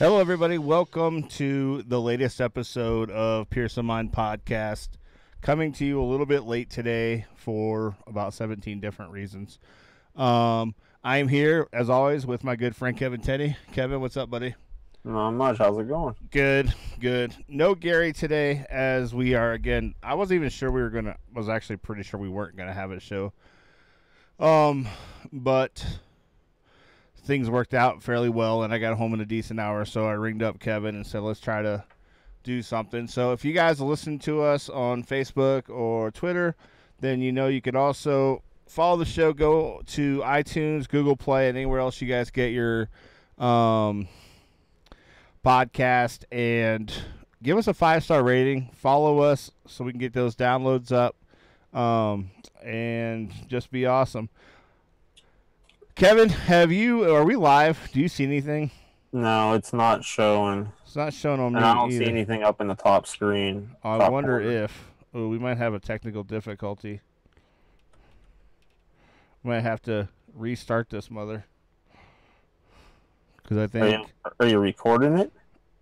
Hello, everybody. Welcome to the latest episode of Pearson Mind Podcast. Coming to you a little bit late today for about 17 different reasons. I am here, as always, with my good friend Kevin Teddy. Kevin, what's up, buddy? Not much. How's it going? Good. No Gary today, as we are, again, I wasn't even sure was actually pretty sure we weren't going to have a show. But things worked out fairly well, and I got home in a decent hour, so I ringed up Kevin and said, let's try to do something. So if you guys listen to us on Facebook or Twitter, then you know you can also follow the show. Go to iTunes, Google Play, and anywhere else you guys get your podcast, and give us a 5-star rating. Follow us so we can get those downloads up, and just be awesome. Kevin, are we live? Do you see anything? No, it's not showing. It's not showing on me And I don't either. see anything up in the top screen. I wonder if we might have a technical difficulty. Might have to restart this mother. Because I think... Are you recording it?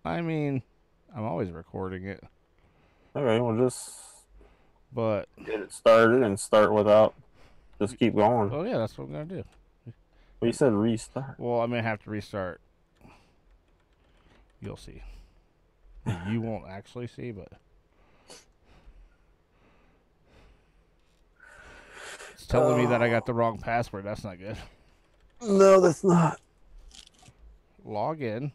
I mean, I'm always recording it. Okay, well just But... get it started and start without... Just keep going. Oh, yeah, that's what I'm going to do. Well, you said restart. Well, I may have to restart. You'll see. You won't actually see, but... It's telling me that I got the wrong password. That's not good. No, that's not. Log in.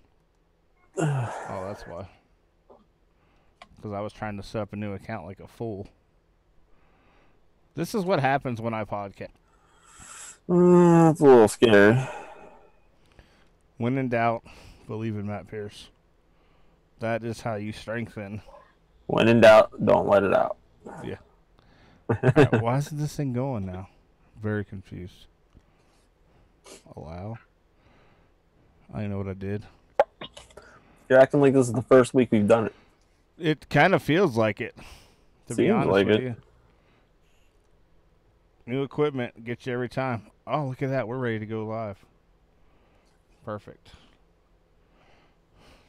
Oh, that's why. Because I was trying to set up a new account like a fool. This is what happens when I podcast. That's a little scary. When in doubt, believe in Matt Pierce. That is how you strengthen. When in doubt, don't let it out. Yeah. Right, why isn't this thing going now? Very confused. Allow. I don't know what I did. You're acting like this is the first week we've done it. It kind of feels like it, to be Seems honest like with it. you. New equipment gets you every time. Oh, look at that. We're ready to go live. Perfect.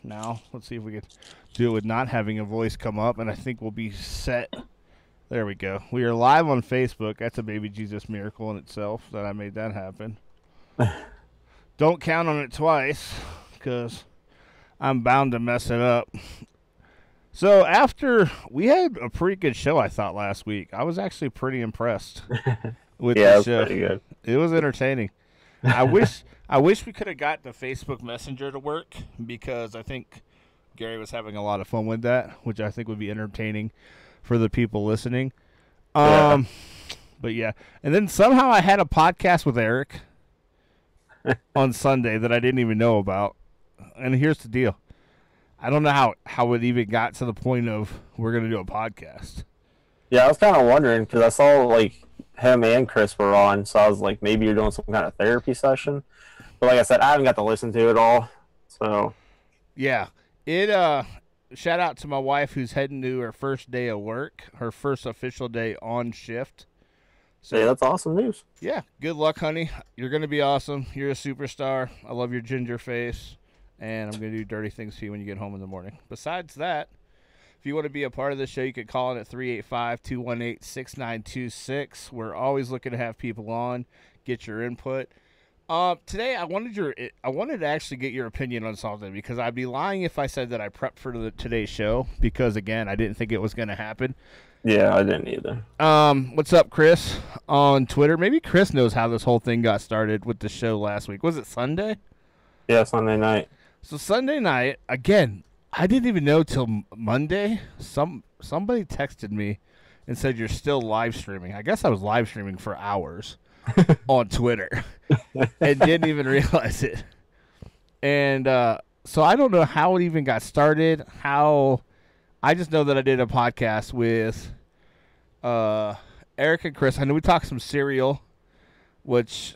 Now, let's see if we can do it with not having a voice come up, and I think we'll be set. There we go. We are live on Facebook. That's a baby Jesus miracle in itself that I made that happen. Don't count on it twice, because I'm bound to mess it up. So after we had a pretty good show, I thought, last week. I was actually pretty impressed with Yeah, the it show. was pretty good. It was entertaining. I wish we could have got the Facebook Messenger to work, because I think Gary was having a lot of fun with that, which I think would be entertaining for the people listening. Yeah. But yeah, and then somehow I had a podcast with Eric on Sunday that I didn't even know about. And here's the deal. I don't know how it even got to the point of we're going to do a podcast. Yeah, I was kind of wondering because I saw like him and Chris were on, so I was like, maybe you're doing some kind of therapy session. But like I said, I haven't got to listen to it all, so Yeah, it shout out to my wife who's heading to her first day of work, her first official day on shift. So yeah, that's awesome news. yeah, good luck, honey. You're going to be awesome. You're a superstar. I love your ginger face, and I'm going to do dirty things to you when you get home in the morning. Besides that, if you want to be a part of the show, you could call in at 385-218-6926. We're always looking to have people on, get your input. Today, I wanted to actually get your opinion on something, because I'd be lying if I said that I prepped for today's show, because, again, I didn't think it was going to happen. Yeah, I didn't either. What's up, Chris, on Twitter? Maybe Chris knows how this whole thing got started with the show last week. Was it Sunday? Yeah, Sunday night. So Sunday night, again, I didn't even know till Monday. Somebody texted me and said you're still live streaming. I guess I was live streaming for hours on Twitter and didn't even realize it. And so I don't know how it even got started. I just know that I did a podcast with Eric and Chris. I know we talked some cereal, which,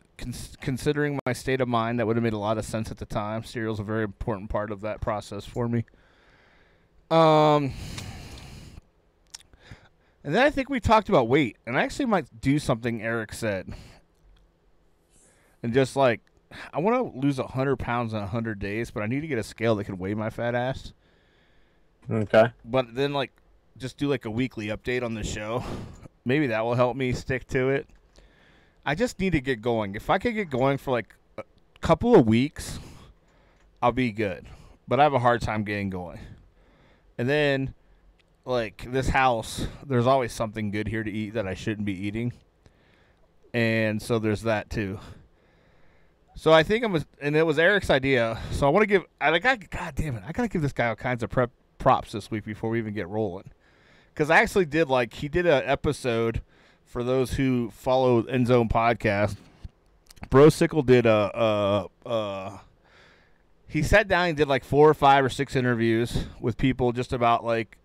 considering my state of mind, that would have made a lot of sense at the time. Cereal's a very important part of that process for me. And then I think we talked about weight, and I actually might do something Eric said, and just like I want to lose 100 pounds in 100 days, but I need to get a scale that can weigh my fat ass. Okay. But then, like, just do like a weekly update on the show. Maybe that will help me stick to it. I just need to get going. If I could get going for like a couple of weeks, I'll be good. But I have a hard time getting going. And then, like, this house, there's always something good here to eat that I shouldn't be eating. And so there's that too. So I think and it was Eric's idea. So I want to give, God damn it, I got to give this guy all kinds of props this week before we even get rolling. Because I actually did, like, he did an episode for those who follow End Zone Podcast. Bro Sickle did he sat down and did like 4 or 5 or 6 interviews with people just about like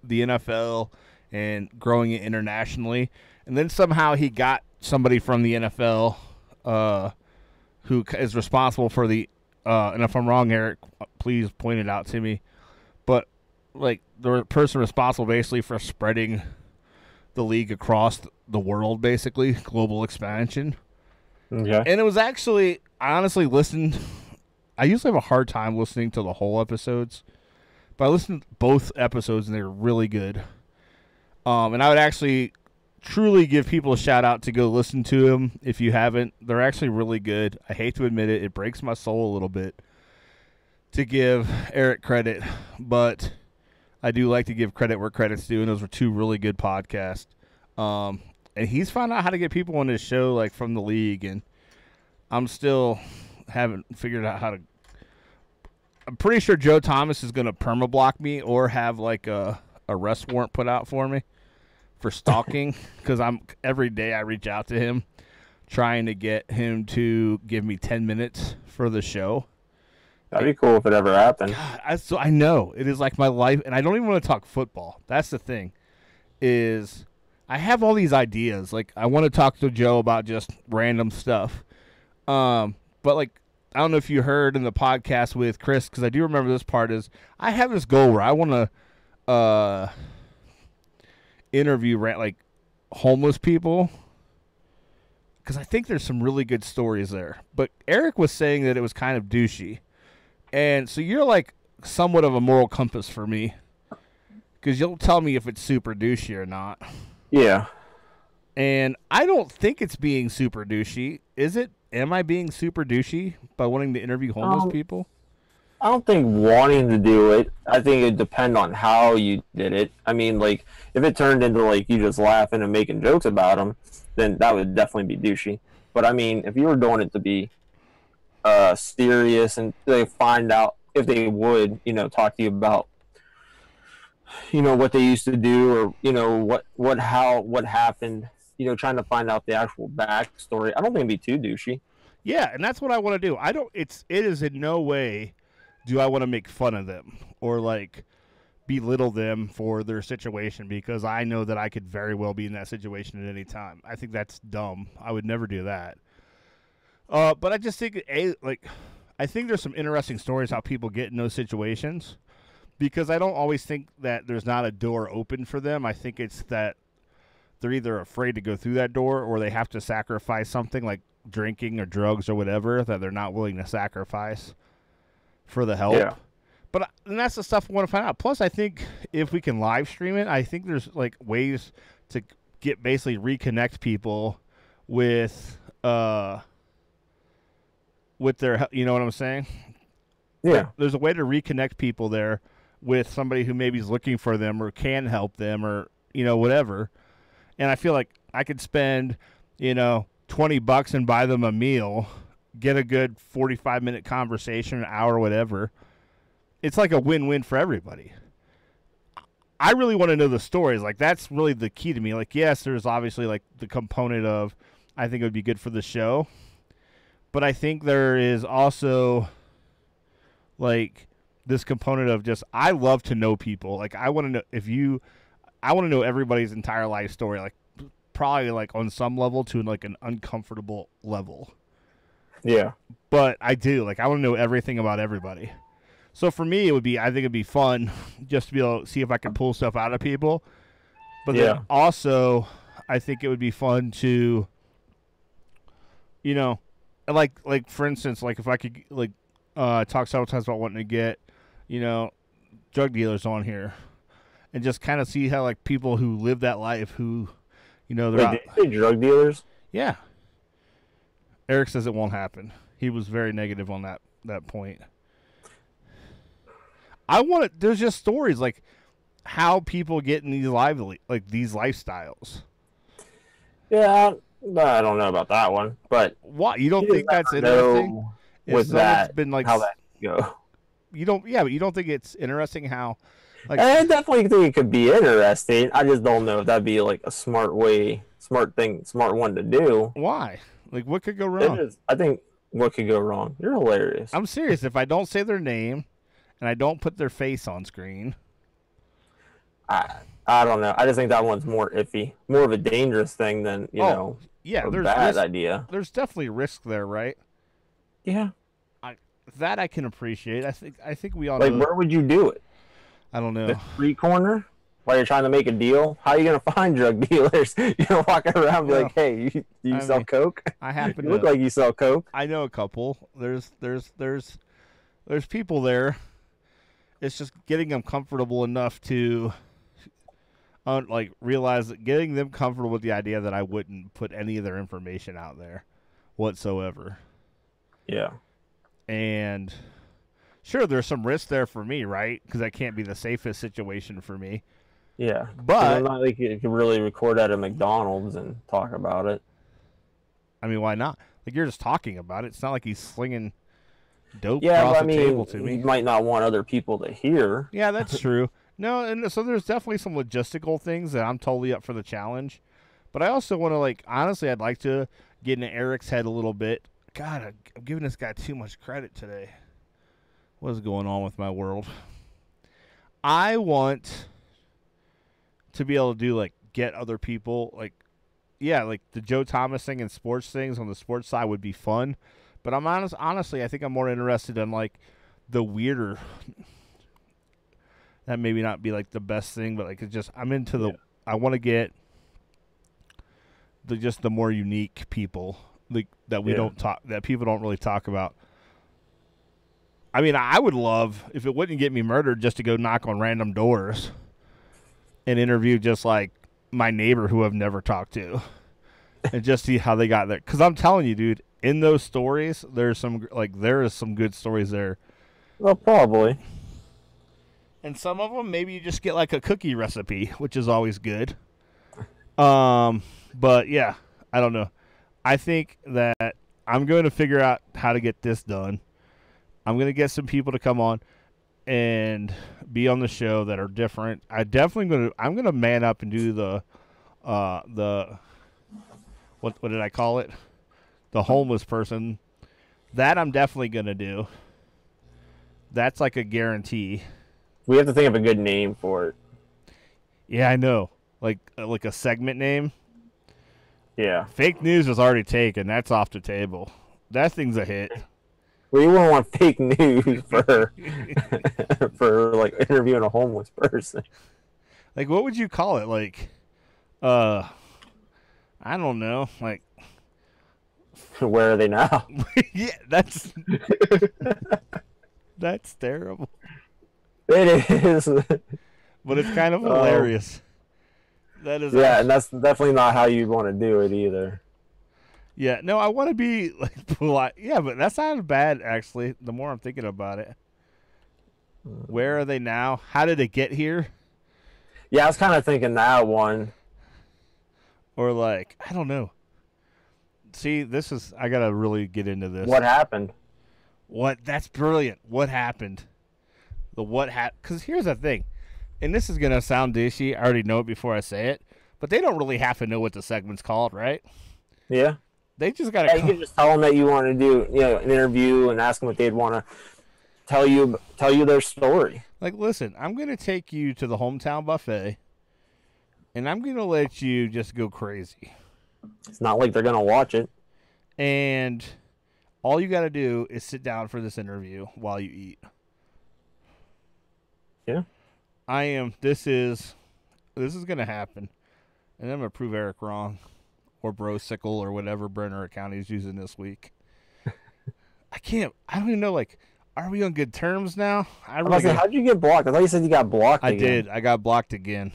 the NFL and growing it internationally. And then somehow he got somebody from the NFL who is responsible for the and if I'm wrong, Eric, please point it out to me. But like the person responsible basically for spreading the league across the world, basically global expansion. Okay. And it was actually, I honestly listened. I usually have a hard time listening to the whole episodes, but I listened to both episodes and they were really good. And I would actually truly give people a shout out to go listen to them if you haven't. They're actually really good. I hate to admit it. It breaks my soul a little bit to give Eric credit, but I do like to give credit where credit's due, and those were 2 really good podcasts. And he's found out how to get people on his show, like, from the league, and I'm still haven't figured out how to. I'm pretty sure Joe Thomas is going to perma-block me or have, like, a arrest warrant put out for me for stalking, because every day I reach out to him trying to get him to give me 10 minutes for the show. That'd be cool if it ever happened. God, I know. It is like my life, and I don't even want to talk football. That's the thing, is I have all these ideas. Like, I want to talk to Joe about just random stuff. But, like, I don't know if you heard in the podcast with Chris, because I do remember this part, is I have this goal where I want to interview, like, homeless people, because I think there's some really good stories there. But Eric was saying that it was kind of douchey. And so you're like somewhat of a moral compass for me, because you'll tell me if it's super douchey or not. Yeah. And I don't think it's being super douchey. Is it? Am I being super douchey by wanting to interview homeless people? I don't think wanting to do it. I think it would depend on how you did it. I mean, like, if it turned into, like, you just laughing and making jokes about them, then that would definitely be douchey. But, I mean, if you were doing it to be serious and they find out if they would, talk to you about, what they used to do or, what happened, trying to find out the actual backstory, I don't think it'd be too douchey. Yeah, and that's what I want to do. It is in no way do I want to make fun of them or, like, belittle them for their situation, because I know that I could very well be in that situation at any time. I think that's dumb. I would never do that. But I just think, I think there's some interesting stories how people get in those situations, because I don't always think that there's not a door open for them. I think it's that they're either afraid to go through that door or they have to sacrifice something like drinking or drugs or whatever that they're not willing to sacrifice for the help. Yeah. But and that's the stuff I want to find out. Plus, I think if we can live stream it, I think there's like ways to basically reconnect people with their, you know what I'm saying? Yeah. There's a way to reconnect people there with somebody who maybe is looking for them or can help them or, whatever. And I feel like I could spend, $20 and buy them a meal, get a good 45-minute conversation, an hour, whatever. It's like a win-win for everybody. I really want to know the stories. Like, that's really the key to me. Like, yes, there's obviously, like, the component of I think it would be good for the show. But I think there is also, like, this component of just I love to know people. Like, I want to know I want to know everybody's entire life story. Like, probably, like, on some level to, like, an uncomfortable level. Yeah. But I do. Like, I want to know everything about everybody. So for me, I think it'd be fun just to be able to see if I can pull stuff out of people. But then also, I think it would be fun to, like for instance, like if I could like talk several times about wanting to get, you know, drug dealers on here and just kind of see how like people who live that life who, you know, they're Wait, out. did you say drug dealers? Yeah. Eric says it won't happen. He was very negative on that point. I want to. There's just stories like how people get in these these lifestyles. Yeah, I don't know about that one, but Why you don't you think that's never interesting? know If with someone's that been like how that go. you don't. Yeah, but you don't think it's interesting how like I definitely think it could be interesting. I just don't know if that'd be like a smart one to do. why? Like what could go It wrong? is. I think what could go wrong? You're hilarious. I'm serious. If I don't say their name and I don't put their face on screen, I don't know. I just think that one's more iffy, more of a dangerous thing than yeah, a there's bad risk, idea. there's definitely risk there, right? Yeah. That I can appreciate. I think we all Like, know. where would you do it? I don't know. The street corner? While you're trying to make a deal? How are you gonna find drug dealers? You know, walking around and be Well, like, "Hey, you I sell mean, coke? I happen You look to. like you sell coke." I know a couple. There's people there. It's just getting them comfortable enough to, like, realize that getting them comfortable with the idea that I wouldn't put any of their information out there, whatsoever. Yeah. And sure, there's some risk there for me, right? Because that can't be the safest situation for me. Yeah. But it's not like you can really record at a McDonald's and talk about it. I mean, why not? Like you're just talking about it. It's not like he's slinging dope Yeah, across but I the mean, table to me. you might not want other people to hear. Yeah, that's true. No, and so there's definitely some logistical things that I'm totally up for the challenge. But I also want to, like, honestly, I'd like to get into Eric's head a little bit. God, I'm giving this guy too much credit today. What is going on with my world? I want to be able to do, like, get other people, like, yeah, like the Joe Thomas thing and sports things on the sports side would be fun. But honestly, I think I'm more interested in, like, the weirder. That maybe not be like the best thing, but like it's just I'm into the. I want to get the more unique people like that we don't talk that people don't really talk about. I mean, I would love if it wouldn't get me murdered just to go knock on random doors and interview just like my neighbor who I've never talked to, and just see how they got there. Because I'm telling you, dude, in those stories, there is some good stories there. Well, probably. And some of them, maybe you just get like a cookie recipe, which is always good. But yeah, I don't know. I think that I'm going to figure out how to get this done. I'm going to get some people to come on and be on the show that are different. I'm going to man up and do the what did I call it? The homeless person. That I'm definitely going to do. That's like a guarantee. We have to think of a good name for it. Yeah, I know. Like a segment name. Yeah. Fake news was already taken. That's off the table. That thing's a hit. Well, you wouldn't want fake news for for like interviewing a homeless person. Like, what would you call it? Like, I don't know. Like, Where are they now? yeah, that's terrible. It is. But it's kind of hilarious. That is. Yeah, and that's definitely not how you'd want to do it either. Yeah, no, I want to be like polite. Yeah, but that's not bad actually. The more I'm thinking about it, where are they now? How did it get here? Yeah, I was kind of thinking that one. Or like, I don't know. See, I gotta really get into this. What happened? That's brilliant. What happened? Because here's the thing, and this is gonna sound dishy. I already know it before I say it, but they don't really have to know what the segment's called, right? Yeah. They just gotta. Yeah, you can just tell them that you want to do, an interview and ask them what they'd want to tell you their story. Like, listen, I'm gonna take you to the hometown buffet, and I'm gonna let you just go crazy. It's not like they're gonna watch it. And all you gotta do is sit down for this interview while you eat. Yeah. This is gonna happen, and I'm gonna prove Eric wrong, or Brosicle, or whatever burner account he's using this week. I don't even know, like, are we on good terms now? I'm about to say, how'd you get blocked? I thought you said you got blocked I again. did. I got blocked again.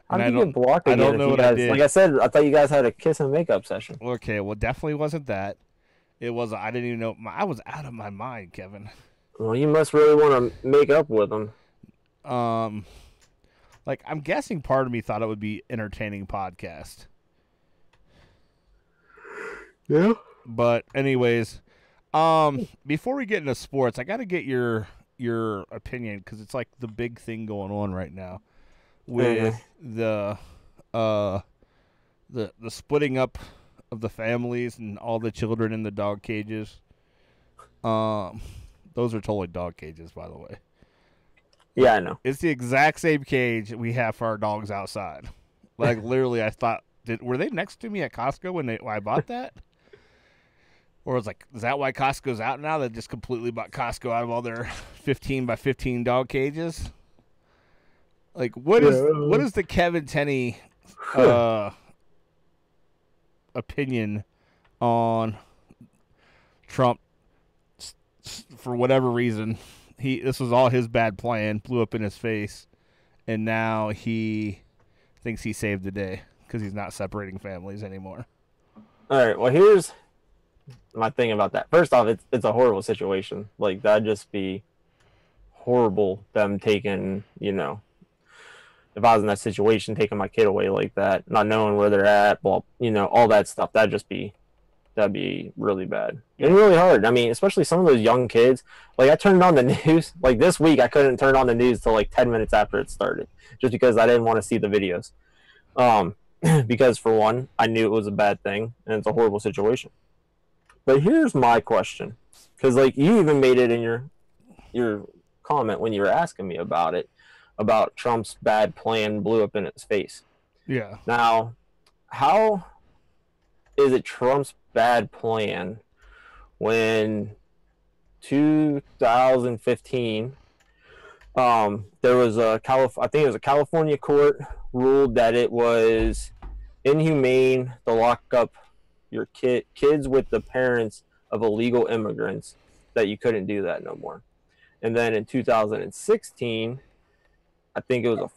How did you get blocked again? I don't know what I did. Like I said, I thought you guys had a kiss and makeup session. Okay, well, definitely wasn't that. It was. I didn't even know. I was out of my mind, Kevin. Well, you must really want to make up with him. Like, I'm guessing part of me thought it would be entertaining podcast. Yeah. But anyways, before we get into sports, I got to get your opinion, because it's like the big thing going on right now with the splitting up of the families and all the children in the dog cages. Those are totally dog cages, by the way. Yeah, I know. It's the exact same cage we have for our dogs outside. Like, literally, I thought, were they next to me at Costco when I bought that? Or was like, is that why Costco's out now? They just completely bought Costco out of all their 15 by 15 dog cages. Like, what is the Kevin Tenney opinion on Trump? For whatever reason, this was all his bad plan, blew up in his face, and now he thinks he saved the day because he's not separating families anymore. All right. Well, here's my thing about that. First off, it's a horrible situation. Like, that'd just be horrible, them taking, if I was in that situation, taking my kid away like that, not knowing where they're at, well, all that stuff, that'd be really bad and really hard. I mean, especially some of those young kids. Like, I turned on the news, like this week, I couldn't turn on the news till like 10 minutes after it started, just because I didn't want to see the videos. Because for one, I knew it was a bad thing and it's a horrible situation. But here's my question, because like you even made it in your comment when you were asking me about it, about Trump's bad plan blew up in his face. Yeah. Now, how is it Trump's bad plan when 2015 there was I think it was a California court ruled that it was inhumane to lock up your kids with the parents of illegal immigrants, that you couldn't do that no more. And then in 2016, I think it was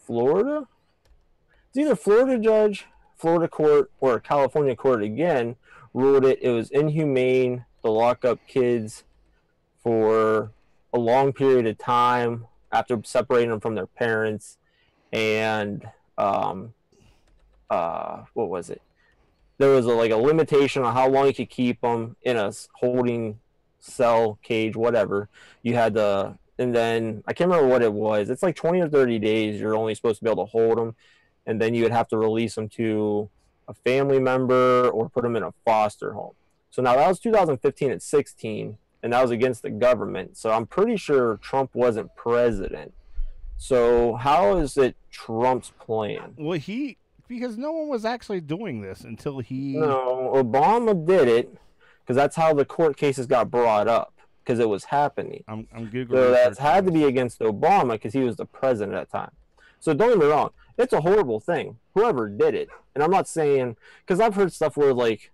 it's either Florida judge, Florida court, or a California court again ruled it was inhumane to lock up kids for a long period of time after separating them from their parents. And what was it? There was a limitation on how long you could keep them in a holding cell, cage, whatever. You had to, and then I can't remember what it was. It's like 20 or 30 days you're only supposed to be able to hold them, and then you would have to release them to a family member or put them in a foster home. So now that was 2015 and 16, and that was against the government. So I'm pretty sure Trump wasn't president. So how is it Trump's plan? Well, because no one was actually doing this until he... No, Obama did it, because that's how the court cases got brought up, because it was happening. I'm Googling. So that's had to be against Obama, because he was the president at that time. So don't get me wrong, it's a horrible thing, whoever did it. And I'm not saying, because I've heard stuff where, like,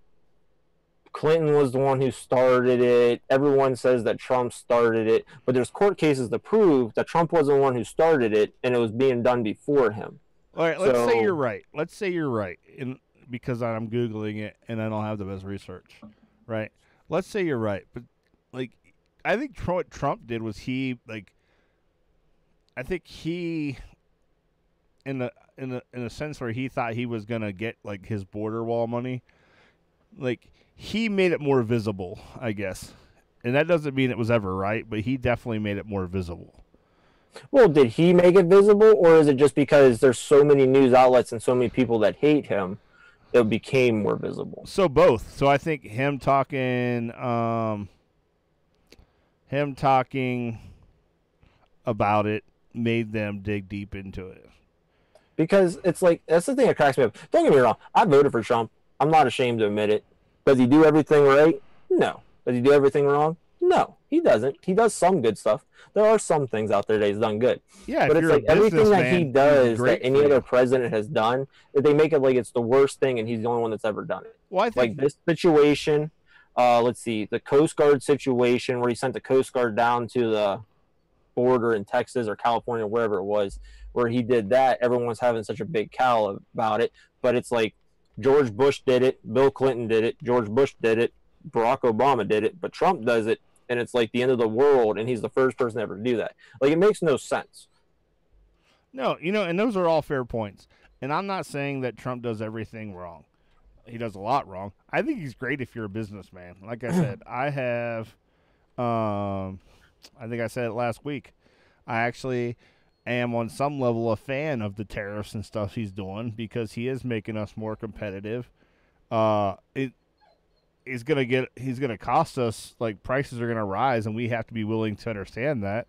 Clinton was the one who started it. Everyone says that Trump started it, but there's court cases to prove that Trump wasn't the one who started it, and it was being done before him. All right, let's say you're right. Because I'm Googling it and I don't have the best research, right? Let's say you're right, but like, I think what Trump did was in a sense where he thought he was gonna get like his border wall money, like he made it more visible, I guess, and that doesn't mean it was ever right, but he definitely made it more visible. Well, did he make it visible, or is it just because there's so many news outlets and so many people that hate him, it became more visible? So both. So I think him talking about it made them dig deep into it. Because it's like, that's the thing that cracks me up. Don't get me wrong, I voted for Trump. I'm not ashamed to admit it. Does he do everything right? No. Does he do everything wrong? No, he doesn't. He does some good stuff. There are some things out there that he's done good. Yeah, but it's like everything that he does that any other president has done, that they make it like it's the worst thing and he's the only one that's ever done it. Well, I think like this situation, let's see, the Coast Guard situation where he sent the Coast Guard down to the border in Texas or California, wherever it was, where he did that. Everyone was having such a big cow about it, but it's like George Bush did it, Bill Clinton did it, George Bush did it, Barack Obama did it, but Trump does it, and it's like the end of the world, and he's the first person ever to do that. Like, it makes no sense. No, and those are all fair points. And I'm not saying that Trump does everything wrong. He does a lot wrong. I think he's great if you're a businessman. Like I said, I have, I think I said it last week, I actually am on some level a fan of the tariffs and stuff he's doing because he is making us more competitive. He's gonna cost us, like, prices are gonna rise, and we have to be willing to understand that.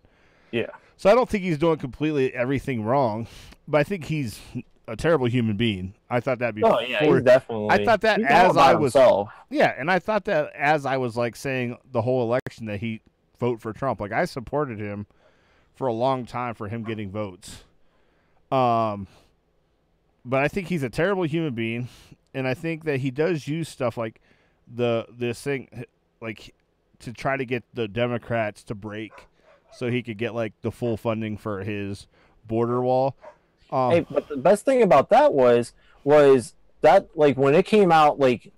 Yeah. So I don't think he's doing completely everything wrong, but I think he's a terrible human being. I thought that before. Oh yeah, he's definitely. I thought that he's as I was. himself. Yeah, and I thought that as I was, like, saying the whole election that he vote for Trump. Like, I supported him for a long time for him getting votes. But I think he's a terrible human being, and I think that he does use stuff like this thing, like, to try to get the Democrats to break, so he could get, like, the full funding for his border wall. Hey, but the best thing about that was that, like, when it came out, like,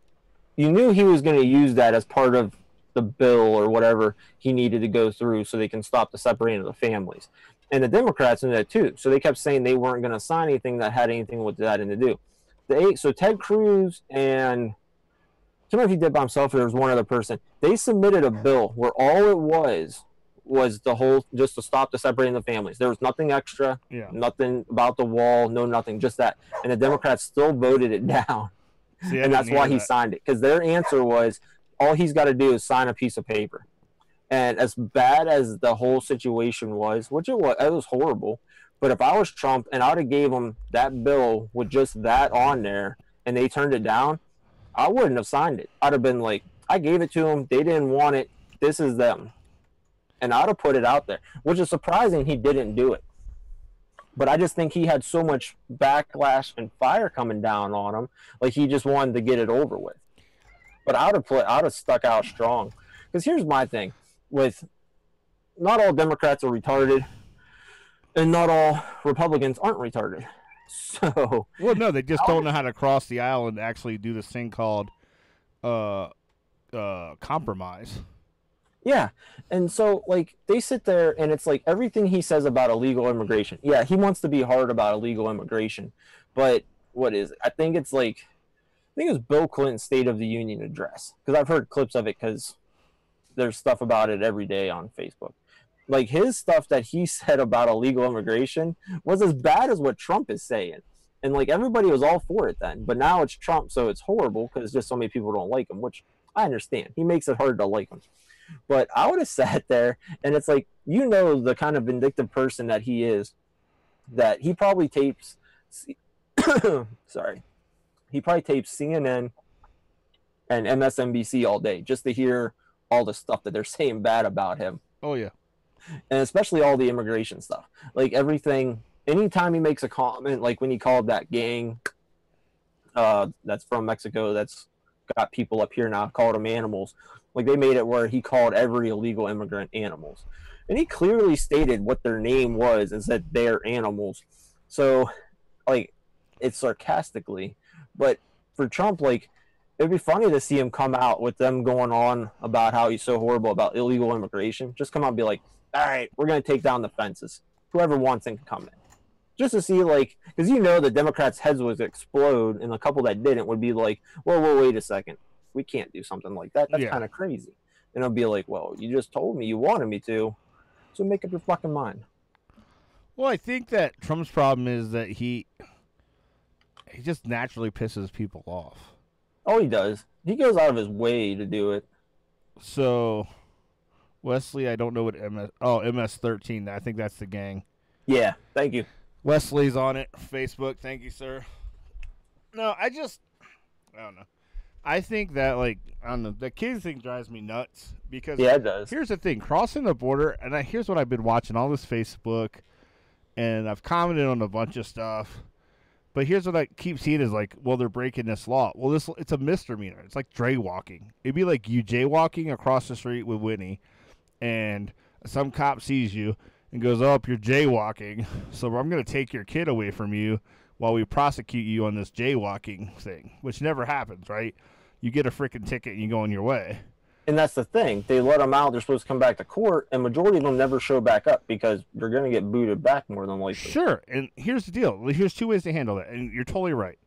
you knew he was going to use that as part of the bill or whatever he needed to go through so they can stop the separating of the families. And the Democrats knew that too. So they kept saying they weren't going to sign anything that had anything with that to do. So Ted Cruz and I don't know if he did by himself or there was one other person. They submitted a bill where all it was the whole, just to stop the separating the families. There was nothing extra, nothing about the wall, nothing, just that. And the Democrats still voted it down. See, and that's why he signed it. Because their answer was, all he's got to do is sign a piece of paper. And as bad as the whole situation was, which it was horrible, but if I was Trump and I would have gave him that bill with just that on there and they turned it down, I wouldn't have signed it. I'd have been like, I gave it to them, they didn't want it, this is them. And I'd have put it out there, which is surprising he didn't do it. But I just think he had so much backlash and fire coming down on him, like he just wanted to get it over with. But I'd have stuck out strong. Because here's my thing. With not all Democrats are retarded, and not all Republicans aren't retarded. So well, no, they just don't know how to cross the aisle and actually do this thing called compromise. Yeah, and so, like, they sit there and it's like everything he says about illegal immigration. Yeah, he wants to be hard about illegal immigration, but what is it? I think it was Bill Clinton's State of the Union address, because I've heard clips of it because there's stuff about it every day on Facebook. Like, his stuff that he said about illegal immigration was as bad as what Trump is saying. And, like, everybody was all for it then. But now it's Trump, so it's horrible because just so many people don't like him, which I understand. He makes it hard to like him. But I would have sat there, and it's like, you know, the kind of vindictive person that he is, that he probably tapes sorry. He probably tapes CNN and MSNBC all day just to hear all the stuff that they're saying bad about him. Oh, yeah. And especially all the immigration stuff. Like, everything, anytime he makes a comment, like when he called that gang that's from Mexico that's got people up here now, called them animals. Like, they made it where he called every illegal immigrant animals. And he clearly stated what their name was and said they're animals. So, like, it's sarcastically. But for Trump, like, it'd be funny to see him come out with them going on about how he's so horrible about illegal immigration. Just come out and be like, all right, we're going to take down the fences. Whoever wants in can come in. Just to see, like, because you know the Democrats' heads would explode, and the couple that didn't would be like, well, wait a second. We can't do something like that. That's kind of crazy. And it'll be like, well, you just told me you wanted me to, so make up your fucking mind. Well, I think that Trump's problem is that he just naturally pisses people off. Oh, he does. He goes out of his way to do it. So, Wesley, I don't know what MS-13. I think that's the gang. Yeah, thank you. Wesley's on it. Facebook, thank you, sir. No, I don't know. I think that, like, I don't know, the kids thing drives me nuts because it does. Here's the thing, crossing the border, and here's what I've been watching, all this Facebook, and I've commented on a bunch of stuff. But here's what I keep seeing is like, well, they're breaking this law. Well, it's a misdemeanor. It's like jaywalking. It'd be like you jaywalking across the street with Whitney, and some cop sees you and goes, "Oh, you're jaywalking, so I'm going to take your kid away from you while we prosecute you on this jaywalking thing," which never happens, right? You get a freaking ticket and you go on your way. And that's the thing. They let them out. They're supposed to come back to court, and majority of them never show back up because they're going to get booted back more than likely. Sure, and here's the deal. Here's two ways to handle that, and you're totally right.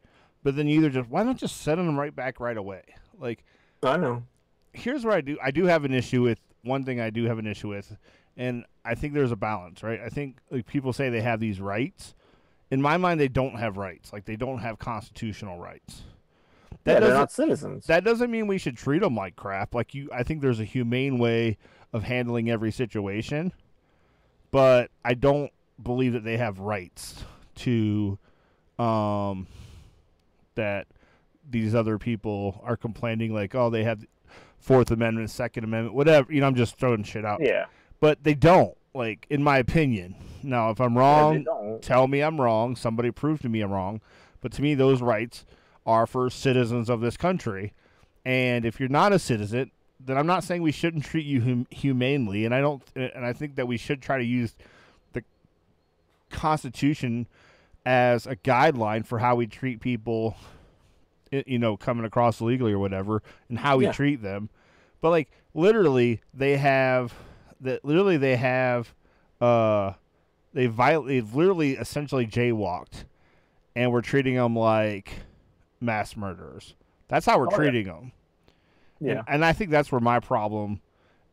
But then you either just, why not just send them right back right away? Like, I know. Here's where I do have an issue with, one thing I do have an issue with, and I think there's a balance, right? I think like people say they have these rights. In my mind, they don't have rights. Like, they don't have constitutional rights. They're not citizens. That doesn't mean we should treat them like crap. Like I think there's a humane way of handling every situation, but I don't believe that they have rights to that these other people are complaining like, oh, they have Fourth Amendment, Second Amendment, whatever. I'm just throwing shit out. Yeah. But they don't, like, in my opinion. Now, if I'm wrong, tell me I'm wrong. Somebody prove to me I'm wrong. But to me, those rights are for citizens of this country. And if you're not a citizen, then I'm not saying we shouldn't treat you humanely. And I think that we should try to use the Constitution as a guideline for how we treat people, coming across illegally or whatever, and how we treat them. But like literally they've literally essentially jaywalked, and we're treating them like mass murderers. That's how we're treating them. Yeah. And I think that's where my problem,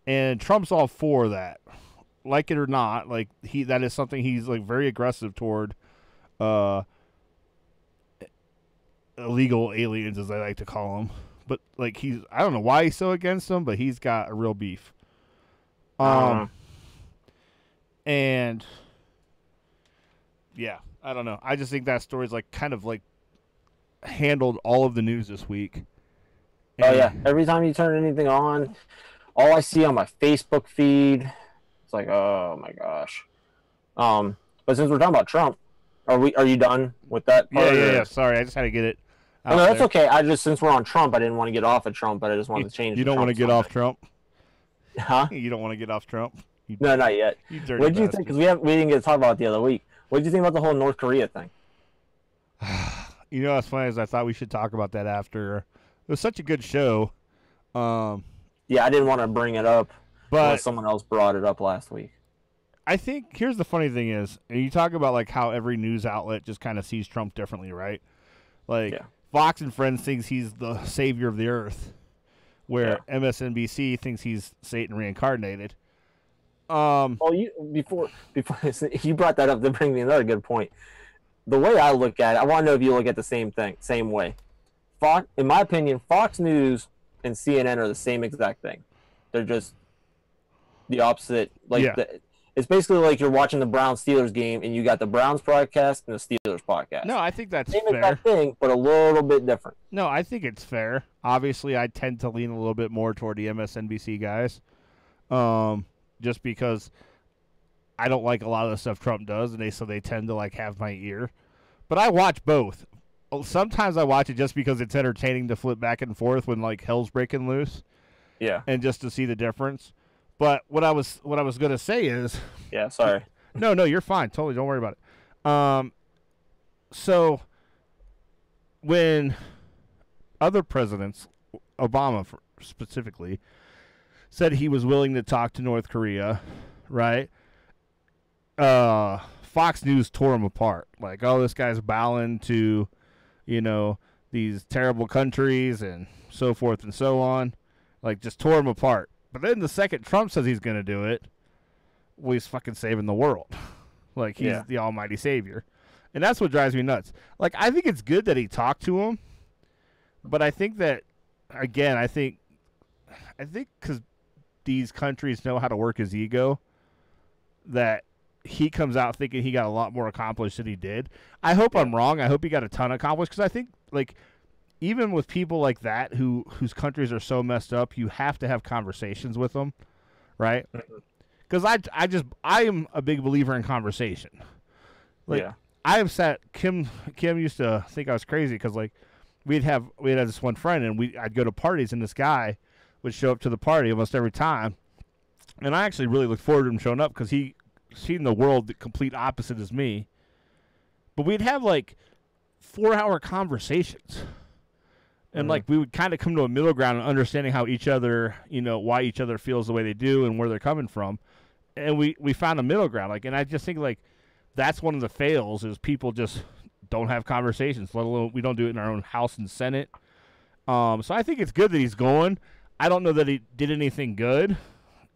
and Trump's all for that. Like it or not, like that is something he's like very aggressive toward illegal aliens, as I like to call them. But like I don't know why he's so against them, but he's got a real beef. And yeah, I don't know. I just think that story's like kind of like handled all of the news this week. Oh yeah, every time you turn anything on, all I see on my Facebook feed, it's like, oh my gosh. But since we're talking about Trump, are you done with that part? Yeah. Sorry, I just had to get it. No, that's okay. Since we're on Trump, I didn't want to get off of Trump, but I just wanted to change. You don't want to get off Trump? Huh? You don't want to get off Trump? No, not yet. What did you think? Because we didn't get to talk about it the other week. What did you think about the whole North Korea thing? What's funny is I thought we should talk about that after. It was such a good show. Yeah, I didn't want to bring it up, but someone else brought it up last week. I think here's the funny thing is, and you talk about like how every news outlet just kind of sees Trump differently, right? Like Fox and Friends thinks he's the savior of the earth, where MSNBC thinks he's Satan reincarnated. Before you brought that up to bring me another good point. The way I look at it, I want to know if you look at the same way. Fox, in my opinion, Fox News and CNN are the same exact thing. They're just the opposite. It's basically like you're watching the Browns-Steelers game and you got the Browns podcast and the Steelers podcast. No, I think that's same fair. Exact thing, but a little bit different. No, I think it's fair. Obviously, I tend to lean a little bit more toward the MSNBC guys, just because I don't like a lot of the stuff Trump does, and they tend to like have my ear. But I watch both. Sometimes I watch it just because it's entertaining to flip back and forth when like hell's breaking loose. Yeah. And just to see the difference. But what I was gonna say is, yeah, sorry. No, you're fine. Totally, don't worry about it. So when other presidents, Obama specifically, said he was willing to talk to North Korea, right? Fox News tore him apart. Like, oh, this guy's bowing to, these terrible countries and so forth and so on. Like, just tore him apart. But then the second Trump says he's going to do it, well, he's fucking saving the world. Like, he's the almighty savior. And that's what drives me nuts. Like, I think it's good that he talked to him. But I think that, again, I think because these countries know how to work his ego, that he comes out thinking he got a lot more accomplished than he did. I hope I'm wrong. I hope he got a ton accomplished, because I think, like, even with people like that whose countries are so messed up, you have to have conversations with them, right? Because I am a big believer in conversation. Like, I have sat Kim used to think I was crazy because like we'd had this one friend and I'd go to parties and this guy would show up to the party almost every time, and I actually really looked forward to him showing up because he seen the world the complete opposite as me. But we'd have like 4-hour conversations. And like we would kind of come to a middle ground and understanding how each other, why each other feels the way they do and where they're coming from. And we found a middle ground. Like, and I just think like that's one of the fails is people just don't have conversations, let alone we don't do it in our own House and Senate. So I think it's good that he's going. I don't know that he did anything good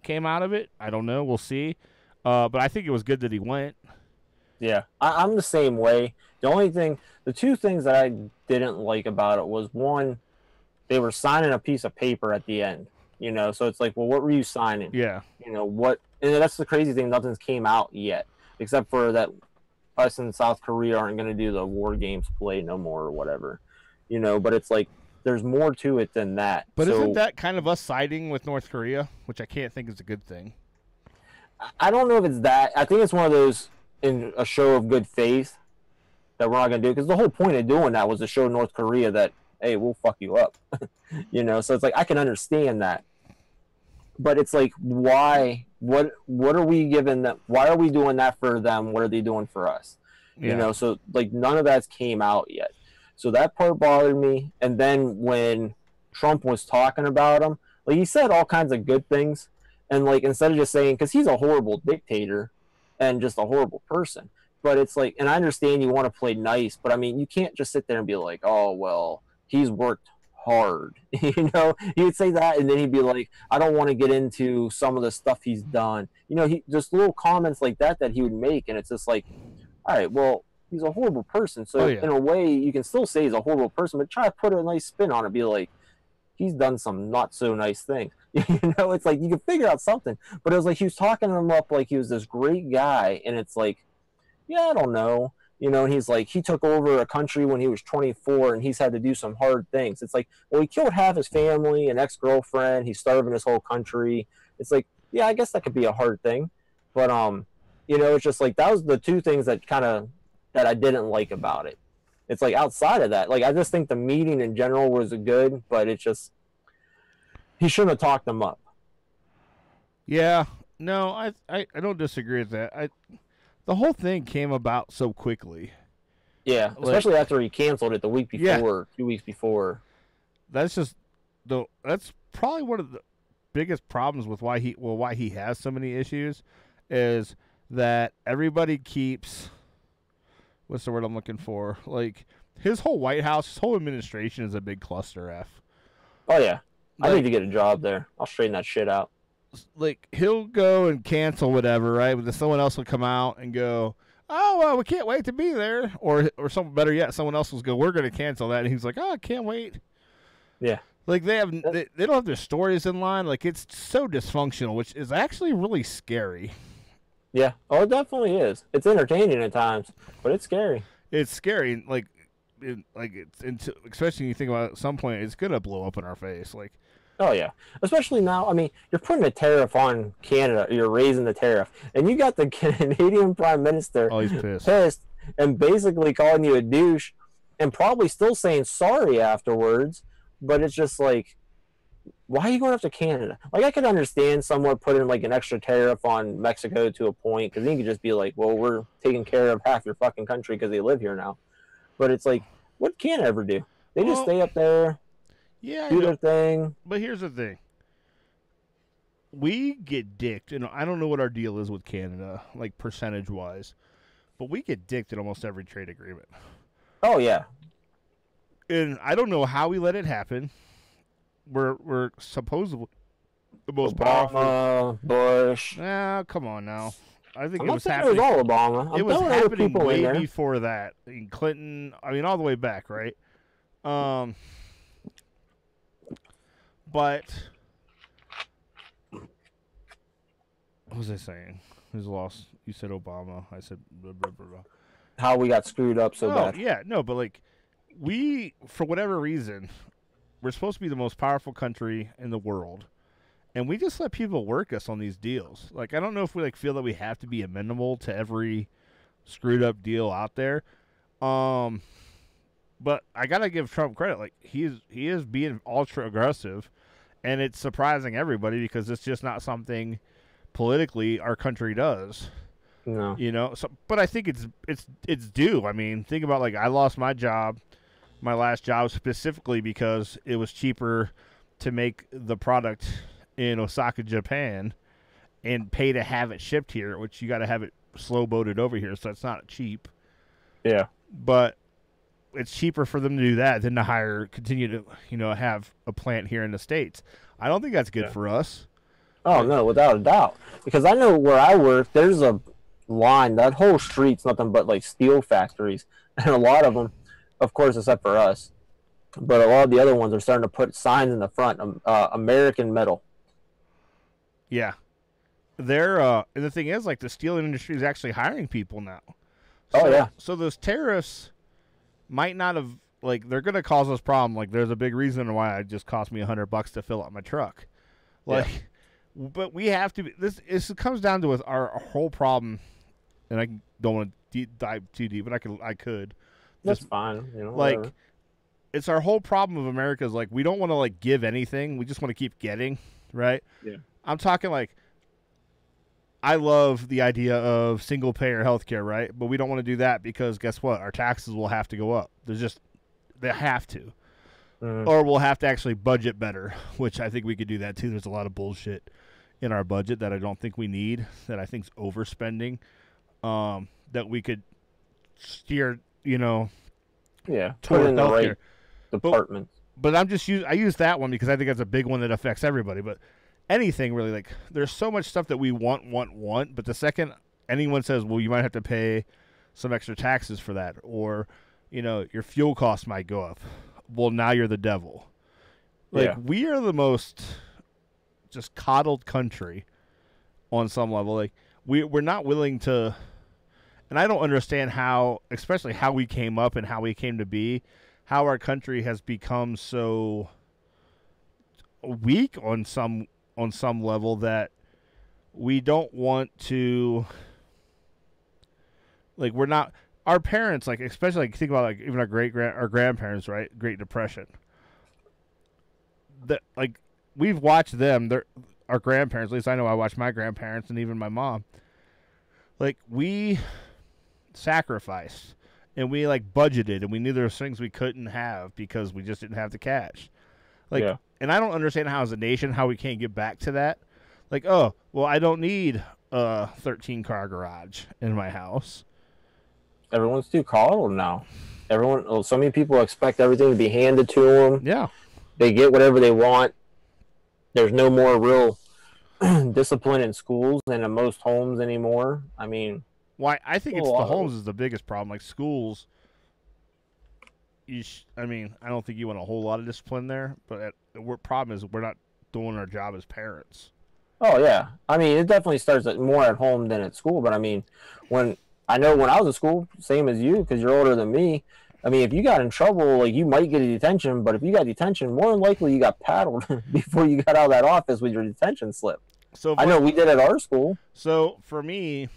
came out of it. I don't know. We'll see. But I think it was good that he went. Yeah, I'm the same way. The two things that I didn't like about it was, one, they were signing a piece of paper at the end, so it's like, well, what were you signing? Yeah. And that's the crazy thing, nothing's came out yet, except for that us in South Korea aren't going to do the war games play no more or whatever, but it's like, there's more to it than that. But isn't that kind of us siding with North Korea, which I can't think is a good thing? I don't know if it's that. I think it's one of those in a show of good faith that we're not going to do, because the whole point of doing that was to show North Korea that, hey, we'll fuck you up. So it's like, I can understand that. But it's like, why? What are we giving them? Why are we doing that for them? What are they doing for us? Yeah. So like none of that's came out yet. So that part bothered me. And then when Trump was talking about him, like he said all kinds of good things. And like, instead of just saying, because he's a horrible dictator and just a horrible person, but it's like, and I understand you want to play nice, but I mean, you can't just sit there and be like, oh, well, he's worked hard. He would say that, and then he'd be like, I don't want to get into some of the stuff he's done. He just little comments like that he would make, and it's just like, all right, well, he's a horrible person. So in a way, you can still say he's a horrible person, but try to put a nice spin on it. Be like, he's done some not so nice things. It's like you can figure out something. But it was like he was talking him up like he was this great guy, and it's like, yeah, I don't know. And he's like, he took over a country when he was 24, and he's had to do some hard things. It's like, well, he killed half his family, an ex-girlfriend. He's starving his whole country. It's like, yeah, I guess that could be a hard thing. But, it's just like, that was the two things that I didn't like about it. It's like, outside of that, like, I just think the meeting in general was good, but it's just, he shouldn't have talked them up. Yeah. No, I don't disagree with that. The whole thing came about so quickly. Yeah, especially after he canceled it the week before, 2 weeks before. That's probably one of the biggest problems with why he has so many issues is that everybody keeps, what's the word I'm looking for? Like his whole White House, his whole administration is a big cluster F. Oh yeah. I need to get a job there. I'll straighten that shit out. Like he'll go and cancel whatever, right? But then someone else will come out and go, "Oh, well, we can't wait to be there," or something better yet, someone else will go, "We're going to cancel that," and he's like, "Oh, I can't wait." Yeah, like they don't have their stories in line. Like it's so dysfunctional, which is actually really scary. Yeah, oh, it definitely is. It's entertaining at times, but it's scary. It's scary, especially when you think about it, at some point it's gonna blow up in our face, like. Oh, yeah. Especially now, I mean, you're putting a tariff on Canada. You're raising the tariff. And you got the Canadian Prime Minister he's pissed and basically calling you a douche and probably still saying sorry afterwards. But it's just like, why are you going after Canada? Like, I could understand someone putting, like, an extra tariff on Mexico to a point, because then you could just be like, well, we're taking care of half your fucking country because they live here now. But it's like, what can Canada ever do? They just stay up there. Yeah, do their thing. But here's the thing. We get dicked, and I don't know what our deal is with Canada, like percentage-wise, but we get dicked in almost every trade agreement. Oh, yeah. And I don't know how we let it happen. We're supposedly the most powerful. Bush. Come on now. I think I'm it not was saying happening. It was all Obama. It was happening way before that. In Clinton, I mean, all the way back, right? But what was I saying? Who's lost? You said Obama. I said blah, blah, blah, blah. How we got screwed up so bad. Yeah, no, but like we, for whatever reason, we're supposed to be the most powerful country in the world, and we just let people work us on these deals. Like I don't know if we like feel that we have to be amenable to every screwed up deal out there. Um, but I gotta give Trump credit. Like he is being ultra aggressive, and it's surprising everybody because it's just not something politically our country does. No. You know. So, but I think it's due. I mean, think about like I lost my job, my last job specifically because it was cheaper to make the product in Osaka, Japan, and pay to have it shipped here, which you got to have it slow boated over here, so it's not cheap. Yeah. But it's cheaper for them to do that than to continue to, have a plant here in the States. I don't think that's good for us. Oh, no, without a doubt. Because I know where I work, there's a line, that whole street's nothing but like steel factories. And a lot of them, of course, except for us, but a lot of the other ones are starting to put signs in the front, American metal. Yeah. They're, and the thing is, like, the steel industry is actually hiring people now. So those tariffs might not have, like, they're going to cause us problem. Like, there's a big reason why it just cost me $100 to fill up my truck. Like, but we have to, this comes down to with our whole problem, and I don't want to dive too deep, but I could. That's fine. Like, whatever. It's our whole problem of America is, like, we don't want to, like, give anything. We just want to keep getting, right? Yeah. I'm talking, like, I love the idea of single-payer healthcare, right? But we don't want to do that because guess what? Our taxes will have to go up. They have to. Or we'll have to actually budget better, which I think we could do that too. There's a lot of bullshit in our budget that I don't think we need, that I think's overspending, that we could steer, put toward in the healthcare. right department. But I use that one because I think that's a big one that affects everybody. But anything really, like, there's so much stuff that we want, but the second anyone says, well, you might have to pay some extra taxes for that, or, your fuel costs might go up. Well, now you're the devil. Like, we are the most just coddled country on some level. Like, we're not willing to, and I don't understand how, especially how we came up and how we came to be, how our country has become so weak on some level that we don't want to, like, we're not, our parents, like, especially, like, think about, like, even our grandparents, right? Great Depression. Like, we've watched them, our grandparents, at least I know I watched my grandparents and even my mom. Like, we sacrificed and we, like, budgeted, and we knew there were things we couldn't have because we just didn't have the cash. Like, and I don't understand how, as a nation, how we can't get back to that. Like, oh, well, I don't need a 13-car garage in my house. Everyone's too coddled now. So many people expect everything to be handed to them. Yeah. They get whatever they want. There's no more real discipline in schools and in most homes anymore. I mean, why? I think it's the homes is the biggest problem. Like, schools, I don't think you want a whole lot of discipline there, but the problem is we're not doing our job as parents. Oh, yeah. I mean, it definitely starts more at home than at school, but I mean, when I was in school, same as you, because you're older than me, I mean, if you got in trouble, like, you might get a detention, but if you got detention, more than likely you got paddled before you got out of that office with your detention slip. So I know we did at our school. So for me,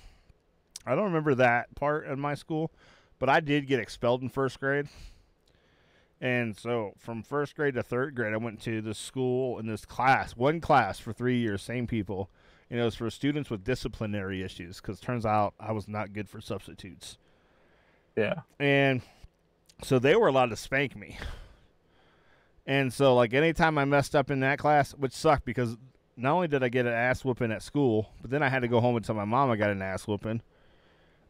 I don't remember that part in my school, but I did get expelled in first grade. And so from first grade to third grade, I went to this school in one class for 3 years, same people. And it was for students with disciplinary issues because it turns out I was not good for substitutes. Yeah. And so they were allowed to spank me. And so, like, anytime I messed up in that class, which sucked because not only did I get an ass whooping at school, but then I had to go home and tell my mom I got an ass whooping.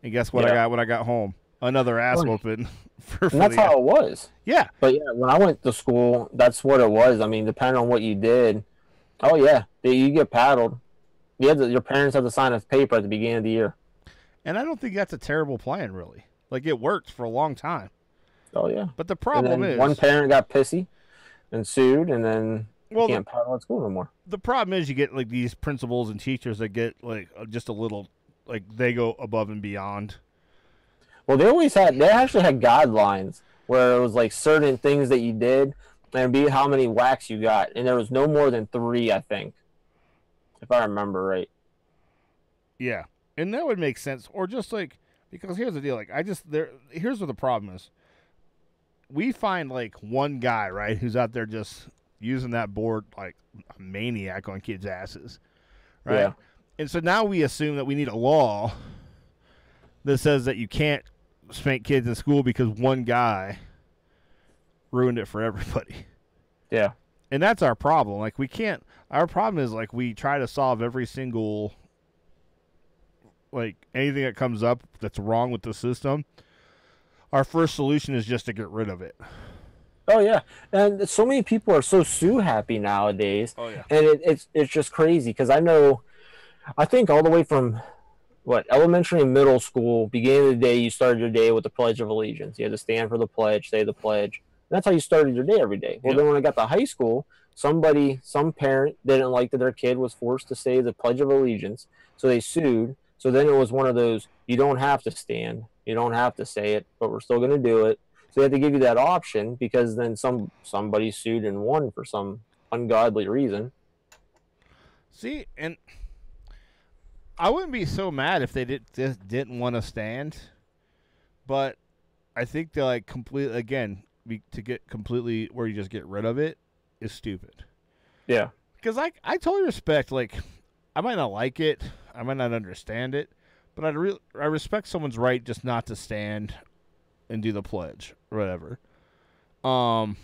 And guess what I got when I got home? Another ass whooping. And that's how it was. Yeah. But yeah, when I went to school, that's what it was. I mean, depending on what you did, you get paddled. Your parents had to sign a paper at the beginning of the year. And I don't think that's a terrible plan, really. Like, it worked for a long time. Oh, yeah. But the problem is, one parent got pissy and sued, and then you can't paddle at school no more. The problem is you get, like, these principals and teachers that get, like, just a little, like, they go above and beyond. Well, they actually had guidelines where it was, like, certain things that you did and be how many whacks you got. And there was no more than 3, I think, if I remember right. Yeah. And that would make sense. Or just, like, Because here's the deal. Like, here's what the problem is. We find, like, one guy, right, who's out there just using that board like a maniac on kids' asses, right? Yeah. And so now we assume that we need a law that says that you can't spank kids in school because one guy ruined it for everybody. Yeah. And that's our problem. Like, we can't. Our problem is, like, we try to solve every single, like, anything that comes up that's wrong with the system. Our first solution is just to get rid of it. Oh yeah, and so many people are so sue happy nowadays. Oh yeah. And it's just crazy because I think all the way from elementary and middle school, beginning of the day, you started your day with the Pledge of Allegiance. You had to stand for the pledge, say the pledge. That's how you started your day every day. Well, Yep. then when I got to high school, some parent didn't like that their kid was forced to say the Pledge of Allegiance, so they sued. So then it was one of those, you don't have to stand, you don't have to say it, but we're still going to do it. So they had to give you that option because then somebody sued and won for some ungodly reason. See, and I wouldn't be so mad if they didn't want to stand, but I think they're like completely, again, to get completely where you just get rid of it is stupid. Yeah. Because I totally respect, like, I might not like it, I might not understand it, but I respect someone's right just not to stand and do the pledge or whatever. But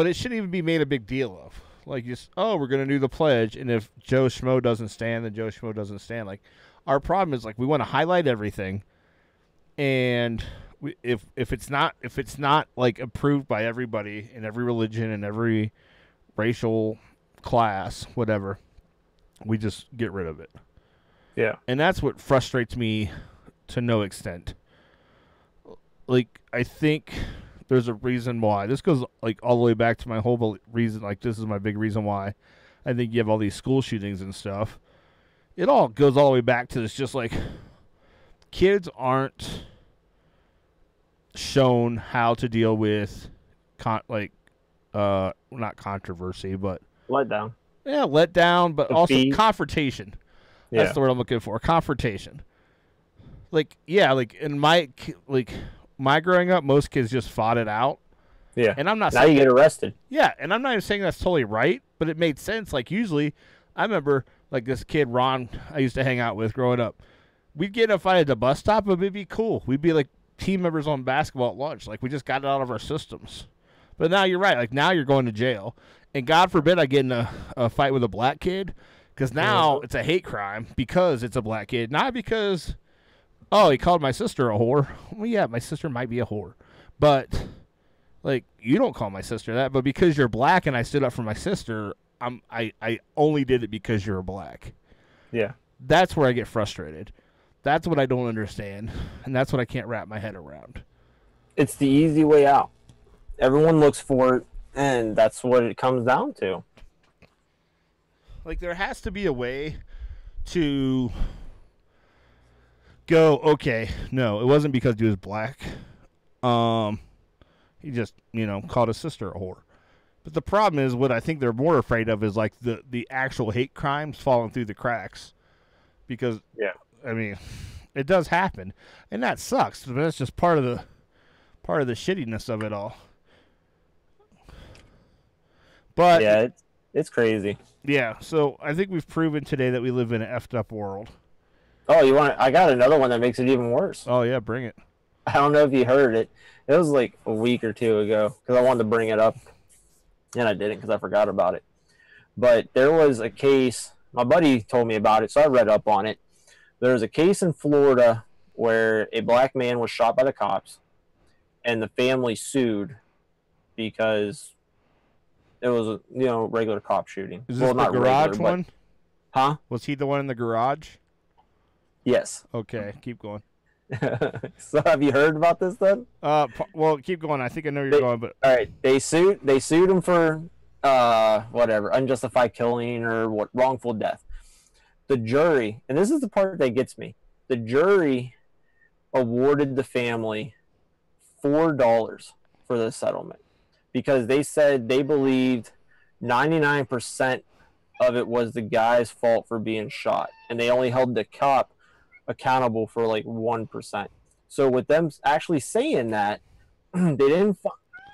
it shouldn't even be made a big deal of. Like, just, we're going to do the pledge, and if Joe Schmo doesn't stand, then Joe Schmo doesn't stand. Like, our problem is, like, we want to highlight everything, and if it's not like approved by everybody in every religion and every racial class, whatever, we just get rid of it. Yeah. And that's what frustrates me to no extent. Like, I think there's a reason why. This goes, like, all the way back to my whole reason. Like, this is my big reason why I think you have all these school shootings and stuff. It all goes all the way back to this, just, like, kids aren't shown how to deal with, not controversy, but... Let down. Yeah, let down, but also confrontation. Yeah. That's the word I'm looking for. Confrontation. Like, yeah, like in my growing up, most kids just fought it out. Yeah. And I'm not now saying you get arrested. Yeah, and I'm not even saying that's totally right, but it made sense. Like, usually, I remember, like, this kid, Ron, I used to hang out with growing up. We'd get in a fight at the bus stop, but it'd be cool. We'd be, like, team members on basketball at lunch. Like, we just got it out of our systems. But now you're right. Like, now you're going to jail. And God forbid I get in a fight with a black kid, because now it's a hate crime because it's a black kid. Not because, he called my sister a whore. Well, yeah, my sister might be a whore. But, like, you don't call my sister that. But because you're black and I stood up for my sister, I only did it because you're black. Yeah. That's where I get frustrated. That's what I don't understand. And that's what I can't wrap my head around. It's the easy way out. Everyone looks for it, and that's what it comes down to. Like, there has to be a way to go, okay, no, it wasn't because he was black. He just, called his sister a whore. But the problem is, what I think they're more afraid of is, like, the actual hate crimes falling through the cracks. Because, yeah, I mean, it does happen. And that sucks, but that's just part of the shittiness of it all. But yeah, it's crazy. Yeah, so I think we've proven today that we live in an effed up world. Oh, I got another one that makes it even worse. Oh, yeah, bring it. I don't know if you heard it. It was like a week or two ago because I wanted to bring it up, and I didn't because I forgot about it. But there was a case, my buddy told me about it, so I read up on it. There was a case in Florida where a black man was shot by the cops, and the family sued because it was a regular cop shooting. Is this the garage one? Huh? Was he the one in the garage? Yes. Okay, keep going. So have you heard about this then? Well, keep going. I think I know where you're going, but all right, they sued him for whatever, unjustified killing or wrongful death. The jury, and this is the part that gets me. The jury awarded the family $4 for the settlement because they said they believed 99% of it was the guy's fault for being shot, and they only held the cop accountable for like 1%. So with them actually saying that, they didn't.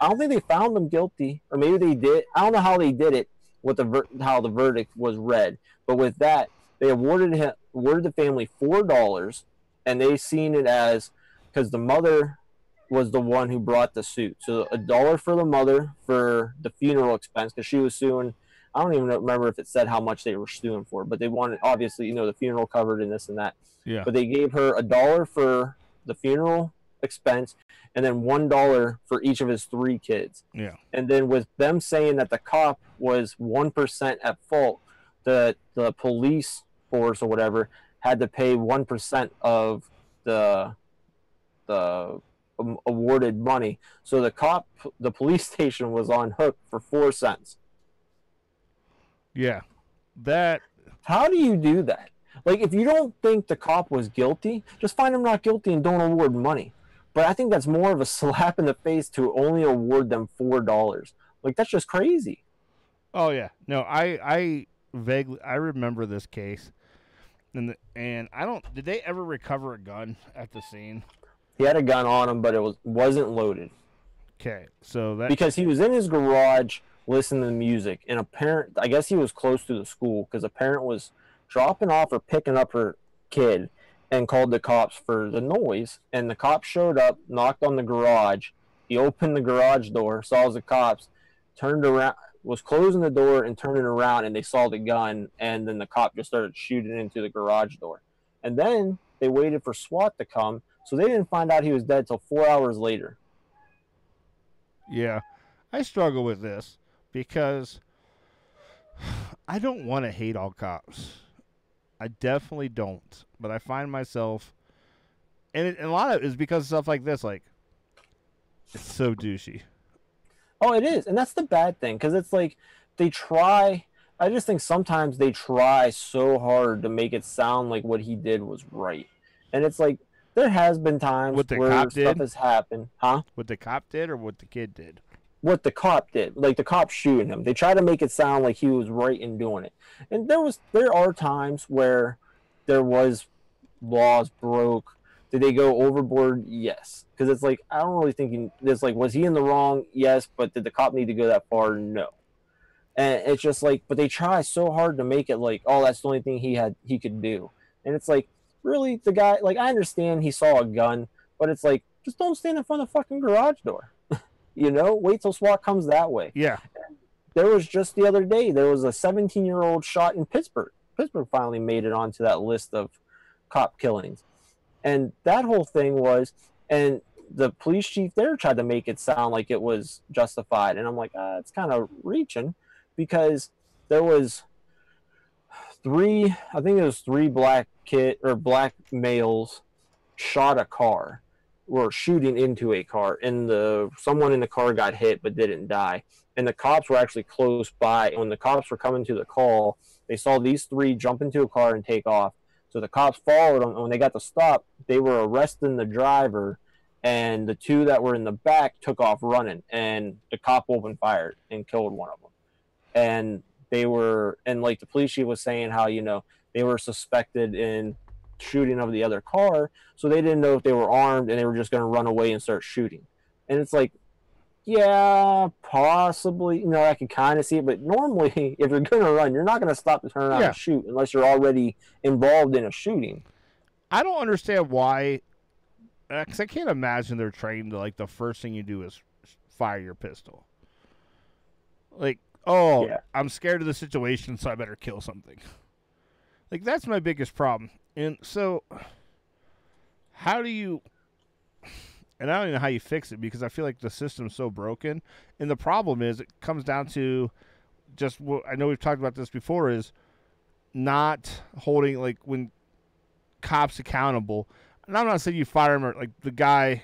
I don't think they found them guilty, or maybe they did. I don't know how they did it. What how the verdict was read, but with that, they awarded the family $4, and they seen it as because the mother was the one who brought the suit. So $1 for the mother for the funeral expense because she was suing. I don't even remember if it said how much they were suing for, but they wanted obviously the funeral covered and this and that. Yeah. But they gave her $1 for the funeral expense and then $1 for each of his 3 kids. Yeah. And then with them saying that the cop was 1% at fault, the police force or whatever had to pay 1% of the awarded money. So the police station was on hook for 4 cents. Yeah. That. How do you do that? Like, if you don't think the cop was guilty, just find him not guilty and don't award money. But I think that's more of a slap in the face to only award them $4. Like, that's just crazy. Oh yeah. No, I vaguely remember this case. And I don't. Did they ever recover a gun at the scene? He had a gun on him, but it wasn't loaded. Okay, so that because he was in his garage listening to music, and a parent, I guess he was close to the school because a parent was dropping off or picking up her kid and called the cops for the noise. And the cops showed up, knocked on the garage. He opened the garage door, saw the cops, turned around, was closing the door and turning around, and they saw the gun, and then the cop just started shooting into the garage door. And then they waited for SWAT to come, so they didn't find out he was dead till 4 hours later. Yeah, I struggle with this because I don't want to hate all cops. I definitely don't. But I find myself, and a lot of it is because of stuff like this, like, it's so douchey. Oh, it is. And that's the bad thing, because it's like they try. I just think sometimes they try so hard to make it sound like what he did was right. And it's like, there has been times where stuff has happened. Huh? What the cop did or what the kid did? What the cop did. Like, the cop shooting him. They try to make it sound like he was right in doing it. And there are times where there was laws broke. Did they go overboard? Yes. Because it's like, I don't really think it's like, was he in the wrong? Yes. But did the cop need to go that far? No. And it's just like, but they try so hard to make it like, oh, that's the only thing he could do. And it's like, really, the guy, like, I understand he saw a gun, but it's like, just don't stand in front of the fucking garage door. Wait till SWAT comes that way. Yeah. There was just the other day, there was a 17-year-old shot in Pittsburgh. Pittsburgh finally made it onto that list of cop killings. And that whole thing was, and the police chief there tried to make it sound like it was justified. And I'm like, it's kind of reaching, because there was three black males shot a car, were shooting into a car, and someone in the car got hit but didn't die. And the cops were actually close by. When the cops were coming to the call, they saw these 3 jump into a car and take off. So the cops followed them, and when they got to stop, they were arresting the driver, and the 2 that were in the back took off running, and the cop opened fire and killed one of them. And like the police chief was saying how, they were suspected in shooting of the other car, so they didn't know if they were armed, and they were just going to run away and start shooting. And it's like, yeah, possibly, I can kind of see it, but normally if you're going to run, you're not going to stop to turn around and shoot unless you're already involved in a shooting. I don't understand why, because I can't imagine they're trained to, like, the first thing you do is fire your pistol. Like, I'm scared of the situation, so I better kill something. Like, that's my biggest problem. And so, how do you... And I don't even know how you fix it, because I feel like the system's so broken. And the problem is, it comes down to just what I know we've talked about this before, is not holding, like, when cops accountable. And I'm not saying you fire him, or, like, the guy,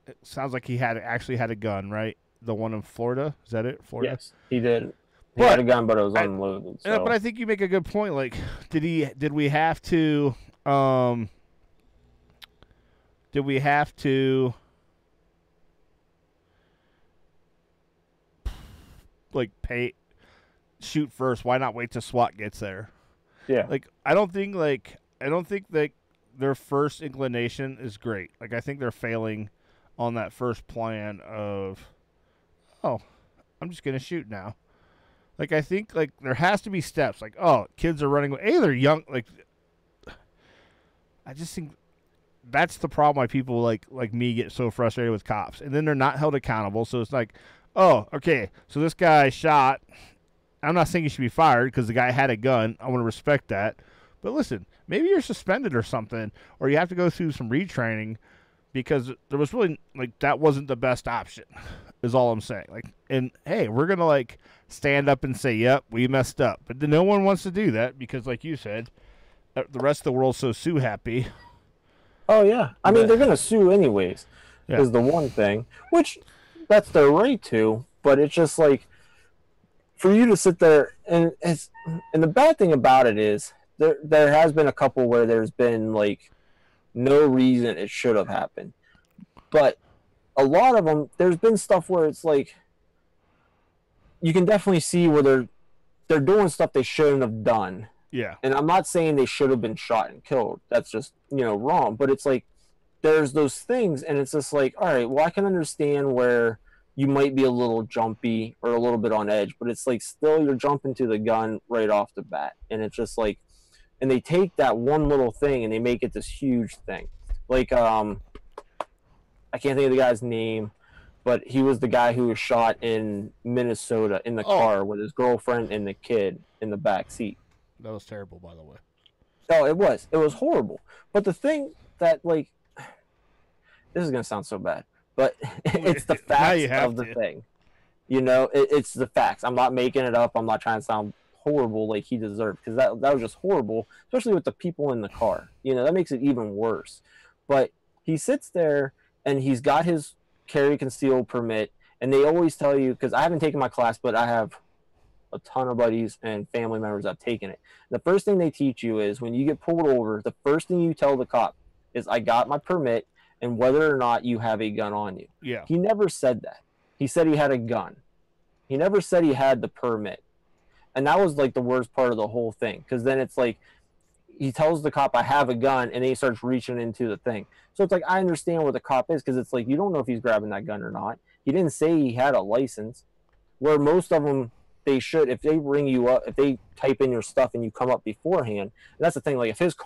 it sounds like he actually had a gun, right? The one in Florida? Is that it? Florida? Yes, he did. He had a gun, but it was unloaded. So. But I think you make a good point. Like, did we have to, like, shoot first? Why not wait till SWAT gets there? Yeah. Like, I don't think that their first inclination is great. Like I think they're failing on that first plan of, oh, I'm just gonna shoot now. Like I think like there has to be steps. Like oh, kids are running. Hey, they're young. Like I just think that's the problem. Why people like me get so frustrated with cops, and then they're not held accountable. So it's like, oh, okay, so this guy shot. I'm not saying he should be fired because the guy had a gun. I want to respect that. But listen, maybe you're suspended or something, or you have to go through some retraining because there was really, like, that wasn't the best option, is all I'm saying. Like, and hey, we're going to, like, stand up and say, yep, we messed up. But no one wants to do that because, like you said, the rest of the world's so sue happy. Oh, yeah. I mean, they're going to sue anyways, is the one thing, which that's their right to, but it's just like, for you to sit there, and the bad thing about it is, there has been a couple where there's been like no reason it should have happened, but a lot of them there's been stuff where it's like you can definitely see where they're doing stuff they shouldn't have done. Yeah. And I'm not saying they should have been shot and killed. That's just wrong. But it's like there's those things, and it's just like, all right, well, I can understand where you might be a little jumpy or a little bit on edge, but it's like still you're jumping to the gun right off the bat, and it's just like. And they take that one little thing and they make it this huge thing. Like, I can't think of the guy's name, but he was the guy who was shot in Minnesota in the car with his girlfriend and the kid in the back seat. That was terrible, by the way. Oh, it was. It was horrible. But the thing that, like, this is going to sound so bad, but it's the facts of the thing. It's the facts. I'm not making it up. I'm not trying to sound horrible like he deserved, because that was just horrible, especially with the people in the car. That makes it even worse. But he sits there and he's got his carry conceal permit, and they always tell you, because I haven't taken my class, but I have a ton of buddies and family members that have taken it. The first thing they teach you is when you get pulled over, the first thing you tell the cop is, I got my permit, and whether or not you have a gun on you. Yeah. He never said that. He said he had a gun. He never said he had the permit. And that was like the worst part of the whole thing, because then it's like he tells the cop, I have a gun, and then he starts reaching into the thing. So it's like, I understand what the cop is, because it's like you don't know if he's grabbing that gun or not. He didn't say he had a license, where most of them, they should, if they ring you up, if they type in your stuff and you come up beforehand. And that's the thing, like if that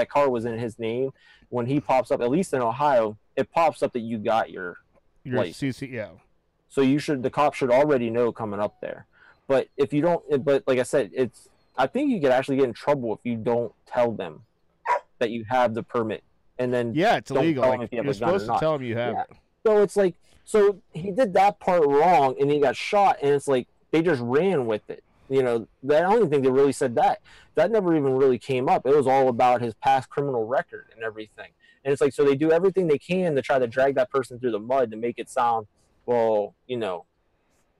car was in his name, when he pops up, at least in Ohio, it pops up that you got your license. CC, yeah. So the cop should already know coming up there. But if you don't, but like I said, I think you could actually get in trouble if you don't tell them that you have the permit, and then it's illegal. Like, you're supposed to tell them you have it. So it's like, so he did that part wrong, and he got shot, and it's like they just ran with it. I don't think they really said that. That never even really came up. It was all about his past criminal record and everything. And it's like, so they do everything they can to try to drag that person through the mud to make it sound, well,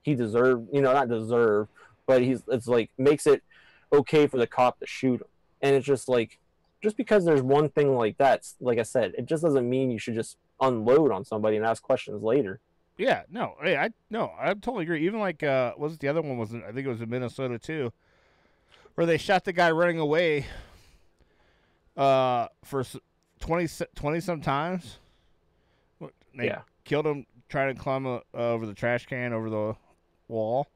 he deserved, not deserve, but it's like makes it okay for the cop to shoot him. And it's just like, just because there's one thing like that, like I said, it just doesn't mean you should just unload on somebody and ask questions later. Yeah, no, hey, I totally agree. Even like, was it the other one? I think it was in Minnesota too, where they shot the guy running away, for 20 some times. They killed him trying to climb over the trash can over the wall.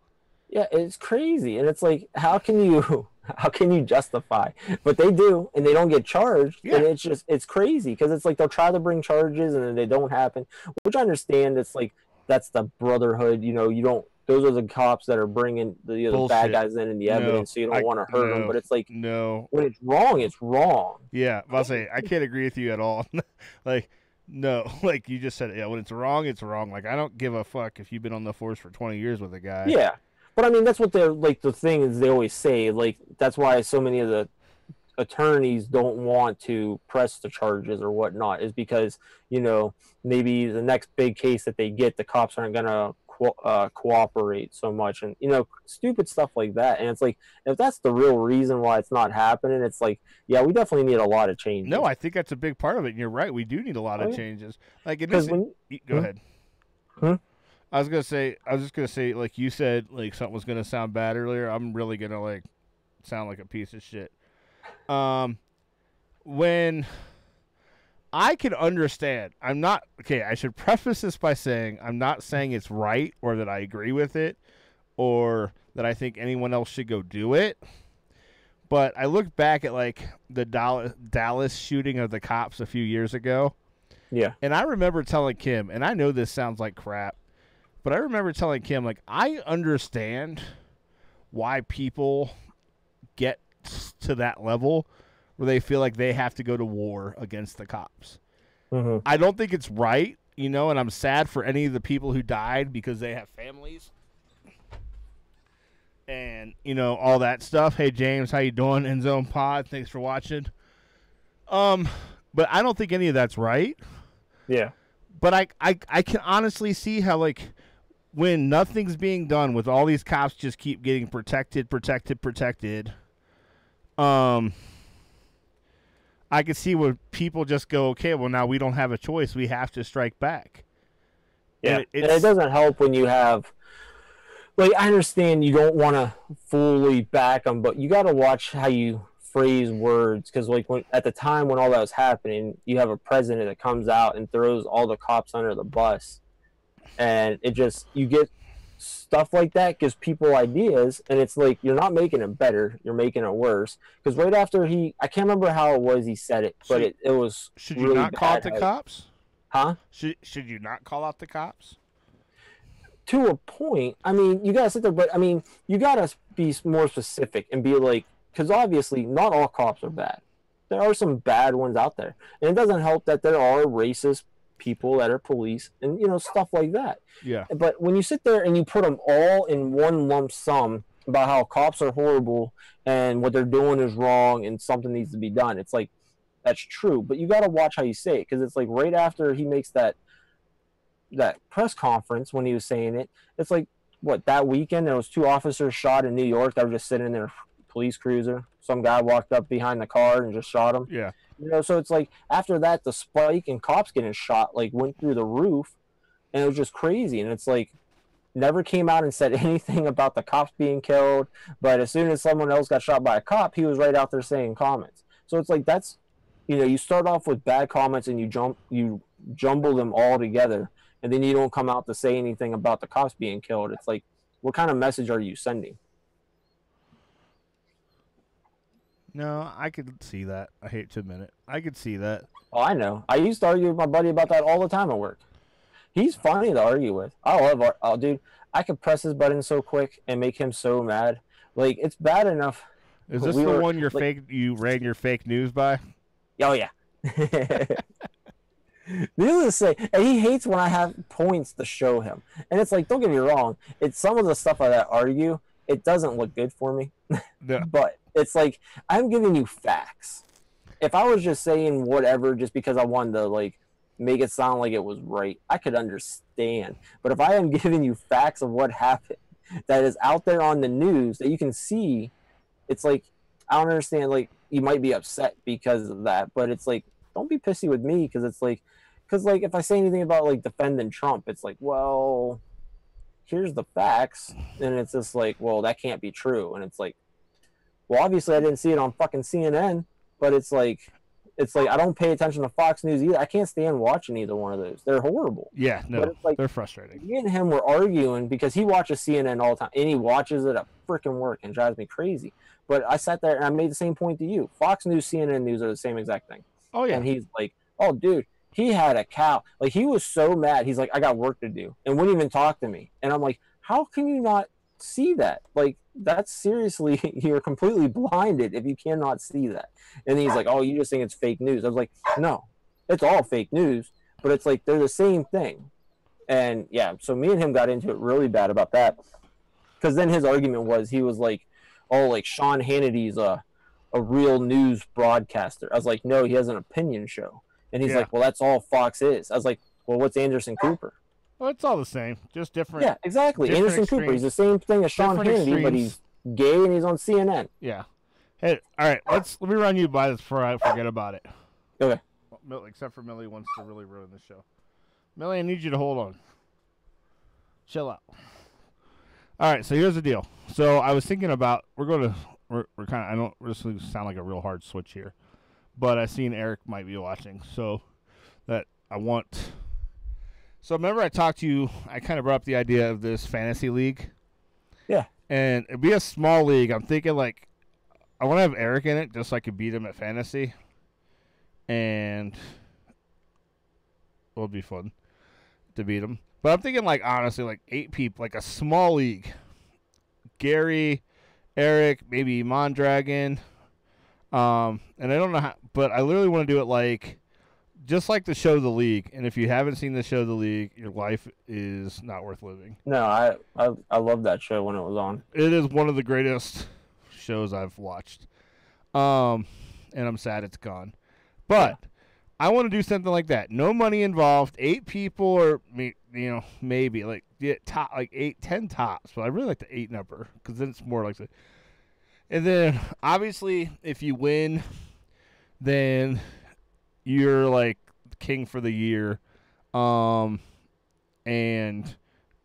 Yeah, it's crazy, and it's like, how can you justify? But they do, and they don't get charged. Yeah. And it's crazy, because it's like they'll try to bring charges and then they don't happen, which I understand. It's like, that's the brotherhood. You don't. Those are the cops that are bringing the bad guys in the evidence, so you don't want to hurt them. But it's like, when it's wrong, it's wrong. Yeah, I'll say I can't agree with you at all. Like, no, like you just said, when it's wrong, it's wrong. Like, I don't give a fuck if you've been on the force for 20 years with a guy. Yeah, but I mean, that's what they're like. The thing is, they always say, like, that's why so many of the attorneys don't want to press the charges or whatnot, is because maybe the next big case that they get, the cops aren't gonna cooperate so much, and stupid stuff like that. And it's like, if that's the real reason why it's not happening, it's like, yeah, we definitely need a lot of changes. No, I think that's a big part of it, and you're right, we do need a lot of changes. Like, go ahead. I was just gonna say, like you said, like something was gonna sound bad earlier. I'm really gonna like sound like a piece of shit. When I can understand. I'm not okay. I should preface this by saying I'm not saying it's right or that I agree with it or that I think anyone else should go do it. But I look back at like the Dallas shooting of the cops a few years ago. Yeah. And I remember telling Kim, and I know this sounds like crap, but I remember telling Kim, like, I understand why people get to that level where they feel like they have to go to war against the cops. Mm-hmm. I don't think it's right, you know, and I'm sad for any of the people who died because they have families and, you know, all that stuff. Hey, James, how you doing? End Zone Pod, thanks for watching. But I don't think any of that's right. Yeah. But I can honestly see how, like, when nothing's being done with all these cops just keep getting protected, I could see where people just go, okay, well, now we don't have a choice. We have to strike back. Yeah, and it doesn't help when you have, like, I understand you don't want to fully back them, but you got to watch how you phrase words, because, like, at the time when all that was happening, you have a president that comes out and throws all the cops under the bus, and it just, you get stuff like that gives people ideas, and it's like you're not making it better, you're making it worse. Because right after I can't remember how it was he said it, but it was should really you not call out the cops? Huh? Should you not call out the cops? To a point. I mean, you gotta sit there, but I mean, you gotta be more specific and be like, because obviously not all cops are bad. There are some bad ones out there, and it doesn't help that there are racist people that are police and, you know, stuff like that. Yeah. But when you sit there and you put them all in one lump sum about how cops are horrible and what they're doing is wrong and something needs to be done, it's like, that's true, but you got to watch how you say it, because it's like right after he makes that press conference when he was saying it, it's like, what, that weekend there was 2 officers shot in New York that were just sitting in their police cruiser. Some guy walked up behind the car and just shot him. Yeah. You know, so it's like after that, the spike in cops getting shot like went through the roof, and it was just crazy. And it's like, never came out and said anything about the cops being killed, but as soon as someone else got shot by a cop, he was right out there saying comments. So it's like, that's, you know, you start off with bad comments and you jumble them all together, and then you don't come out to say anything about the cops being killed. It's like, what kind of message are you sending? No, I could see that. I hate to admit it. I could see that. Oh, I know. I used to argue with my buddy about that all the time at work. He's funny to argue with. I love dude, I could press his button so quick and make him so mad. Like, it's bad enough. Is this the one you ran your fake news by? Oh, yeah. Needless to say, and he hates when I have points to show him. And it's like, don't get me wrong, it's some of the stuff I argue, it doesn't look good for me. No. But it's like, I'm giving you facts. If I was just saying whatever just because I wanted to, like, make it sound like it was right, I could understand. But if I am giving you facts of what happened that is out there on the news that you can see, it's like, I don't understand. Like, you might be upset because of that, but it's like, don't be pissy with me, because it's like, if I say anything about, like, defending Trump, it's like, well, here's the facts, and it's just like, well, that can't be true. And it's like, well, obviously I didn't see it on fucking CNN, but it's like I don't pay attention to Fox News either. I can't stand watching either one of those. They're horrible. Yeah, no, but it's like, they're frustrating. Me and him were arguing because he watches CNN all the time, and he watches it at freaking work, and drives me crazy. But I sat there and I made the same point to you. Fox News, CNN News are the same exact thing. Oh, yeah. And he's like, oh, dude, he had a cow. Like, he was so mad. He's like, I got work to do, and wouldn't even talk to me. And I'm like, how can you not see that? Like, that's seriously, you're completely blinded if you cannot see that. And he's like, oh, you just think it's fake news. I was like, no, it's all fake news, but it's like, they're the same thing. And yeah, so me and him got into it really bad about that, because then his argument was, he was like, oh, like, Sean Hannity's a real news broadcaster. I was like, no, he has an opinion show. And he's like, well, that's all Fox is. I was like, well, what's Anderson Cooper? Well, it's all the same, just different. Yeah, exactly. Anderson Cooper, he's the same thing as Sean Hannity, but he's gay and he's on CNN. Yeah. Hey, all right, let me run you by this before I forget about it. Okay. Except for Millie wants to really ruin the show. Millie, I need you to hold on. Chill out. All right, so here's the deal. So I was thinking about, we're kind of, I don't, this is sound like a real hard switch here, but I seen Eric might be watching. So that I want. So remember I talked to you, I kind of brought up the idea of this fantasy league. Yeah. And it'd be a small league. I'm thinking like I want to have Eric in it just so I could beat him at fantasy. And it'll be fun to beat him. But I'm thinking like honestly like 8 people, like a small league. Gary, Eric, maybe Mondragon. And I don't know how, but I literally want to do it like just like the show The League. And if you haven't seen the show The League, your life is not worth living. No, I love that show when it was on. It is one of the greatest shows I've watched. And I'm sad it's gone. But I want to do something like that. No money involved. 8 people, or maybe like top, like 8, 10 tops. But I really like the 8 number because then it's more like. And then obviously, if you win, then you're like king for the year, and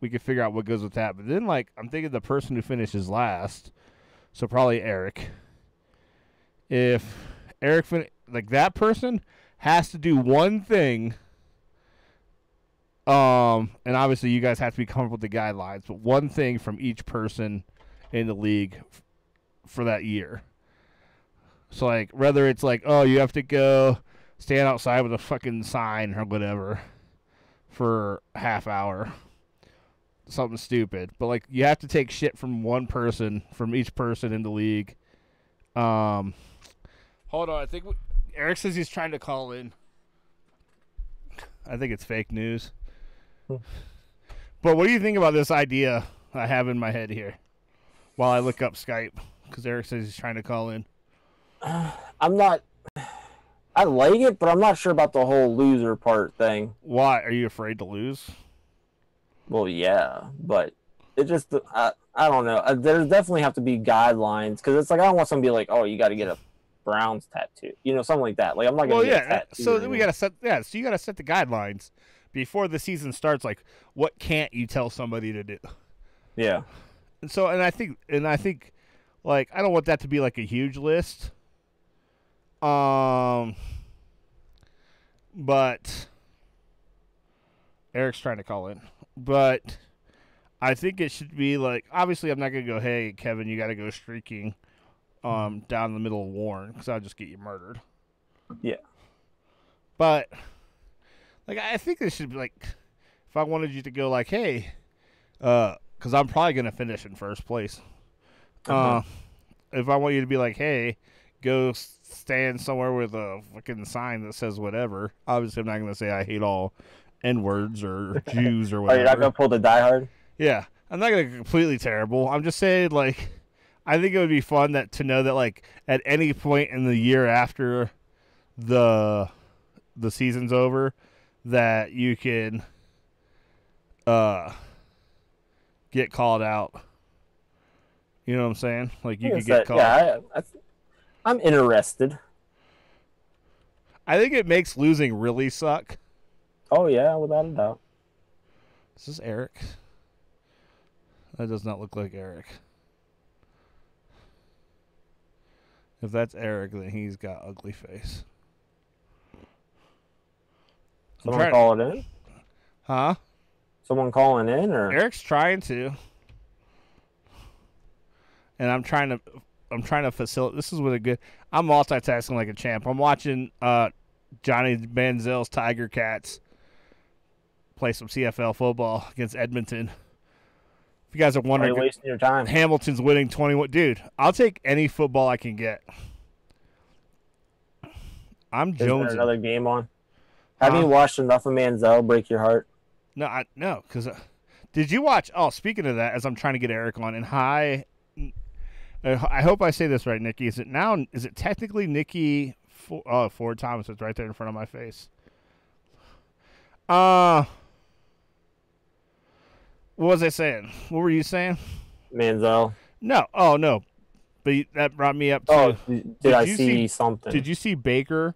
we can figure out what goes with that. But then, like, I'm thinking the person who finishes last, so probably Eric. If Eric like that person has to do one thing, and obviously you guys have to be comfortable with the guidelines, but one thing from each person in the league for that year. So like whether it's like, oh, you have to go stand outside with a fucking sign or whatever for a half hour, something stupid, but like you have to take shit from one person, from each person in the league. Hold on, I think Eric says he's trying to call in. I think it's fake news. But what do you think about this idea I have in my head here while I look up Skype? Because Eric says he's trying to call in. I'm not. I like it, but I'm not sure about the whole loser part thing. Why? Are you afraid to lose? Well, yeah, but it just. I don't know. There definitely have to be guidelines because it's like I don't want somebody to be like, oh, you got to get a Browns tattoo, something like that. Like I'm not gonna. Get a tattoo so we gotta set. Yeah, so you gotta set the guidelines before the season starts. Like, what can't you tell somebody to do? Yeah. And I think. Like, I don't want that to be like a huge list. But Eric's trying to call in. But I think it should be like, obviously I'm not going to go, hey, Kevin, you got to go streaking down the middle of Warren because I'll just get you murdered. Yeah. But, like, I think it should be like, if I wanted you to go like, hey, because I'm probably going to finish in first place. If I want you to be like, hey, go stand somewhere with a fucking sign that says whatever. Obviously, I'm not going to say I hate all N-words or Jews or whatever. You're not going to pull the Die Hard? Yeah. I'm not going to completely terrible. I'm just saying, like, I think it would be fun to know that, like, at any point in the year after the season's over, that you can get called out. You know what I'm saying? Like, you could get called. Yeah, I'm interested. I think it makes losing really suck. Oh, yeah, without a doubt. Is this Eric? That does not look like Eric. If that's Eric, then he's got ugly face. Someone call it in? Huh? Someone calling in, or Eric's trying to. And I'm trying to facilitate. This is really good. I'm multitasking like a champ. I'm watching Johnny Manziel's Tiger Cats play some CFL football against Edmonton. If you guys are wondering, why are you wasting your time? Hamilton's winning 21. Dude, I'll take any football I can get. I'm Is there jonesing. another game on? Haven't you watched enough of Manziel break your heart? No, because did you watch? Oh, speaking of that, as I'm trying to get Eric on, I hope I say this right, Nikki. Is it technically Nikki Ford Thomas? It's right there in front of my face. What was I saying? What were you saying? Manziel. No. Oh, no. But that brought me up to... Oh, did I see something? Did you see Baker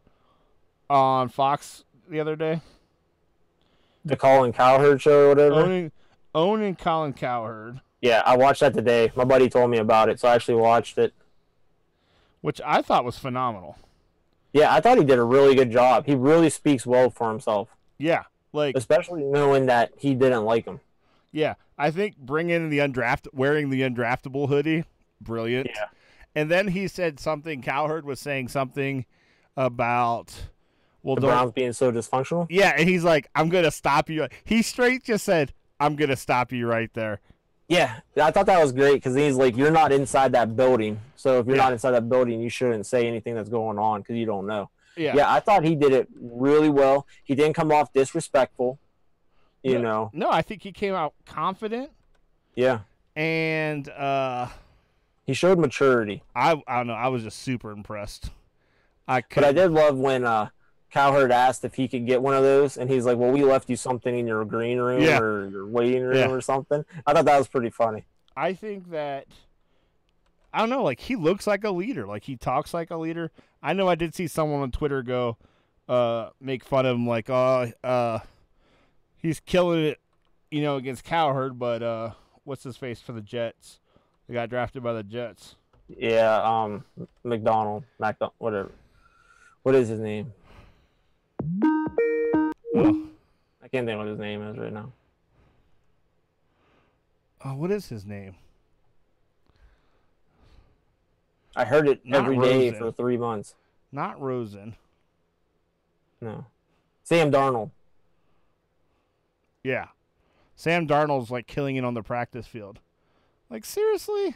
on Fox the other day? The Colin Cowherd show or whatever? Owning Colin Cowherd. Yeah, I watched that today. My buddy told me about it, so I actually watched it. Which I thought was phenomenal. Yeah, I thought he did a really good job. He really speaks well for himself, Yeah, like especially knowing that he didn't like him. yeah. I think wearing the undraftable hoodie, brilliant. Yeah. And then he said something. Cowherd was saying something about The Browns being so dysfunctional. Yeah, and he's like, "I'm gonna stop you." He straight just said, "I'm gonna stop you right there." Yeah, I thought that was great because he's like, you're not inside that building, so if you're not inside that building, you shouldn't say anything that's going on because you don't know. Yeah, I thought he did it really well. He didn't come off disrespectful, you know. No, I think he came out confident. Yeah, and he showed maturity. I don't know. I was just super impressed. But I did love when Cowherd asked if he could get one of those, and he's like, "Well, we left you something in your green room or your waiting room or something." I thought that was pretty funny. I think that I don't know. Like he looks like a leader. Like he talks like a leader. I know I did see someone on Twitter go make fun of him, like, "Oh, he's killing it, against Cowherd." But what's his face for the Jets? He got drafted by the Jets. Yeah, McDonald, whatever. What is his name? Oh. I can't think what his name is right now. Oh, what is his name? I heard it every day for 3 months. Not Rosen. No. Sam Darnold. Yeah. Sam Darnold's like killing it on the practice field. Like, seriously?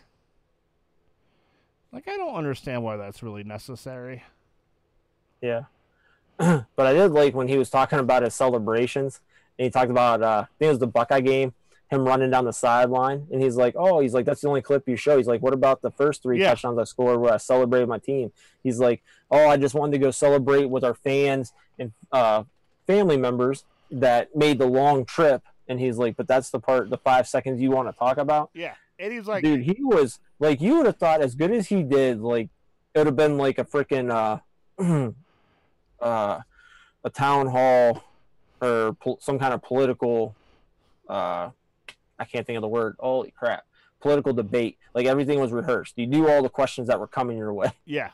Like, I don't understand why that's really necessary. Yeah. But I did like when he was talking about his celebrations, and he talked about, I think it was the Buckeye game, him running down the sideline, and he's like, that's the only clip you show. He's like, what about the first 3 touchdowns I scored where I celebrated my team? He's like, I just wanted to go celebrate with our fans and family members that made the long trip. And he's like, but that's the 5 seconds you want to talk about? Yeah. And he's like, dude, he was like, you would have thought as good as he did, like, it would have been like a freaking a town hall or some kind of political I can't think of the word. Holy crap. Political debate. Like everything was rehearsed. You knew all the questions that were coming your way. Yeah.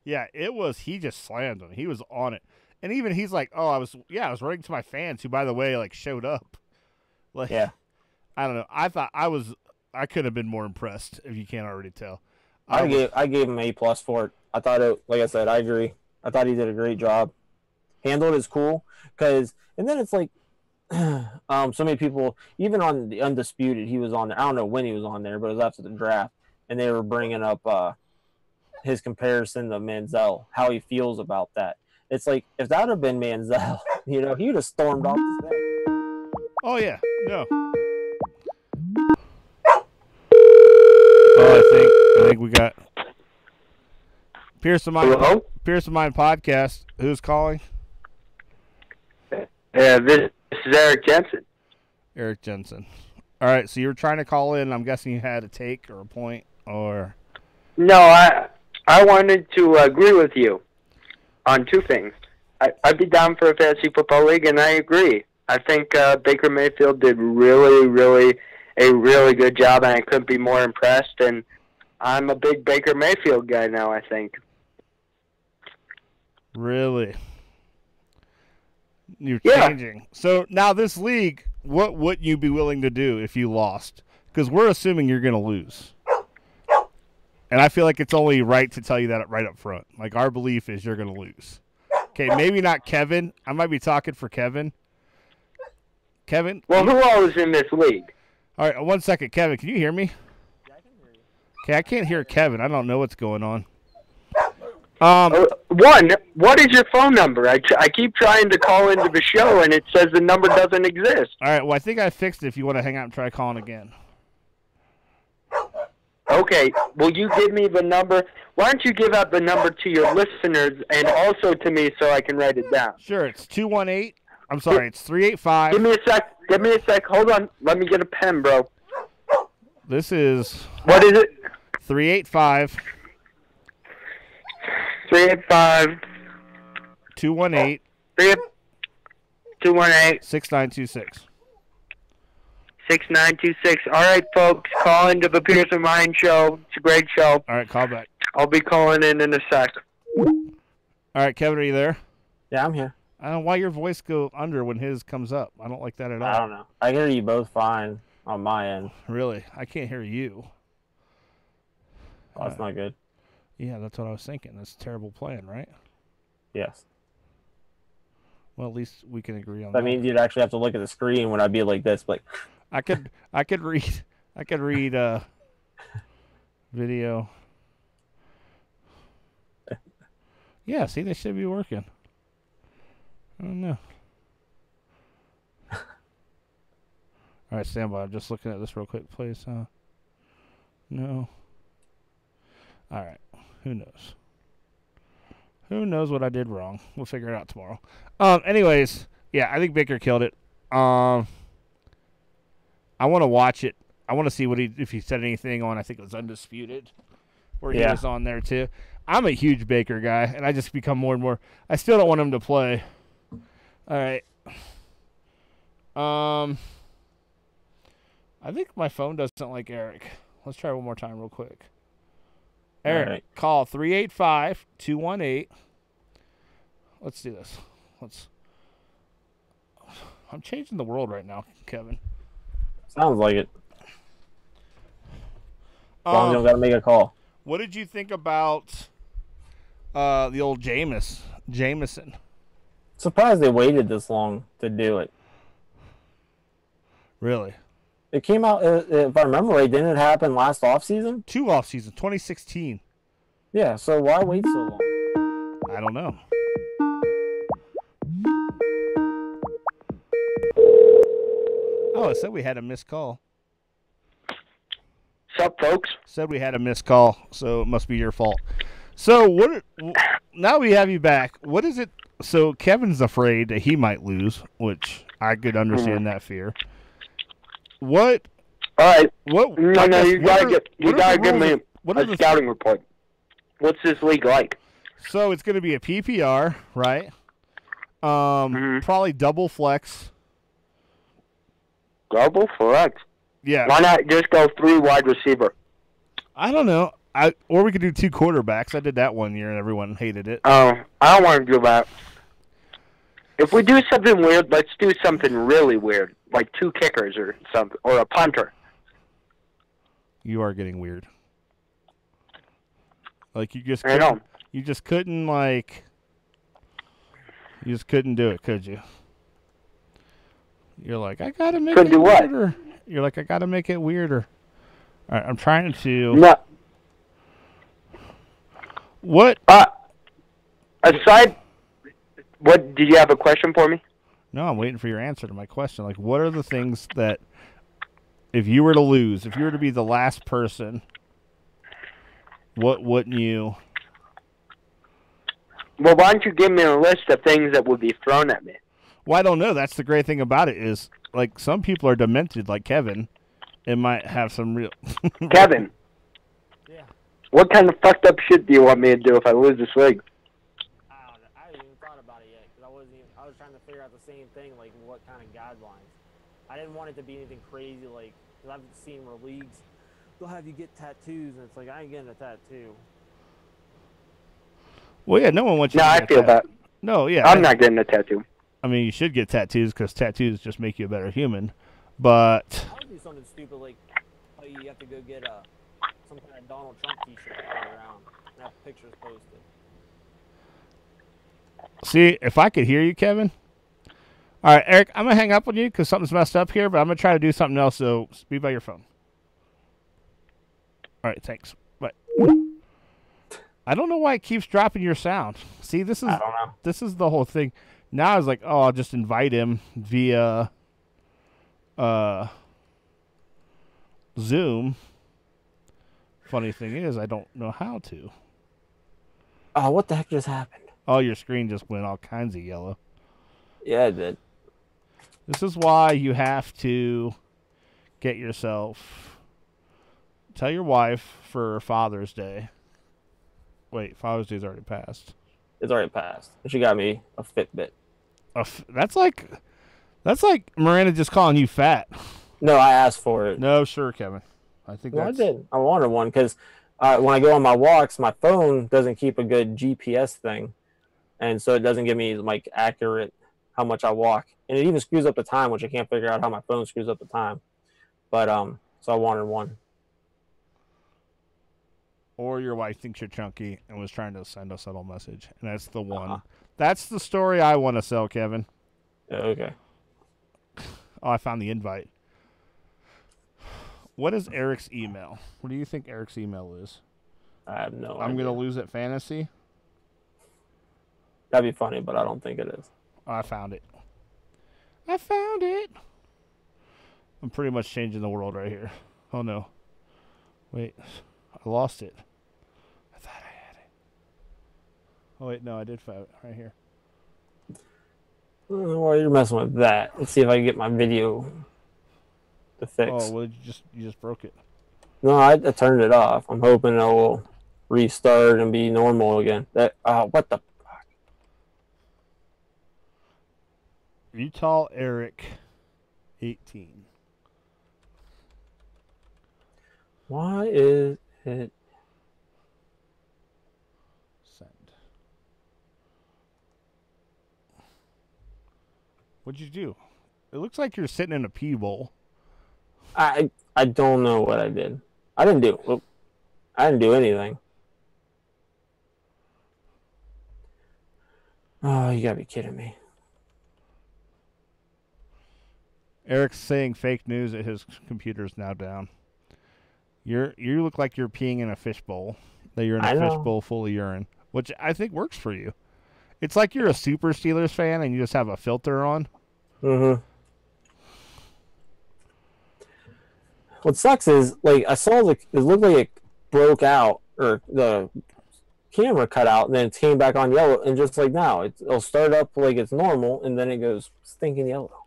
Yeah, he just slammed them. He was on it. And even he's like, I was running to my fans who, by the way, like showed up. Like, yeah. I don't know. I could have been more impressed if you can't already tell. I gave him A+ for it. I thought like I said, I agree. I thought he did a great job. Handled is cool and then it's like so many people, even on the Undisputed, he was on there. I don't know when he was on there, but it was after the draft, and they were bringing up his comparison to Manziel, how he feels about that. It's like if that had been Manziel, he would have stormed off the stage. Oh yeah, no. Oh, I think we got Pearson Mind Podcast. Who's calling? This is Eric Jensen. Eric Jensen. All right, so you were trying to call in. I'm guessing you had a take or a point, or no? I wanted to agree with you on 2 things. I'd be down for a fantasy football league, and I agree. I think Baker Mayfield did really, really a really good job, and I couldn't be more impressed. And I'm a big Baker Mayfield guy now, I think. Really? You're changing. So now this league, what would you be willing to do if you lost? Because we're assuming you're going to lose. And I feel like it's only right to tell you that right up front. Like, our belief is you're going to lose. Okay, maybe not Kevin. I might be talking for Kevin. Kevin? Well, who all is in this league? All right, 1 second. Kevin, can you hear me? Yeah, I can hear you. Okay, I can't hear Kevin. I don't know what's going on. What is your phone number? I keep trying to call into the show, and it says the number doesn't exist. All right, well, I think I fixed it if you want to hang out and try calling again. Okay, will you give me the number? Why don't you give out the number to your listeners and also to me so I can write it down? Sure, it's 218. I'm sorry, it's 385. Give me a sec. Hold on. Let me get a pen, bro. This is... What is it? 385. 385. 218. 218. 6926. 6926. All right, folks, call into the Pearson Mind Show. It's a great show. All right, call back. I'll be calling in a sec. All right, Kevin, are you there? Yeah, I'm here. I don't know why your voice go under when his comes up. I don't like that at all. I don't know. I hear you both fine on my end. Really, I can't hear you. Oh, that's not good. Yeah, that's what I was thinking. That's a terrible plan, right? Yes. Well, at least we can agree on That that. means you'd actually have to look at the screen when I'd be like this, like. I could read video. Yeah, see, they should be working. I don't know. All right, stand by. I'm just looking at this real quick, please. No. All right. Who knows? Who knows what I did wrong? We'll figure it out tomorrow. Anyways, yeah, I think Baker killed it. I want to watch it. I want to see if he said anything on. I think it was Undisputed, where he was on there too. I'm a huge Baker guy, and I just become more and more. I still don't want him to play. All right. I think my phone doesn't like Eric. Let's try one more time real quick. Eric, right. Call 385-218. Let's do this. I'm changing the world right now, Kevin. Sounds like it. As long as you don't got to make a call. What did you think about the old Jameson? Surprised they waited this long to do it. Really? It came out, if I remember right, didn't it happen last offseason? 2 off season, 2016. Yeah, so why wait so long? I don't know. Oh, it said we had a missed call. Sup, folks? Said we had a missed call, so it must be your fault. So now we have you back. What is it? So Kevin's afraid that he might lose, which I could understand that fear. What? All right. What? No, you gotta give me a the scouting report. What's this league like? So it's going to be a PPR, right? Probably double flex. Double flex. Yeah. Why not just go 3 wide receiver? I don't know. Or we could do 2 quarterbacks. I did that one year and everyone hated it. I don't want to do that. If we do something weird, let's do something really weird, like 2 kickers or something, or a punter. You are getting weird. Like you just I know. You just couldn't you just couldn't do it, could you? You're like, I gotta make it weirder. What? You're like, I gotta make it weirder. All right, I'm trying to. No. What? Aside, what did you have a question for me? No, I'm waiting for your answer to my question. Like, what are the things that, if you were to lose, if you were to be the last person, what wouldn't you? Well, why don't you give me a list of things that would be thrown at me? Well, I don't know. That's the great thing about it is, like, some people are demented, like Kevin. It might have some real. Kevin. Yeah. What kind of fucked up shit do you want me to do if I lose this league? I haven't even thought about it yet because I was trying to figure out the same thing, like what kind of guidelines. I didn't want it to be anything crazy, like because I've seen where leagues they'll have you get tattoos, and it's like I ain't getting a tattoo. Well, yeah, no one wants you. No, I feel that. No, yeah, I'm not getting a tattoo. I mean, you should get tattoos because tattoos just make you a better human. But I would do something stupid like how you have to go get some kind of Donald Trump T-shirt to go around and have pictures posted. see, if I could hear you, Kevin. All right, Eric, I'm gonna hang up on you because something's messed up here, but I'm gonna try to do something else. So be by your phone. All right, thanks. Bye. I don't know why it keeps dropping your sound. See, this is I don't know. This is the whole thing. Now I was like, oh, I'll just invite him via Zoom. Funny thing is, I don't know how to. Oh, what the heck just happened? Oh, your screen just went all kinds of yellow. Yeah, it did. This is why you have to get yourself. Tell your wife for Father's Day. Wait, Father's Day's already passed. It's already passed. She got me a Fitbit. That's like Miranda just calling you fat. No, I asked for it. No, sure, Kevin. I think No, that's. I did. I wanted one because when I go on my walks, my phone doesn't keep a good GPS thing. and so it doesn't give me like accurate how much I walk, and it even screws up the time, which I can't figure out how my phone screws up the time. But so I wanted one. Or your wife thinks you're chunky and was trying to send a subtle message, and that's the one. That's the story I want to sell, Kevin. Okay. Oh, I found the invite. What is Eric's email? What do you think Eric's email is? I have no I'm idea. going to lose at fantasy. That'd be funny, but I don't think it is. Oh, I found it. I found it. I'm pretty much changing the world right here. Oh, no. Wait. I lost it. I thought I had it. Oh, wait. No, I did find it right here. While you're messing with that, let's see if I can get my video to fix. Oh, well, you just broke it. No, I turned it off. I'm hoping it will restart and be normal again. What the fuck? Utah Eric 18. Why is it? Send. What'd you do? It looks like you're sitting in a pee bowl. I don't know what I did. I didn't do anything. Oh, you gotta be kidding me. Eric's saying fake news that his computer's now down. You look like you're peeing in a fishbowl. That you're in a fishbowl full of urine, which I think works for you. It's like you're a Super Steelers fan and you just have a filter on. Mm-hmm. What sucks is, like, I saw it looked like it broke out, or the camera cut out, and then it came back on yellow, and just like now, it'll start up like it's normal, and then it goes stinking yellow.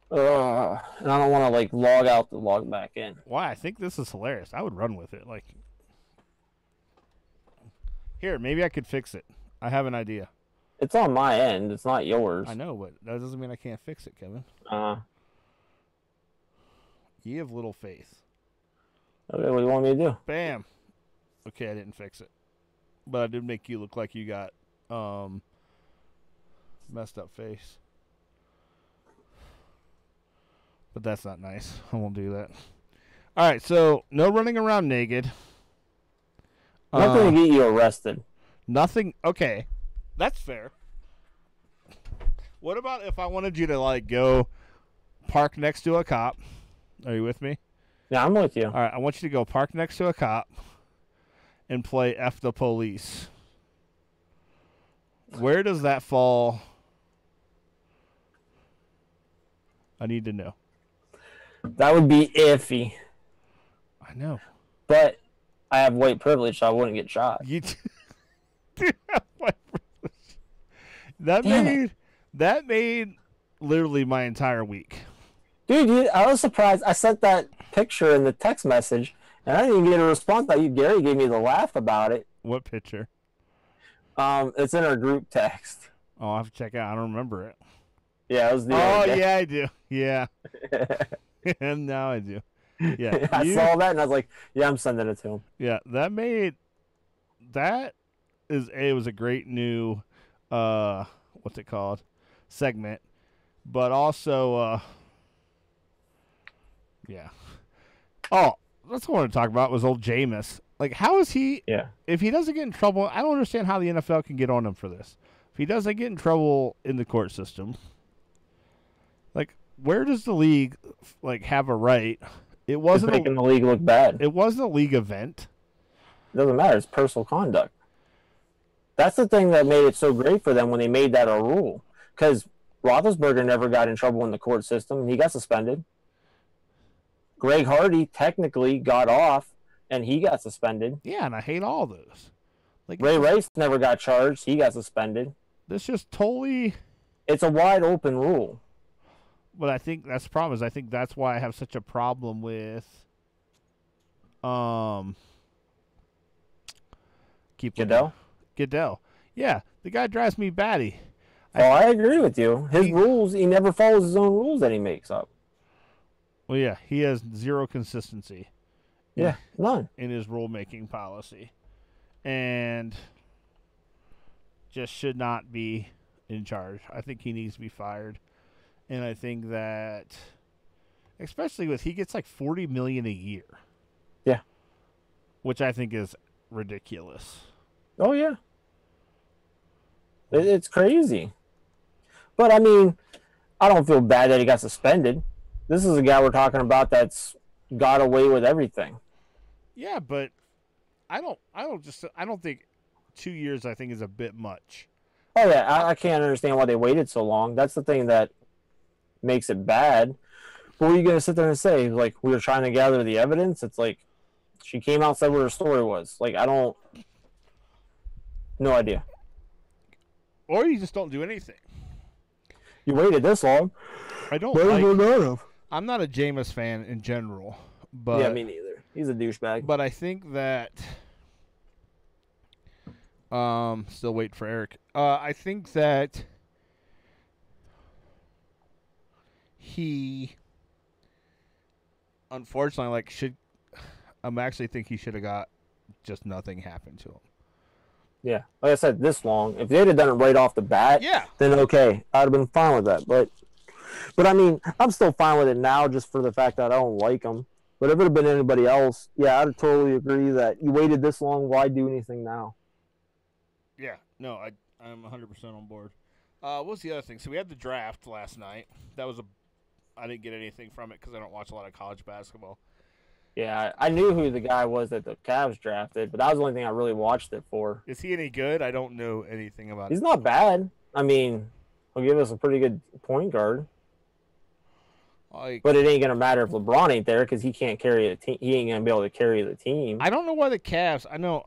And I don't want to, like, log out to log back in. Why? I think this is hilarious. I would run with it. Like, here, maybe I could fix it. I have an idea. It's on my end. It's not yours. I know, but that doesn't mean I can't fix it, Kevin. Ye of little faith. Okay, what do you want me to do? Bam. Okay, I didn't fix it. But I did make you look like you got messed up face. But that's not nice. I won't do that. All right, so no running around naked. I'm not going to get you arrested. Nothing. Okay, that's fair. What about if I wanted you to, like, go park next to a cop? Are you with me? Yeah, I'm with you. All right, I want you to go park next to a cop and play F the police. Where does that fall? I need to know. That would be iffy. I know. But I have white privilege, so I wouldn't get shot. You do have white privilege. That made literally my entire week. Dude, I was surprised. I sent that picture in the text message, and I didn't even get a response by you. Gary gave me the laugh about it. What picture? It's in our group text. Oh, I'll have to check it out. I don't remember it. Yeah, it was the Oh, yeah, I do. Yeah. And now I do. Yeah. I saw that, and I was like, yeah, I'm sending it to him. Yeah, it was a great new, what's it called? Segment. But also, yeah. Oh, that's what I want to talk about was old Jameis. Like, how is he? Yeah. If he doesn't get in trouble, I don't understand how the NFL can get on him for this. If he doesn't get in trouble in the court system, like, where does the league, like, have a right? It wasn't making the league look bad. It wasn't a league event. It doesn't matter. It's personal conduct. That's the thing that made it so great for them when they made that a rule. Because Roethlisberger never got in trouble in the court system. He got suspended. Greg Hardy technically got off, and he got suspended. Yeah, and I hate all those. Like, Ray Rice never got charged. He got suspended. This just totally... It's a wide open rule. But I think that's the problem. Is I think that's why I have such a problem with... Goodell? Goodell. Yeah, the guy drives me batty. I agree with you. His rules, he never follows his own rules that he makes up. Well, yeah, he has zero consistency. Yeah, none. In his rule-making policy. And just should not be in charge. I think he needs to be fired. And I think that, especially with he gets like $40 million a year. Yeah. Which I think is ridiculous. Oh yeah. It's crazy. But I mean, I don't feel bad that he got suspended. This is a guy we're talking about that's got away with everything. Yeah, but I don't think 2 years I think is a bit much. Oh yeah, I can't understand why they waited so long. That's the thing that makes it bad. But what are you gonna sit there and say? Like, we were trying to gather the evidence? It's like she came out and said what her story was. Like, no idea. Or you just don't do anything. You waited this long. I don't What like, is it out of? I'm not a Jameis fan in general, but Yeah, me neither. He's a douchebag. But I think that still waiting for Eric. I think that he unfortunately actually think he should have got just nothing happened to him. Yeah, like I said, this long. If they'd have done it right off the bat, Yeah. then okay, I'd have been fine with that. But I mean, I'm still fine with it now, just for the fact that I don't like him. But if it had been anybody else, yeah, I'd totally agree that you waited this long. Why do anything now? Yeah, no, I'm 100% on board. What was the other thing? So we had the draft last night. I didn't get anything from it because I don't watch a lot of college basketball. Yeah, I knew who the guy was that the Cavs drafted, but that was the only thing I really watched it for. Is he any good? I don't know anything about He's not bad. I mean, he'll give us a pretty good point guard. But it ain't gonna matter if LeBron ain't there because he can't carry a team. He ain't gonna be able to carry the team. I don't know why the Cavs. I know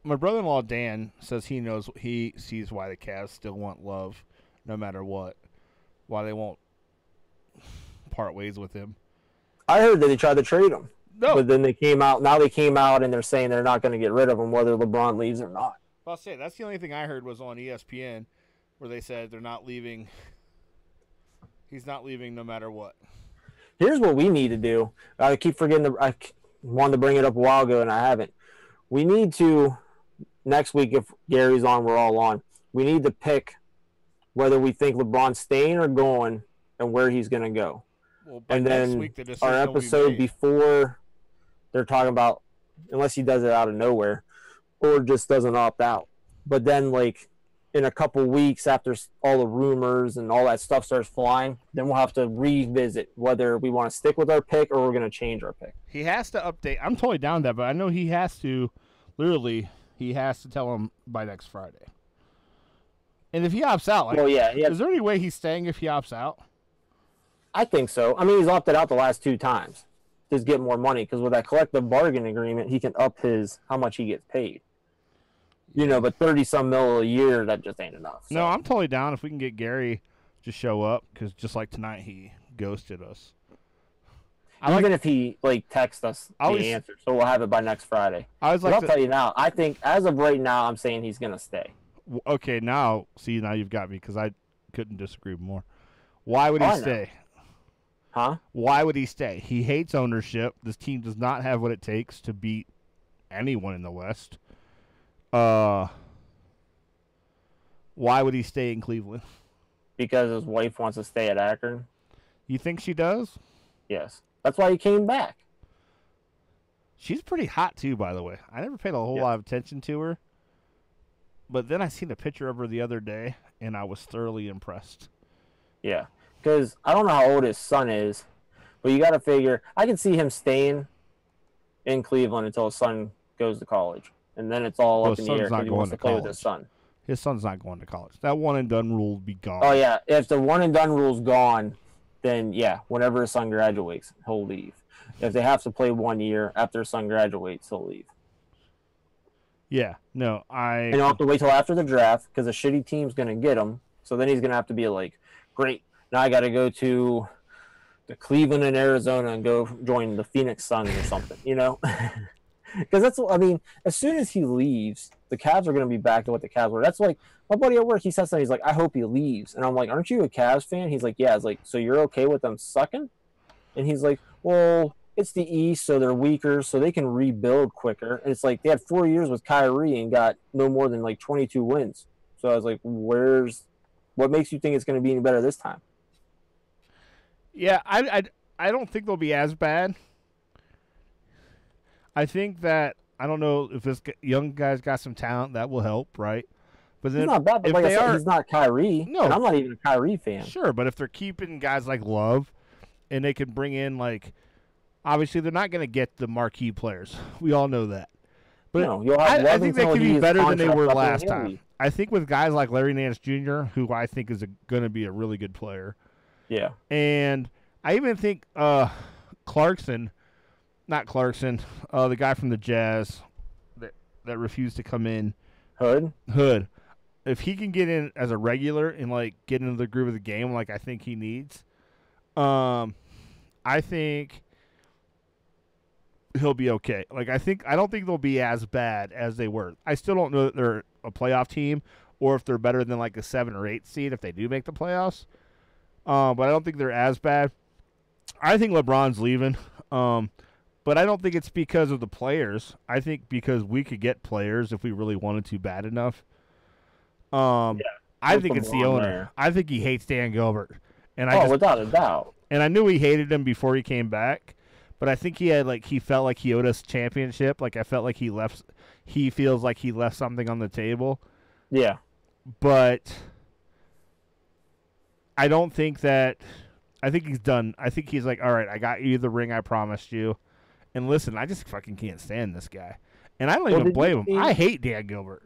my brother-in-law Dan says he sees why the Cavs still want Love, no matter what. Why they won't part ways with him. I heard that they tried to trade him. No, But then they came out. Now they came out and they're saying they're not going to get rid of him, whether LeBron leaves or not. I'll say that's the only thing I heard was on ESPN, where they said they're not leaving. He's not leaving no matter what. Here's what we need to do. I keep forgetting. I wanted to bring it up a while ago and I haven't. We need to next week, if Gary's on, we're all on. We need to pick whether we think LeBron's staying or going and where he's going to go. Well, and then week, our episode before, they're talking about, unless he does it out of nowhere or just doesn't opt out. But then, like, in a couple weeks after all the rumors and all that stuff starts flying, then we'll have to revisit whether we want to stick with our pick or we're going to change our pick. He has to update. I'm totally down with that, but I know he has to, literally, he has to tell him by next Friday. And if he opts out, like, well, yeah, is there any way he's staying if he opts out? I think so. I mean, he's opted out the last 2 times. Just get more money, because with that collective bargain agreement, he can up how much he gets paid. You know, but 30-some mil a year, that just ain't enough. So. No, I'm totally down if we can get Gary to show up, because just like tonight, he ghosted us. Even if he texts us the answer, so we'll have it by next Friday. I'll tell you now, I think as of right now, I'm saying he's gonna stay. Okay, now you've got me, because I couldn't disagree more. Why would he stay? Huh? Why would he stay? He hates ownership. This team does not have what it takes to beat anyone in the West. Why would he stay in Cleveland? Because his wife wants to stay at Akron. You think she does? Yes. That's why he came back. She's pretty hot, too, by the way. I never paid a whole lot of attention to her. But then I seen a picture of her the other day, and I was thoroughly impressed. Yeah. Because I don't know how old his son is, but you got to figure, I can see him staying in Cleveland until his son goes to college. And then it's all up in the air because he wants to play with his son. His son's not going to college. That one-and-done rule will be gone. Oh, yeah. If the one-and-done rule's gone, then, yeah, whenever his son graduates, he'll leave. If they have to play 1 year after his son graduates, he'll leave. Yeah. No, And he'll have to wait till after the draft because a shitty team's going to get him. So then he's going to have to be like, great, now I got to go to the Cleveland and Arizona and go join the Phoenix Suns or something, you know? Because as soon as he leaves, the Cavs are going to be back to what the Cavs were. That's like, my buddy at work, he said something, he's like, I hope he leaves. And I'm like, aren't you a Cavs fan? He's like, yeah. I was like, so you're okay with them sucking? And he's like, well, it's the East, so they're weaker, so they can rebuild quicker. And it's like, they had 4 years with Kyrie and got no more than 22 wins. So I was like, what makes you think it's going to be any better this time? Yeah, I don't think they'll be as bad. I think that I don't know if this young guy's got some talent that will help, right? But then He's not bad, but if like I they said, are, he's not Kyrie. No. And I'm not even a Kyrie fan. sure. But if they're keeping guys like Love, and they can bring in like, obviously they're not going to get the marquee players. We all know that. But No, you'll have I think they Love can until be he's better than they contract were up last and he'll time. leave. I think with guys like Larry Nance Jr., who I think is going to be a really good player. Yeah. And I even think Clarkson, not Clarkson, the guy from the Jazz that refused to come in, Hood. if he can get in as a regular and like get into the groove of the game like I think he needs, I think he'll be okay. Like I don't think they'll be as bad as they were. I still don't know that they're a playoff team or if they're better than like a 7 or 8 seed if they do make the playoffs. But I don't think they're as bad. I think LeBron's leaving. But I don't think it's because of the players. I think because we could get players if we really wanted to bad enough. I think it's the LeBron owner. there. I think he hates Dan Gilbert. And Without a doubt. and I knew he hated him before he came back, but I think he felt like he owed us a championship. Like I felt like he feels like he left something on the table. Yeah. But I don't think that. I think he's done. I think he's like, all right, I got you the ring I promised you. And listen, I just fucking can't stand this guy. And I don't even blame him. I hate Dan Gilbert.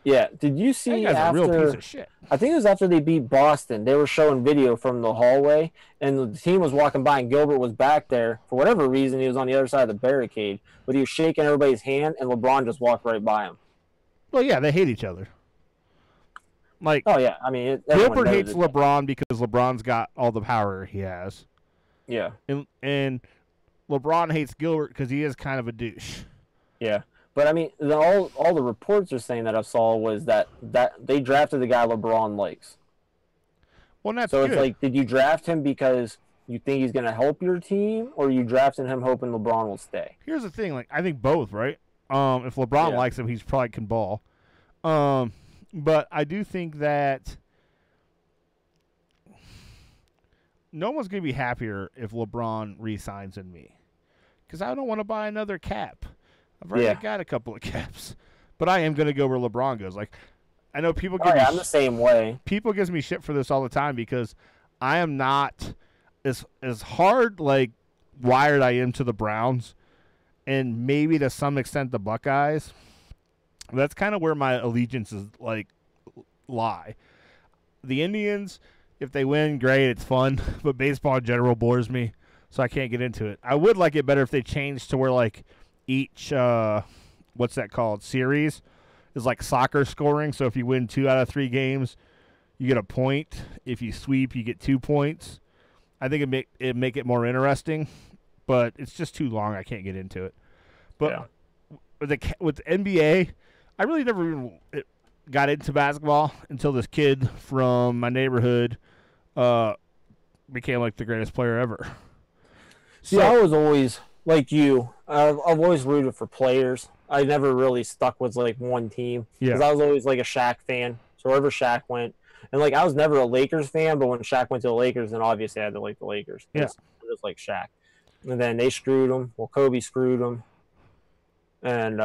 Yeah. Did you That see guy's after? a real piece of shit. I think it was after they beat Boston. They were showing video from the hallway, and the team was walking by, and Gilbert was back there. For whatever reason, he was on the other side of the barricade, but he was shaking everybody's hand, and LeBron just walked right by him. Well, yeah, they hate each other. Like, Oh, yeah. I mean, everyone Gilbert knows hates it. LeBron because LeBron's got all the power he has. Yeah. And LeBron hates Gilbert because he is kind of a douche. Yeah. But, I mean, all the reports are saying that I saw was that they drafted the guy LeBron likes. Well, and that's So good. it's like, did you draft him because you think he's going to help your team, or you drafted him hoping LeBron will stay? Here's the thing. Like, I think both, right? If LeBron Yeah. likes him, he's probably can ball. But I do think that no one's going to be happier if LeBron re-signs than me. Because I don't want to buy another cap. I've already got a couple of caps. But I am going to go where LeBron goes. Like, I know people give I'm the same way. people gives me shit for this all the time because I am not as hard like wired I am to the Browns and maybe to some extent the Buckeyes. That's kind of where my allegiances like lie. The Indians, if they win, great, it's fun, but baseball in general bores me, so I can't get into it. I would like it better if they changed to where like each what's that called, series is like soccer scoring. So if you win 2 out of 3 games, you get a point. If you sweep, you get 2 points. I think it make it more interesting, but it's just too long. I can't get into it. But with the NBA, I really never even got into basketball until this kid from my neighborhood became like the greatest player ever. See, I was always like you. I've always rooted for players. I never really stuck with like one team because I was always like a Shaq fan. So wherever Shaq went, and like I was never a Lakers fan, but when Shaq went to the Lakers, then obviously I had to like the Lakers. Yeah, just like Shaq. And then they screwed him. Well, Kobe screwed him, and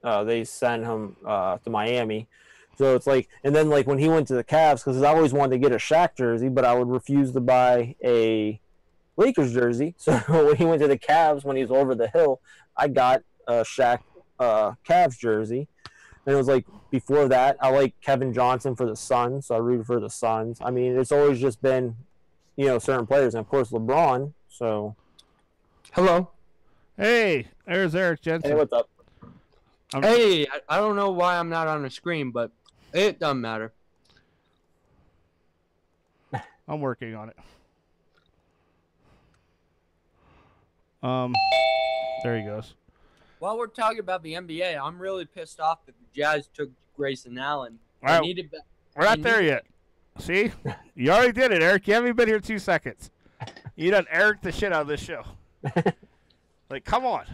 they sent him to Miami. So it's like, and then like when he went to the Cavs, because I always wanted to get a Shaq jersey, but I would refuse to buy a Lakers jersey. So when he went to the Cavs, when he was over the hill, I got a Shaq Cavs jersey. And it was like, before that, I like Kevin Johnson for the Suns, so I rooted for the Suns. I mean, it's always just been, certain players, and of course LeBron. So, Hello. Hey, there's Eric Jensen. hey, what's up? Hey, I don't know why I'm not on the screen, but it doesn't matter. I'm working on it. There he goes. While we're talking about the NBA, I'm really pissed off that the Jazz took Grayson Allen. All right, They needed we're not there yet. See? You already did it, Eric. You haven't even been here 2 seconds. You done Eric the shit out of this show. Like, come on.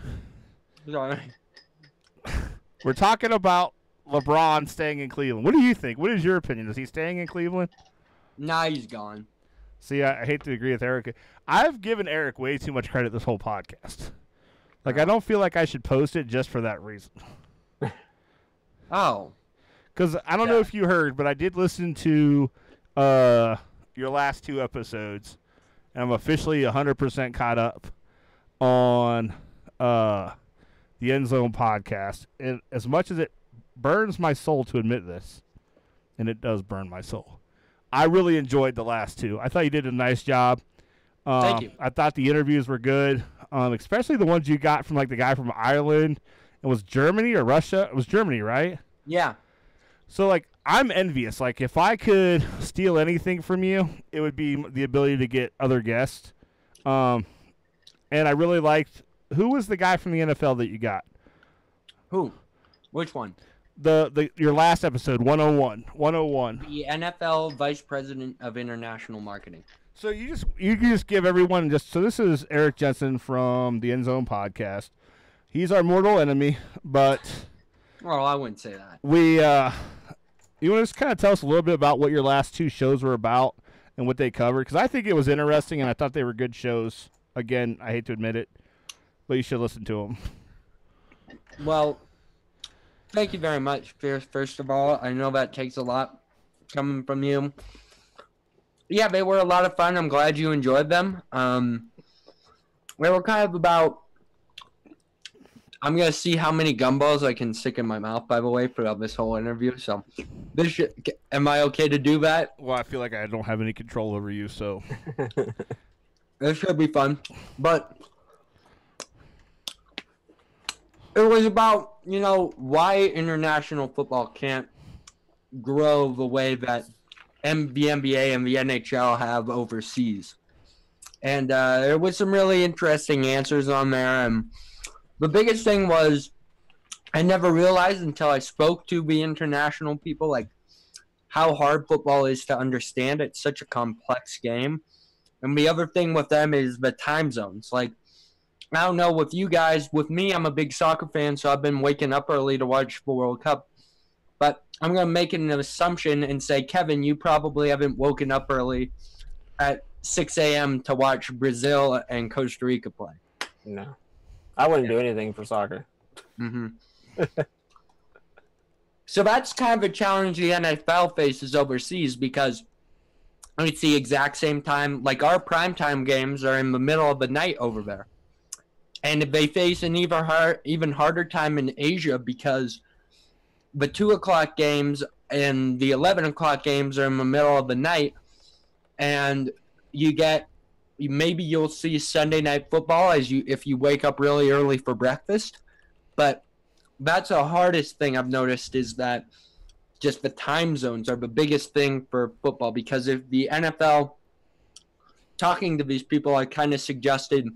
Sorry. We're talking about LeBron staying in Cleveland. What do you think? What is your opinion? Is he staying in Cleveland? Nah, he's gone. See, I hate to agree with Eric. I've given Eric way too much credit this whole podcast. Like, I don't feel like I should post it just for that reason. Oh. Because I don't know if you heard, but I did listen to your last 2 episodes, and I'm officially 100% caught up on the End Zone podcast. And as much as it burns my soul to admit this, and it does burn my soul, I really enjoyed the last 2. I thought you did a nice job. Thank you. I thought the interviews were good, especially the ones you got from like the guy from Ireland. It was Germany or Russia? It was Germany, right? Yeah. So, like, I'm envious. Like, if I could steal anything from you, it would be the ability to get other guests. And I really liked – who was the guy from the NFL that you got? Who? Which one? Your last episode, 101. 101. The NFL Vice President of International Marketing. So you can just give everyone – so this is Eric Jensen from the End Zone podcast. He's our mortal enemy, but – Well, I wouldn't say that. You want to just kind of tell us a little bit about what your last 2 shows were about and what they covered? Because I think it was interesting, and I thought they were good shows. Again, I hate to admit it, but you should listen to them. Well, thank you very much. First of all, I know that takes a lot coming from you. Yeah, they were a lot of fun. I'm glad you enjoyed them. They were kind of about... I'm going to see how many gumballs I can stick in my mouth, by the way, for this whole interview. So, am I okay to do that? Well, I feel like I don't have any control over you, so. This should be fun. But it was about, why international football can't grow the way that the NBA and the NHL have overseas. And there was some really interesting answers on there, and the biggest thing was I never realized until I spoke to the international people, like, how hard football is to understand. It's such a complex game. And the other thing with them is the time zones. Like, I don't know with you guys. With me, I'm a big soccer fan, so I've been waking up early to watch the World Cup. But I'm going to make an assumption and say, Kevin, you probably haven't woken up early at 6 a.m. to watch Brazil and Costa Rica play. No. I wouldn't do anything for soccer. Mm-hmm. So that's kind of a challenge the NFL faces overseas because it's the exact same time. Like, our primetime games are in the middle of the night over there. And they face an even harder time in Asia because the 2 o'clock games and the 11 o'clock games are in the middle of the night. And maybe you'll see Sunday Night Football if you wake up really early for breakfast. But that's the hardest thing I've noticed is that just the time zones are the biggest thing for football. Because if the NFL, talking to these people, I kind of suggested,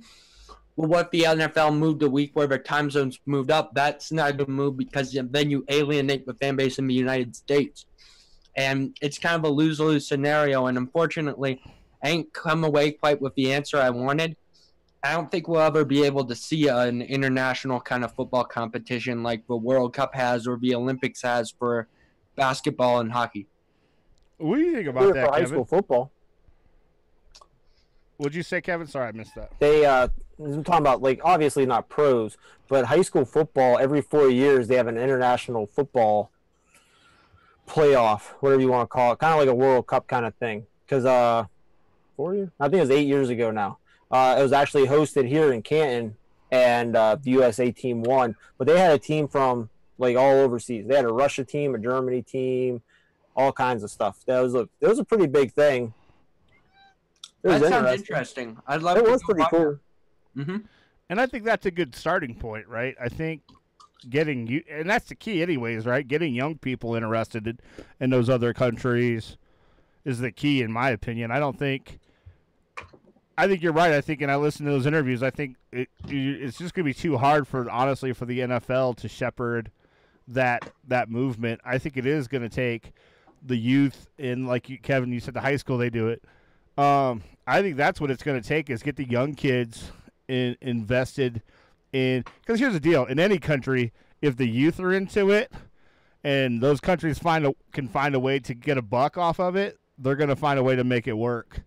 well, what if the NFL moved a week where their time zones moved up? That's not a good move because then you alienate the fan base in the United States. And it's kind of a lose-lose scenario. And unfortunately, I ain't come away quite with the answer I wanted. I don't think we'll ever be able to see an international kind of football competition like the World Cup has or the Olympics has for basketball and hockey. What do you think about that, for high Kevin? school football. What'd you say, Kevin? Sorry, I missed that. I'm talking about, like, obviously not pros, but high school football, every 4 years they have an international football playoff, whatever you want to call it, kind of like a World Cup kind of thing. Because 4 years? I think it was 8 years ago now. It was actually hosted here in Canton, and the USA team won. But they had a team from, like, all overseas. They had a Russia team, a Germany team, all kinds of stuff. That was a pretty big thing. That sounds interesting. I'd love it to was go pretty watch cool. Mm-hmm. And I think that's a good starting point, right? I think getting you, and that's the key anyways, right? Getting young people interested in those other countries is the key, in my opinion. I think you're right. I think, and I listened to those interviews, I think it's just going to be too hard honestly, for the NFL to shepherd that movement. I think it is going to take the youth in, like Kevin, you said the high school, they do it. I think that's what it's going to take is get the young kids invested in, because here's the deal. In any country, if the youth are into it and those countries can find a way to get a buck off of it, they're going to find a way to make it work.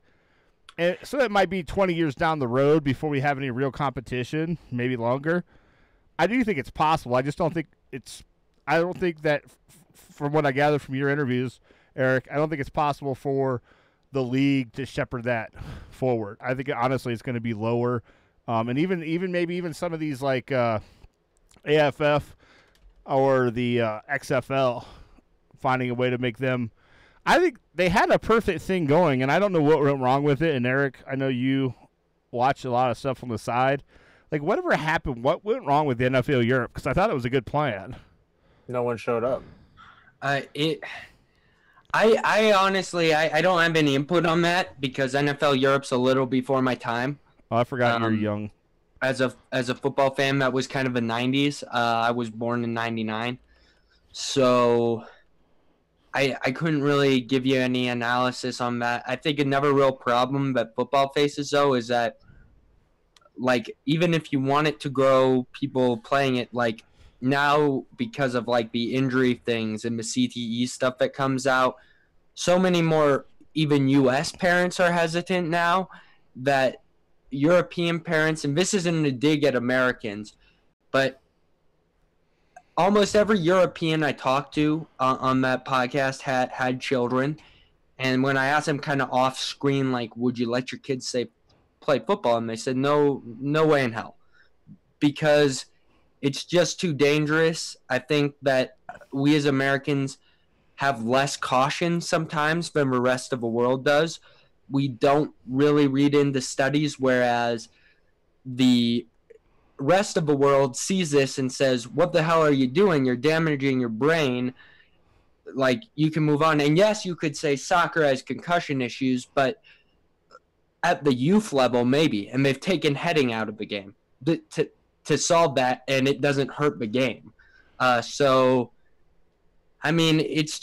And so it might be 20 years down the road before we have any real competition, maybe longer. I do think it's possible. I just don't think I don't think that, from what I gather from your interviews, Eric, I don't think it's possible for the league to shepherd that forward. I think honestly it's going to be lower, and even some of these like AFF or the XFL finding a way to make them. I think they had a perfect thing going, and I don't know what went wrong with it. And Eric, I know you watch a lot of stuff on the side. Like, whatever happened, what went wrong with the NFL Europe? Because I thought it was a good plan. No one showed up. I honestly don't have any input on that because NFL Europe's a little before my time. Oh, I forgot you're young. As a football fan, that was kind of the 90s. I was born in 99. So I couldn't really give you any analysis on that. I think another real problem that football faces, though, is that, like, even if you want it to grow, people playing it, like, now because of, like, the injury things and the CTE stuff that comes out, so many more even U.S. parents are hesitant now that European parents, and this isn't a dig at Americans, but almost every European I talked to on that podcast had children. And when I asked them kind of off screen, like, would you let your kids play football? And they said, no way in hell. Because it's just too dangerous. I think that we as Americans have less caution sometimes than the rest of the world does. We don't really read into studies, whereas the rest of the world sees this and says, what the hell are you doing? You're damaging your brain. Like, you can move on. And yes, you could say soccer has concussion issues, but at the youth level, maybe. And they've taken heading out of the game to solve that, and it doesn't hurt the game. So, I mean, it's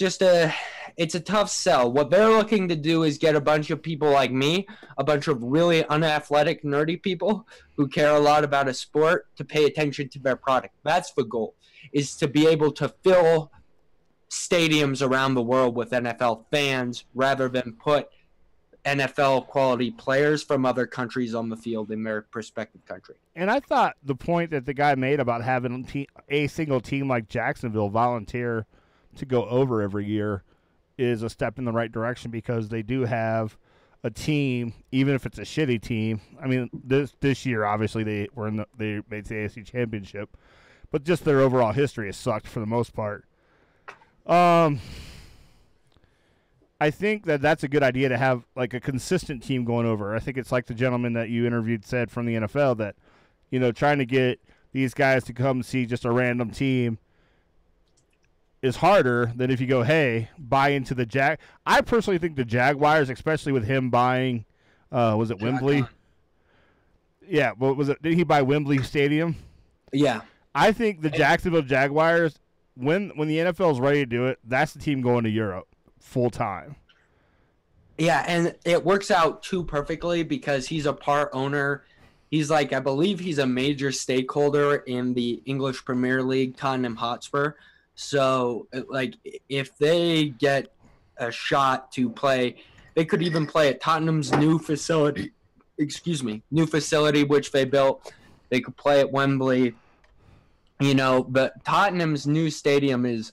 a tough sell. What they're looking to do is get a bunch of people like me, a bunch of really unathletic, nerdy people who care a lot about a sport, to pay attention to their product. That's the goal, is to be able to fill stadiums around the world with NFL fans rather than put NFL quality players from other countries on the field in their respective country. And I thought the point that the guy made about having a single team like Jacksonville volunteer to go over every year is a step in the right direction, because they do have a team, even if it's a shitty team. I mean, this year obviously they made the AFC Championship, but just their overall history has sucked for the most part. I think that's a good idea to have like a consistent team going over. I think it's like the gentleman that you interviewed said from the NFL that, you know, trying to get these guys to come see just a random team is harder than if you go, hey, buy into the I personally think the Jaguars, especially with him buying, was it Wembley? Yeah, what was it? Did he buy Wembley Stadium? Yeah. I think the Jacksonville Jaguars, when the NFL is ready to do it, that's the team going to Europe full time. Yeah, and it works out too perfectly because he's a part owner. He's like, I believe he's a major stakeholder in the English Premier League, Tottenham Hotspur. So, like, if they get a shot to play, they could even play at Tottenham's new facility, which they built. They could play at Wembley, you know, but Tottenham's new stadium is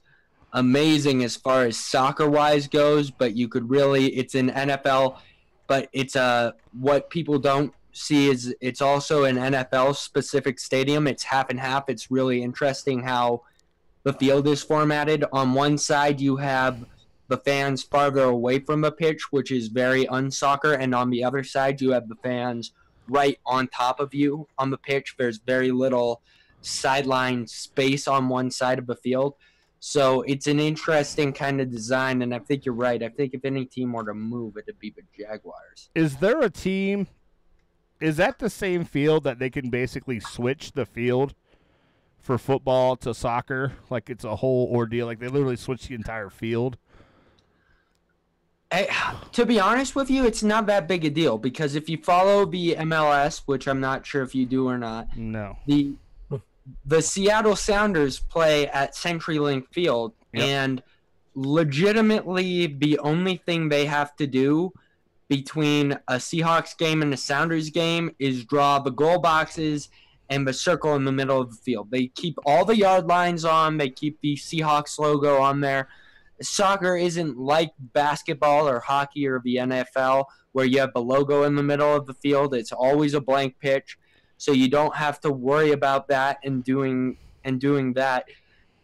amazing as far as soccer-wise goes, but you could really, it's an NFL, but it's what people don't see is it's also an NFL-specific stadium. It's half and half. It's really interesting how the field is formatted. On one side, you have the fans farther away from the pitch, which is very unsoccer, and on the other side, you have the fans right on top of you on the pitch. There's very little sideline space on one side of the field. So it's an interesting kind of design, and I think you're right. I think if any team were to move, it'd be the Jaguars. Is there a team, is that the same field that they can basically switch the field for football to soccer? Like, it's a whole ordeal. Like, they literally switch the entire field. To be honest with you, it's not that big a deal, because if you follow the MLS, which I'm not sure if you do or not, no, the Seattle Sounders play at CenturyLink Field Yep. And legitimately the only thing they have to do between a Seahawks game and a Sounders game is draw the goal boxes and the circle in the middle of the field. They keep all the yard lines on. They keep the Seahawks logo on there. Soccer isn't like basketball or hockey or the NFL where you have the logo in the middle of the field. It's always a blank pitch, so you don't have to worry about that and doing that.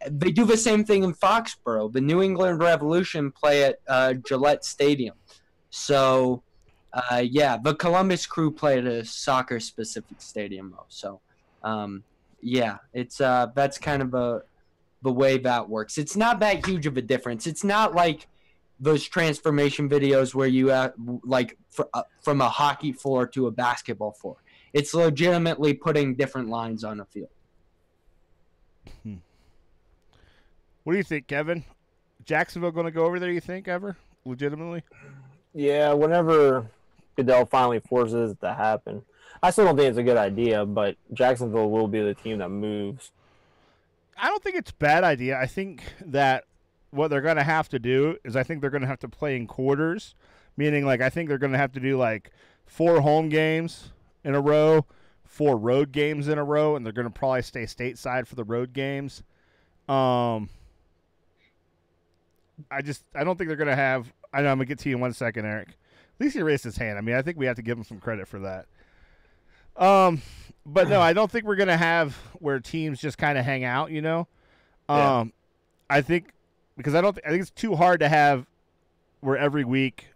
They do the same thing in Foxborough. The New England Revolution play at Gillette Stadium. So, the Columbus Crew play at a soccer-specific stadium, though. So, it's that's kind of the way that works. It's not that huge of a difference. It's not like those transformation videos where you from a hockey floor to a basketball floor. It's legitimately putting different lines on a field. What do you think, Kevin? Jacksonville going to go over there, you think, ever? Legitimately? Yeah, whenever Goodell finally forces it to happen. I still don't think it's a good idea, but Jacksonville will be the team that moves. I don't think it's a bad idea. I think that what they're going to have to do is I think they're going to have to play in quarters, meaning I think they're going to have to do 4 home games in a row, 4 road games in a row, and they're going to probably stay stateside for the road games. I don't think they're going to have – I know I'm going to get to you in 1 second, Eric. At least he raised his hand. I mean, I think we have to give him some credit for that. But no, I don't think we're going to have where teams just kind of hang out, Yeah. I think because I think it's too hard to have where every week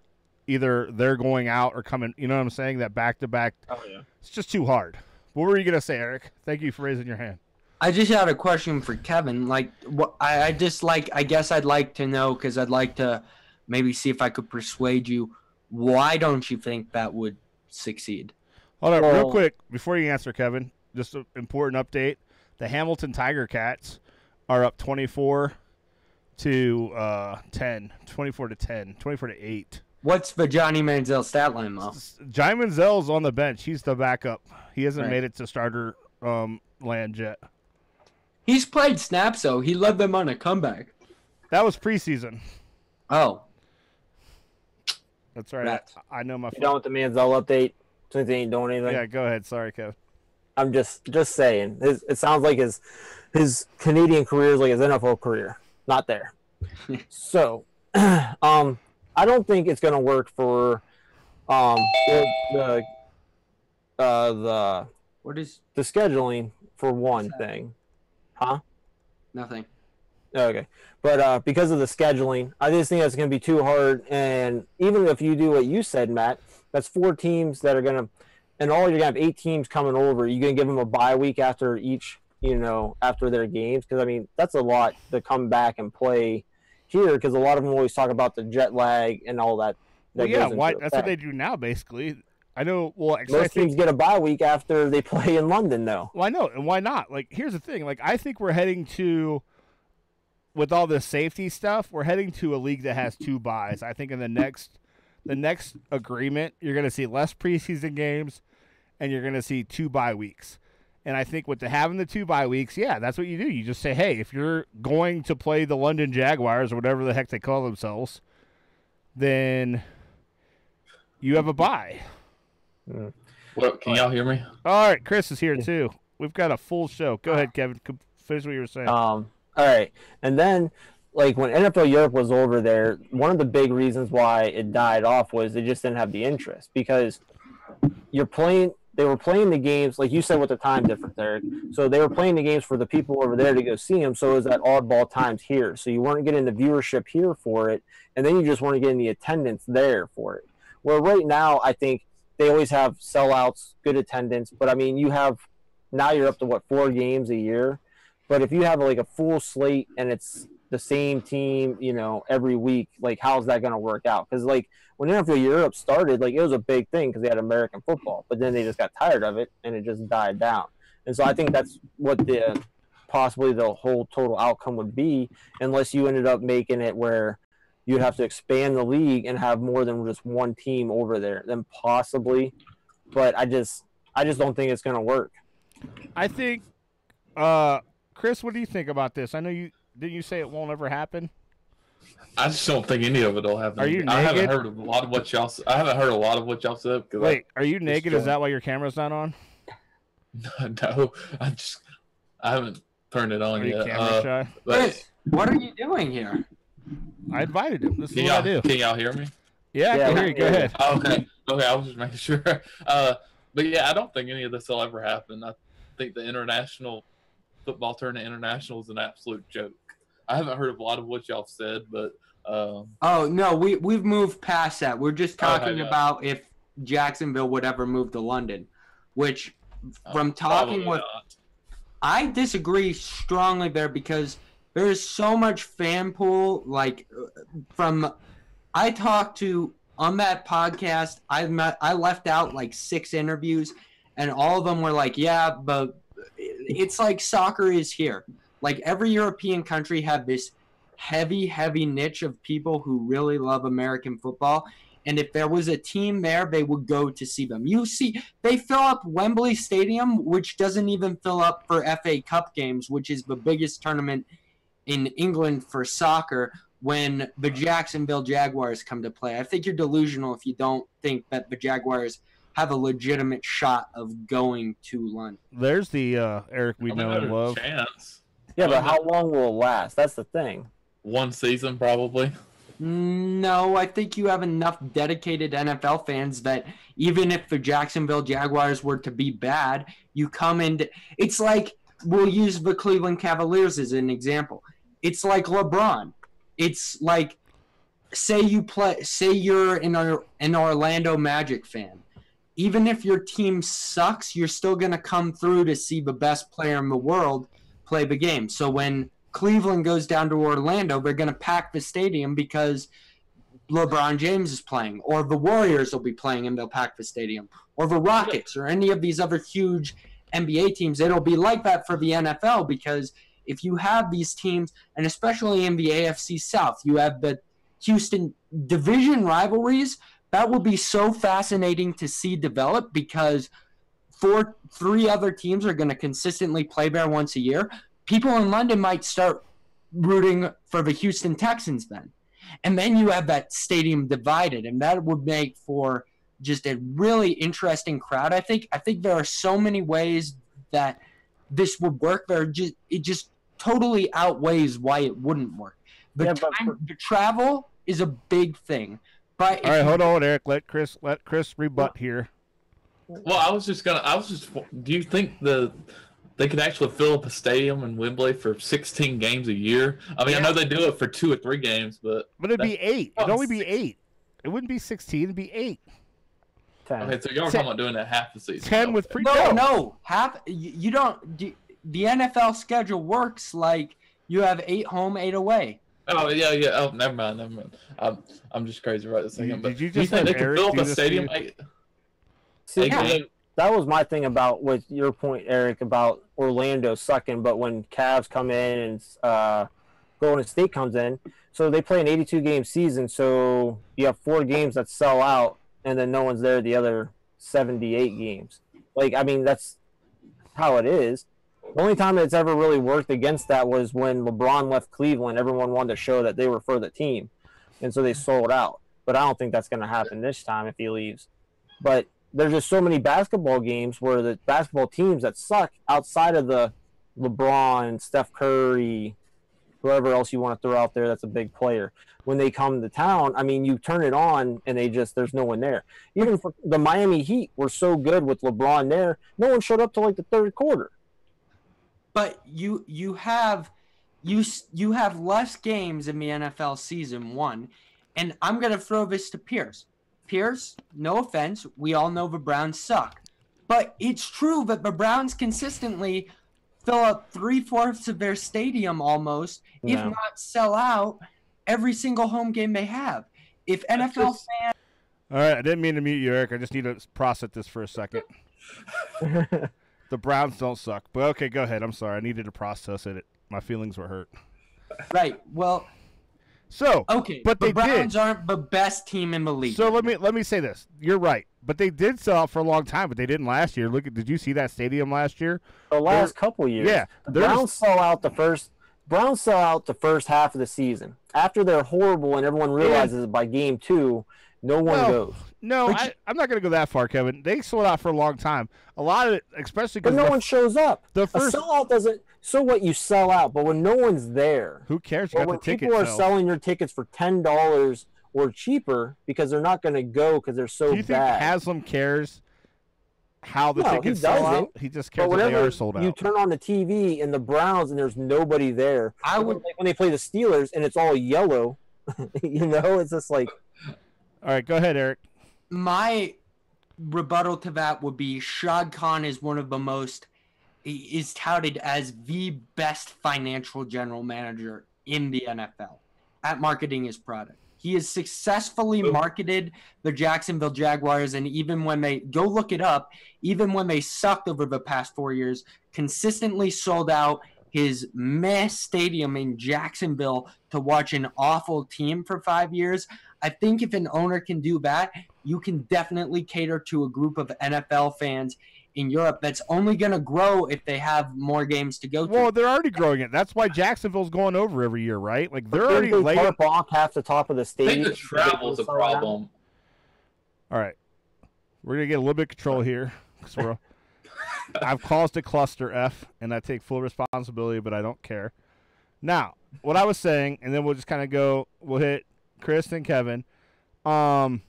either they're going out or coming, you know what I'm saying? That back-to-back. Oh, yeah. It's just too hard. What were you going to say, Eric? Thank you for raising your hand. I just had a question for Kevin. I guess I'd like to know, because I'd like to maybe see if I could persuade you. Why don't you think that would succeed? Hold on, real quick, before you answer, Kevin, just an important update. The Hamilton Tiger Cats are up 24 to 10, 24 to 10, 24 to 8. What's the Johnny Manziel stat line, though? Johnny Manziel's on the bench. He's the backup. He hasn't Right. made it to starter land yet. He's played snaps, though. He led them on a comeback. That was preseason. Oh. That's right. Rats. I know my You done with the Manziel update? Since he ain't doing anything? Yeah, go ahead. Sorry, Kev. I'm just saying. It sounds like his Canadian career is like his NFL career. Not there. So, I don't think it's gonna work for the What is scheduling for one thing. Huh? nothing? Okay. But because of the scheduling, I just think that's going to be too hard. And even if you do what you said, Matt, that's 4 teams that are going to – and all you're going to have 8 teams coming over. You're going to give them a bye week after each, after their games. Because, I mean, that's a lot to come back and play here because a lot of them always talk about the jet lag and all that. Well, yeah, that's what they do now, basically. I know. Well, Most teams get a bye week after they play in London, though. Well, I know, and why not? Here's the thing. I think we're heading to, with all this safety stuff, we're heading to a league that has 2 byes. I think in the next agreement, you're going to see less preseason games, and you're going to see 2 bye weeks. And I think with having the 2 bye weeks, yeah, that's what you do. You just say, hey, if you're going to play the London Jaguars or whatever the heck they call themselves, then you have a bye. Well, can y'all hear me? All right, Chris is here too. We've got a full show. Go ahead, Kevin. Finish what you were saying. All right. And then, when NFL Europe was over there, one of the big reasons why it died off was they just didn't have the interest because they were playing the games, like you said, with the time difference, Eric. So they were playing the games for the people over there to go see them. So it was at oddball times here. So you weren't getting the viewership here for it, and then you just weren't getting the attendance there for it. Where right now, I think they always have sellouts, good attendance. But, I mean, you're up to, 4 games a year? But if you have, a full slate and it's the same team, every week, how's that going to work out? Because, when NFL Europe started, it was a big thing because they had American football. But then they just got tired of it, and it just died down. And so I think that's what possibly the whole total outcome would be unless you ended up making it where you'd have to expand the league and have more than just one team over there. Then possibly, but I just don't think it's going to work. I think, Chris, what do you think about this? I know Didn't you say it won't ever happen? I just don't think any of it will happen. Are you I haven't naked? heard a lot of what y'all. I haven't heard a lot of what y'all said. Wait, are you naked? Is joined. that why your camera's not on? No, I haven't turned it on Are you yet. camera shy? But Chris, what are you doing here? I invited him. This is can what I do. y'all hear me? Yeah, I Yeah, can we hear you. can Go hear ahead. Okay. I was just making sure. But yeah, I don't think any of this will ever happen. I think the international football tournament international is an absolute joke. I haven't heard a lot of what y'all said, but Oh no, we've moved past that. We're just talking yeah. about if Jacksonville would ever move to London, which from probably talking with not. I disagree strongly there because there is so much fan pool. Like I talked to on that podcast, I left out like 6 interviews, and all of them were like, yeah, but it's like soccer is here. Like every European country have this heavy niche of people who really love American football. And if there was a team there, they would go to see them. You see, they fill up Wembley Stadium, which doesn't even fill up for FA Cup games, which is the biggest tournament in England for soccer, when the Jacksonville Jaguars come to play. I think you're delusional if you don't think that the Jaguars have a legitimate shot of going to London. There's the Eric we know and love. Chance. Yeah, but how long will it last? That's the thing. One season, probably. No, I think you have enough dedicated NFL fans that even if the Jacksonville Jaguars were to be bad, you come in. It's like, we'll use the Cleveland Cavaliers as an example. It's like LeBron. It's like, say you're an Orlando Magic fan. Even if your team sucks, you're still going to come through to see the best player in the world play the game. So when Cleveland goes down to Orlando, they're going to pack the stadium because LeBron James is playing, or the Warriors will be playing and they'll pack the stadium, or the Rockets, or any of these other huge NBA teams. It'll be like that for the NFL because if you have these teams, and especially in the AFC South, you have the Houston division rivalries. That will be so fascinating to see develop because 3 other teams are going to consistently play there once a year. People in London might start rooting for the Houston Texans then. And then you have that stadium divided, and that would make for just a really interesting crowd. I think there are so many ways that this would work. It just totally outweighs why it wouldn't work. The travel is a big thing. But all right, hold on, Eric. Let Chris rebut here. Well, do you think they could actually fill up a stadium in Wembley for 16 games a year? I mean, I know they do it for 2 or 3 games, but it'd be 8. It'd only be 8. It wouldn't be 16. It'd be 8. 10. Okay, so y'all were talking about doing that half the season. 10 with pre. No. Half. You don't. The NFL schedule works like you have 8 home, 8 away. Oh yeah. Oh, never mind. I'm just crazy right this second. But Did you do you just think let they could Eric fill up do a this stadium? to you? See, Yeah. that was my thing about with your point, Eric, about Orlando sucking. But when Cavs come in and Golden State comes in, so they play an 82-game season. So you have 4 games that sell out, and then no one's there the other 78 games. Like, I mean, that's how it is. The only time it's ever really worked against that was when LeBron left Cleveland. Everyone wanted to show that they were for the team, and so they sold out. But I don't think that's going to happen this time if he leaves. But there's just so many basketball games where the basketball teams that suck outside of the LeBron, Steph Curry, whoever else you want to throw out there that's a big player, when they come to town, I mean, you turn it on and there's no one there. Even for the Miami Heat were so good with LeBron there, no one showed up till like the 3rd quarter. But you have less games in the NFL season 1, and I'm gonna throw this to Pierce. Pierce, no offense, we all know the Browns suck, but it's true that the Browns consistently fill up 3/4 of their stadium almost, if not sell out every single home game they have. If NFL fans. All right, I didn't mean to mute you, Eric. I just need to process this for a second. The Browns don't suck. But okay, go ahead. I'm sorry. I needed to process it. My feelings were hurt. Right. Well. So. Okay. But the they Browns aren't the best team in the league. So let me say this. You're right. But they did sell out for a long time. But they didn't last year. Did you see that stadium last year? The last couple years. Yeah. The Browns sold out the first Browns sell out the first half of the season. After they're horrible and everyone realizes it by game 2, no one goes. No, I'm not going to go that far, Kevin. They sold out for a long time. A lot of it, especially because no one shows up. The A first, sellout doesn't. So what? You sell out, but when no one's there, who cares? You or got when the ticket people are sales. selling your tickets for $10 or cheaper because they're not going to go because they're so Do you think bad. Haslam cares how the No, tickets he sell doesn't. out? He just cares But that they whenever are sold you out. turn on the TV and the Browns and there's nobody there, I would- like when they play the Steelers and it's all yellow, it's just like. All right, go ahead, Eric. My rebuttal to that would be Shad Khan is one of the most, is touted as the best financial general manager in the NFL at marketing his product. He has successfully marketed the Jacksonville Jaguars, and even when they, go look it up, even when they sucked over the past 4 years, consistently sold out his meh stadium in Jacksonville to watch an awful team for 5 years. I think if an owner can do that, you can definitely cater to a group of NFL fans in Europe that's only going to grow if they have more games to go to. Well, they're already growing it. That's why Jacksonville's going over every year, right? Like they're Didn't already they laying. tarp off half the top of the I stadium. think the travel's a problem. All right, we're gonna get a little bit of control here because we're. I've caused a cluster F, and I take full responsibility, but I don't care. Now, what I was saying, and then we'll just kind of go. We'll hit Chris and Kevin. Okay.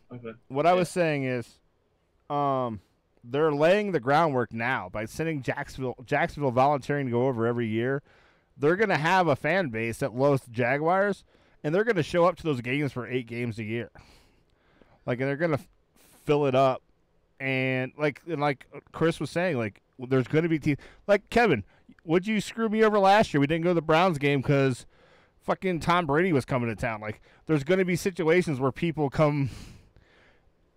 What I was saying is, they're laying the groundwork now by sending Jacksonville volunteering to go over every year. They're going to have a fan base that loves the Jaguars, and they're going to show up to those games for 8 games a year. Like, and they're going to fill it up, and like Chris was saying, like there's going to be teams like Kevin. Would you screw me over last year? We didn't go to the Browns game because fucking Tom Brady was coming to town. Like, there's going to be situations where people come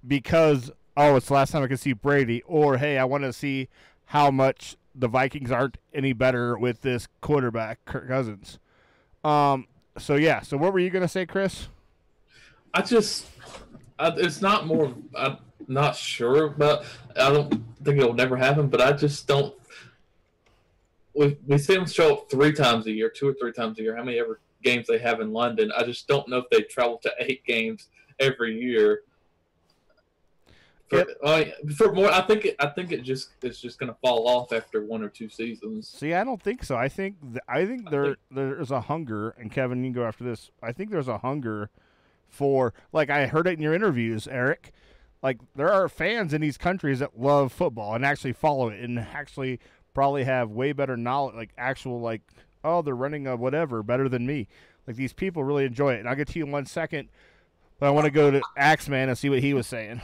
because, oh, it's the last time I can see Brady, or, hey, I want to see how much the Vikings aren't any better with this quarterback, Kirk Cousins. So, yeah. So, what were you going to say, Chris? It's not more, I'm not sure, but I don't think it'll never happen, but I just don't. We see them show up 3 times a year, 2 or 3 times a year, how many ever games they have in London. I just don't know if they travel to 8 games every year. For more, I think it's just going to fall off after 1 or 2 seasons. See, I don't think so. I think there's a hunger, and Kevin, you can go after this. I think there's a hunger for, like I heard it in your interviews, Eric. Like, there are fans in these countries that love football and actually follow it and actually probably have way better knowledge, like actual, like, oh, they're running a whatever better than me. Like, these people really enjoy it. And I'll get to you in 1 second, but I want to go to Axeman and see what he was saying.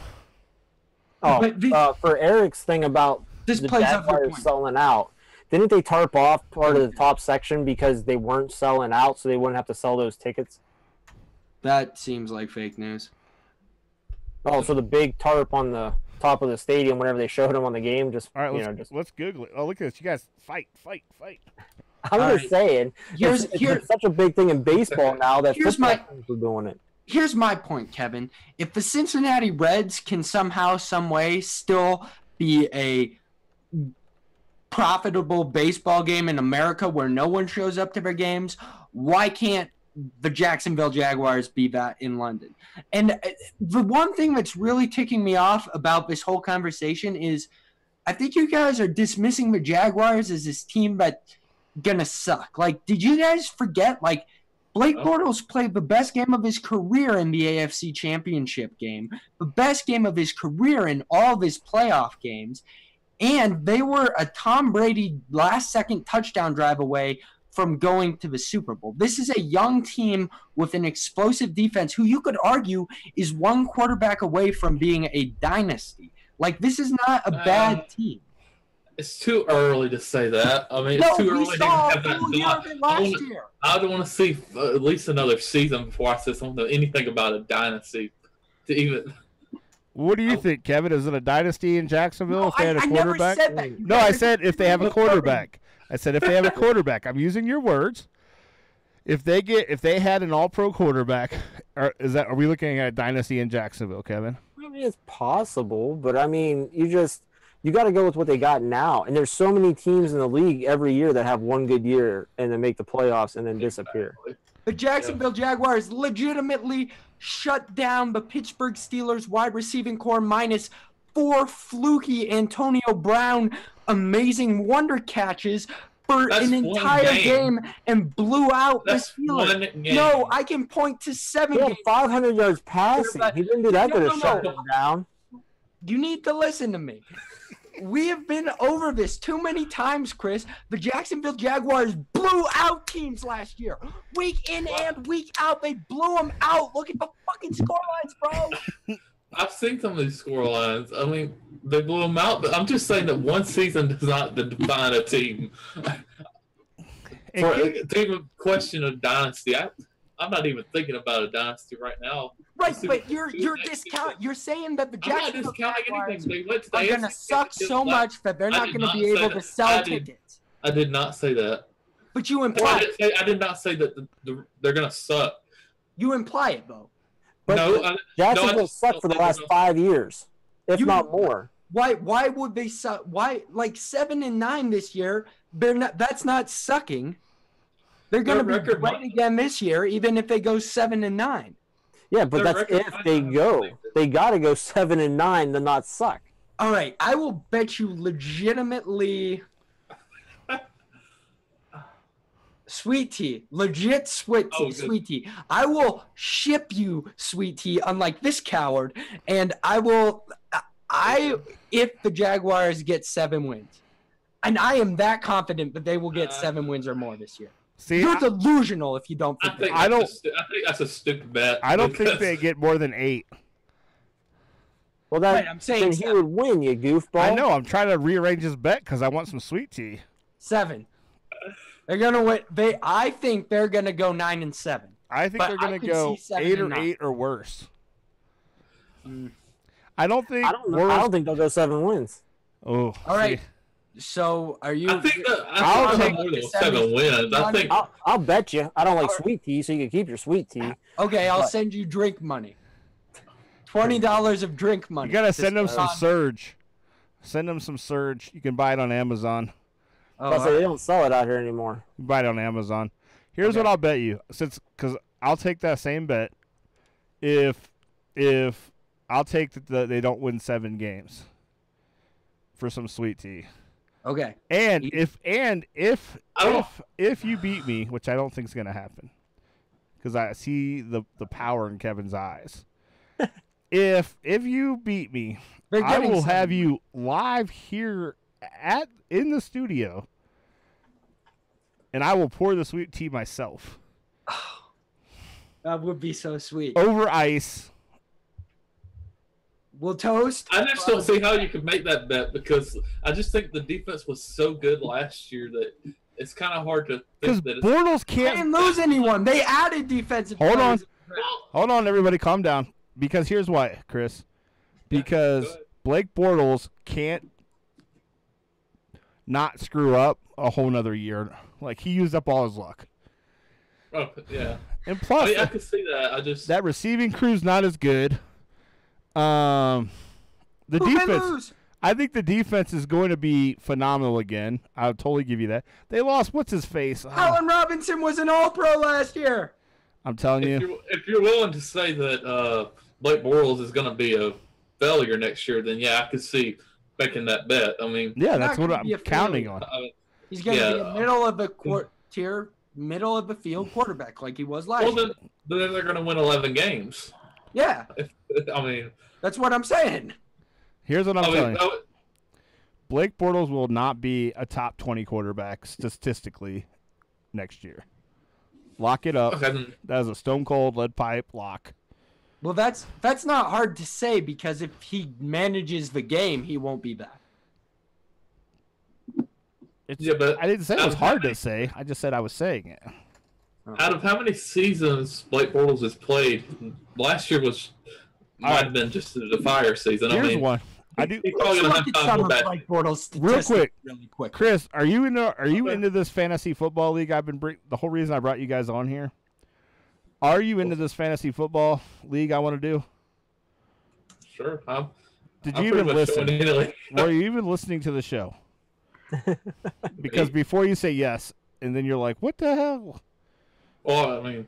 Oh, for Eric's thing about This the plays off your Jaguars point. selling out, didn't they tarp off part of the top section because they weren't selling out, so they wouldn't have to sell those tickets? That seems like fake news. Oh, so the big tarp on the top of the stadium whenever they showed them on the game, just All right, just. let's Google it. Oh, look at this. You guys fight. I'm All just right. saying, Here's- it's such a big thing in baseball now that Here's football my- teams are doing it. Here's my point, Kevin. If the Cincinnati Reds can somehow, some way, still be a profitable baseball game in America where no one shows up to their games, why can't the Jacksonville Jaguars be that in London? And the one thing that's really ticking me off about this whole conversation is I think you guys are dismissing the Jaguars as this team that's gonna suck. Like, did you guys forget, like, Blake Bortles played the best game of his career in the AFC Championship game, the best game of his career in all of his playoff games, and they were a Tom Brady last-second touchdown drive away from going to the Super Bowl. This is a young team with an explosive defense who you could argue is one quarterback away from being a dynasty. Like, this is not a bad team. It's too early to say that. I mean, No, it's too we early to saw have a that full year thought. of it last year. I don't want to see at least another season before I say anything about a dynasty. To even What do you think, Kevin? Is it a dynasty in Jacksonville No, if they had a I never quarterback? said that. You No, I guys said if they have a are- quarterback. I said if they have a quarterback. I'm using your words. If they had an all-pro quarterback, are we looking at a dynasty in Jacksonville, Kevin? I mean, it's possible, but I mean, you got to go with what they got now. And there's so many teams in the league every year that have one good year and then make the playoffs and then disappear. The Jacksonville Jaguars legitimately shut down the Pittsburgh Steelers wide receiving core minus 4 fluky Antonio Brown amazing wonder catches for That's an one entire game. and blew out That's the Steelers. one game. No, I can point to 7 He had games. 500 yards passing. He didn't do that good of shutting them down. You need to listen to me. We have been over this too many times, Chris. The Jacksonville Jaguars blew out teams last year. Week in and week out, they blew them out. Look at the fucking scorelines, bro. I've seen some of these score lines. I mean, they blew them out, but I'm just saying that one season does not define a team. For a team of question of dynasty, I'm not even thinking about a dynasty right now. Right, but you're discount. You're saying that the I'm not Jacksonville discounting Jaguars anything. They went to the are gonna AFC suck Championship so much that they're I not did gonna not be say able that. to sell I did- tickets. I did not say that. But you Well, imply it. I did not say that they're going to suck. You imply it though. But No, Jacksonville just sucked don't for the think last they're 5 years, if You- not more. Why would they suck? Why like 7-9 this year? They're not. That's not sucking. They're gonna Their be record great might- again this year, even if they go 7-9. Yeah, but Their that's record if might they not go. be- They got to go 7-9 to not suck. All right, I will bet you legitimately. Sweet tea, legit sweet tea, Oh, good. sweet tea. I will ship you sweet tea, unlike this coward, and I will. If the Jaguars get 7 wins, and I am that confident that they will get 7 wins or more this year. See, You're delusional if you don't I think think that. I don't- I think that's a stupid bet. I don't think because- they get more than 8. Well, that Right, I'm saying then he 7. would win, you goofball. I know. I'm trying to rearrange his bet because I want some sweet tea. 7. They're gonna win. I think they're gonna go 9-7. I think But they're I going to could go see 7 8 or and 9. 8 or worse. Mm. I don't think. I don't think they'll go 7 wins. Oh, All right. see, So are you? I think that I'll I take think more than the 7 wins. I think I'll bet you. I don't like sweet tea, so you can keep your sweet tea. Okay, I'll What? send you drink money. $20 of drink money. You got to to send them spend some on- Surge. Send them some Surge. You can buy it on Amazon. Oh, Plus, they don't sell it out here anymore. You can buy it on Amazon. Here's what Okay. I'll bet you, because I'll take that same bet if I'll take that they don't win 7 games for some sweet tea. okay. And You- if you beat me, which I don't think is going to happen, because I see the power in Kevin's eyes. if you beat me, They're I getting will 7. have you live here in the studio, and I will pour the sweet tea myself That would be so sweet. over ice. We'll toast. I just don't see how you could make that bet because I just think the defense was so good last year that it's kind of hard to Because think that it's Bortles They can't. didn't lose anyone. They added defensive. Hold on. players. Hold on, everybody, calm down. Because here's why, Chris. Because go ahead. Blake Bortles can't not screw up a whole nother year. Like, he used up all his luck. Oh, yeah. And I plus, mean, I could see that. I just that receiving crew's not as good. The Who they defense, lose? I think the defense is going to be phenomenal again. I'll totally give you that. They lost, what's his face? Allen Robinson was an All-Pro last year. I'm telling you. if you're willing to say that Blake Bortles is going to be a failure next year, then yeah, I could see making that bet. I mean, Yeah, Not that's what gonna I'm be a counting failure. on. He's going to be Yeah. a middle of the tier, middle of the field quarterback like he was last well, year. then they're going to win 11 games. Yeah, I mean, that's what I'm saying. Here's what I'm telling you. I would- Blake Bortles will not be a top 20 quarterback statistically next year. Lock it up. okay, then That is a stone cold lead pipe lock. Well, that's not hard to say because if he manages the game, he won't be that. It's, but I didn't say it was out of hard how to many- say. I just said I was saying it. out of how many seasons Blake Bortles has played, last year might have been just the fire season. I Here's mean, one. I do. he's probably going Let's to look have at time some to of go back. Blake Bortles Real statistics quick. really quick. Chris, are you Okay. into this fantasy football league? I've been the whole reason I brought you guys on here. Are you into this fantasy football league I want to do? Sure. Did I'm you pretty even much showing listen? Italy. Were you even listening to the show? Because before you say yes, and then you're like, "What the hell?" Well, I mean,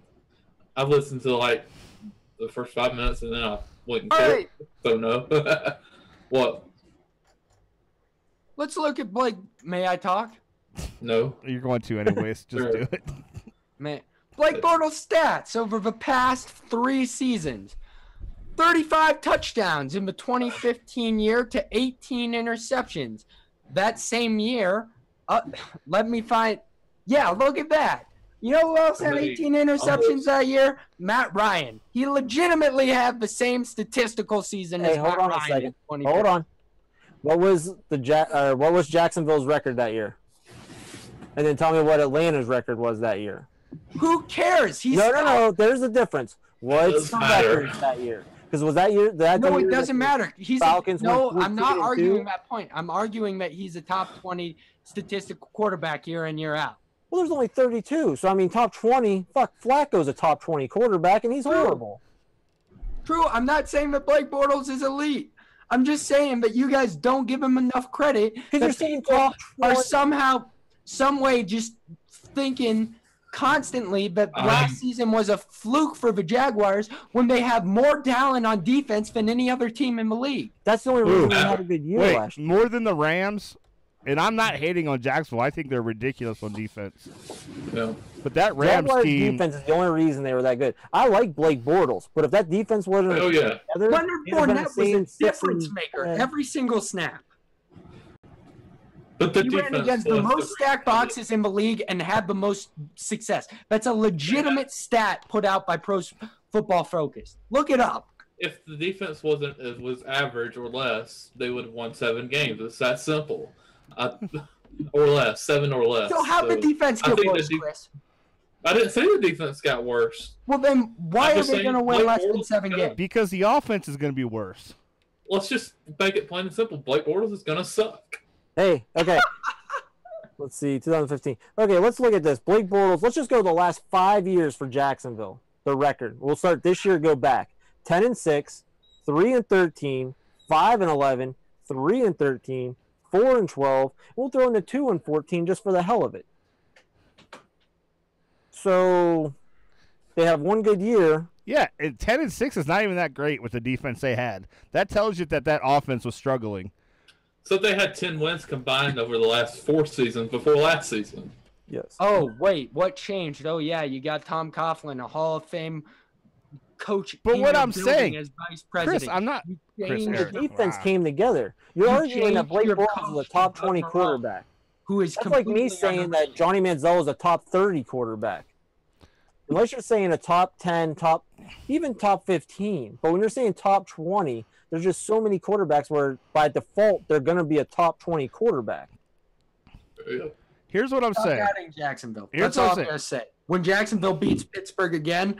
I've listened to like the first 5 minutes, and then I went and All quit. right, So no. What? let's look at Blake. May I talk? No. You're going to anyways. Just Sure. do it. Man, Blake Bortles' stats over the past 3 seasons: 35 touchdowns in the 2015 year to 18 interceptions. That same year, let me find. Yeah, look at that. You know who else had 18 interceptions that year? Matt Ryan. He legitimately had the same statistical season Hey, as hold Matt on a Ryan. second. in 2015. Hold on. What was Jacksonville's record that year? And then tell me what Atlanta's record was that year. Who cares? He's No. There's a difference. What's doesn't the matter. record that year? Because was that year? No, it doesn't matter. He's Falcons no. went I'm not 14-2? arguing that point. I'm arguing that he's a top 20 statistical quarterback year in, year out. Well, there's only 32. So I mean, top 20. Fuck, Flacco's a top 20 quarterback, and he's horrible. True. I'm not saying that Blake Bortles is elite. I'm just saying that you guys don't give him enough credit. Because you're That saying people top are 20. somehow, some way, just thinking constantly that last season was a fluke for the Jaguars when they have more talent on defense than any other team in the league. That's the only reason they Ooh. had a good year Wait, last year. more than the Rams? And I'm not hating on Jacksonville. I think they're ridiculous on defense. No. But that Rams Jaguars team, defense is the only reason they were that good. I like Blake Bortles, but if that defense wasn't Oh yeah. together, Leonard they'd have been Fournette was the a same difference 6 maker and- every single snap. But the He ran defense against the was most stacked boxes in the league and had the most success. That's a legitimate stat put out by Pro Football Focus. Look it up. If the defense was average or less, they would have won 7 games. It's that simple. Or less, 7 or less. So how did the defense I get think worse, the Chris? I didn't say the defense got worse. Well, then why I'm are just they saying going to win Blake less than Bortles 7 got- games? because the offense is going to be worse. Let's just make it plain and simple. Blake Bortles is gonna suck. Hey, okay. Let's see, 2015. Okay, let's look at this. Blake Bortles, let's just go the last 5 years for Jacksonville, the record. We'll start this year, go back. 10-6, 3-13, 5-11, 3-13, 4-12. We'll throw in the 2-14 just for the hell of it. So they have one good year. Yeah, and 10-6 is not even that great with the defense they had. That tells you that offense was struggling. So they had 10 wins combined over the last 4 seasons before last season. Yes. Oh, wait, what changed? Oh, yeah, you got Tom Coughlin, a Hall of Fame coach. But in what the I'm building saying, as vice president. Chris, I'm not. You Chris, changed Eric. The the- defense Wow. came together. You're You arguing that changed Blake your Bortles is a coach top to 20 Pete Rozelle, quarterback. who is That's like me completely saying underrated. that Johnny Manziel is a top 30 quarterback. Unless you're saying a top 10, even top 15. But when you're saying top 20, there's just so many quarterbacks where by default they're going to be a top 20 quarterback. Yeah. Here's what I'm Stop saying. doubting Jacksonville. Here's That's what all I'm I'm gonna say. When Jacksonville beats Pittsburgh again,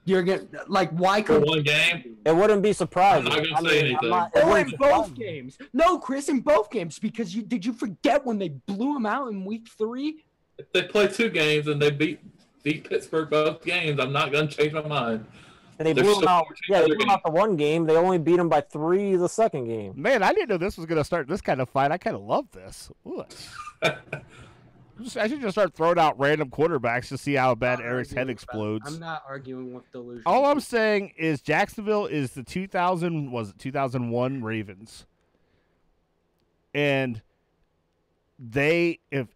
you're gonna why For come one game, It wouldn't be surprising. I'm not gonna say anything. it Oh, wouldn't in surprise both me. games? No, Chris, in both games because did you forget when they blew them out in week 3? if they play 2 games and they beat Pittsburgh both games, I'm not gonna change my mind. And they There's blew them so out. much Yeah, they other blew them out the one game. They only beat them by 3 the second game. Man, I didn't know this was going to start this kind of fight. I kind of love this. Ooh. I should just start throwing out random quarterbacks to see how bad Not Eric's head arguing with that. explodes. I'm not arguing with delusion. All I'm saying is Jacksonville is the 2001 Ravens. And they if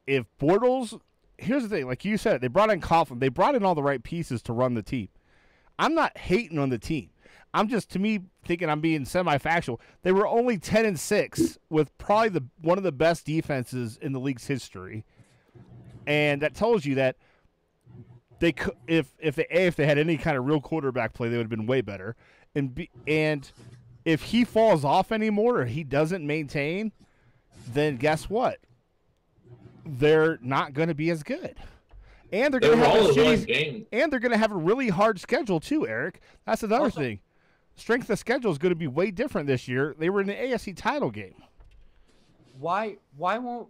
Bortles, here's the thing, like you said, they brought in Coughlin. They brought in all the right pieces to run the team. I'm not hating on the team. I'm just, to me, thinking I'm being semi-factual. They were only 10-6 with probably one of the best defenses in the league's history. And that tells you that they could, if they had any kind of real quarterback play, they would have been way better. And if he falls off anymore or he doesn't maintain, then guess what? They're not going to be as good. And they're They going were to have all a in one shitty, game. and they're going to have a really hard schedule too, Eric. That's another Also- thing. Strength of schedule is going to be way different this year. They were in the AFC title game. Why won't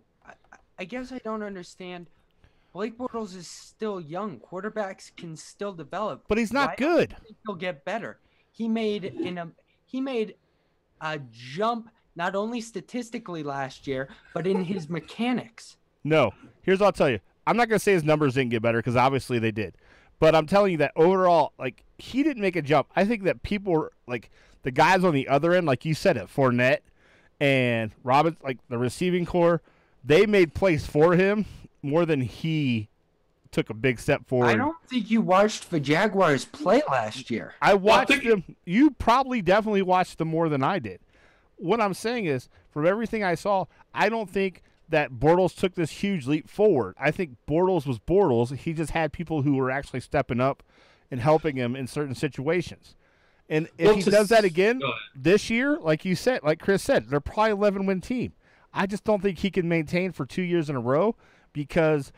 I guess I don't understand. Blake Bortles is still young. Quarterbacks can still develop. But he's not Why good. don't you think he'll get better? He made a jump not only statistically last year, but in his mechanics. No. Here's what I'll tell you. I'm not going to say his numbers didn't get better because obviously they did. But I'm telling you that overall, like, he didn't make a jump. I think that people were, like, the guys on the other end, like you said it, Fournette and Robbins, like the receiving core, they made plays for him more than he took a big step forward. I don't think you watched the Jaguars play last year. I watched them. You probably definitely watched them more than I did. What I'm saying is, from everything I saw, I don't think that Bortles took this huge leap forward. I think Bortles was Bortles. He just had people who were actually stepping up and helping him in certain situations. And if he does that again this year, like you said, like Chris said, they're probably 11-win team. I just don't think he can maintain for 2 years in a row because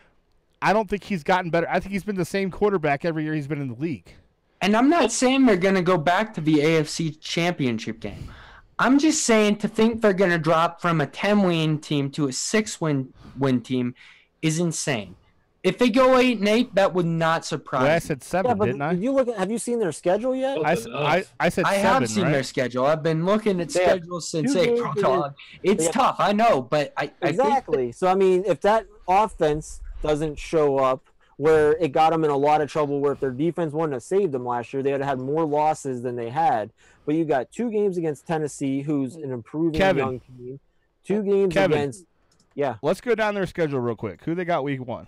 I don't think he's gotten better. I think he's been the same quarterback every year he's been in the league. And I'm not saying they're going to go back to the AFC Championship game. I'm just saying to think they're going to drop from a 10-win team to a 6-win team is insane. If they go 8-8, that would not surprise me. I said 7, didn't I? Have you seen their schedule yet? I said I 7, have seen right? their schedule. I've been looking at schedules since 2 April. games Dog. It's tough, I know, but I Exactly. So, I mean, if that offense doesn't show up where it got them in a lot of trouble, where if their defense wouldn't have saved them last year, they would have had more losses than they had. But you got 2 games against Tennessee, who's an improving young team. 2 games against – yeah. Let's go down their schedule real quick. Who they got week 1?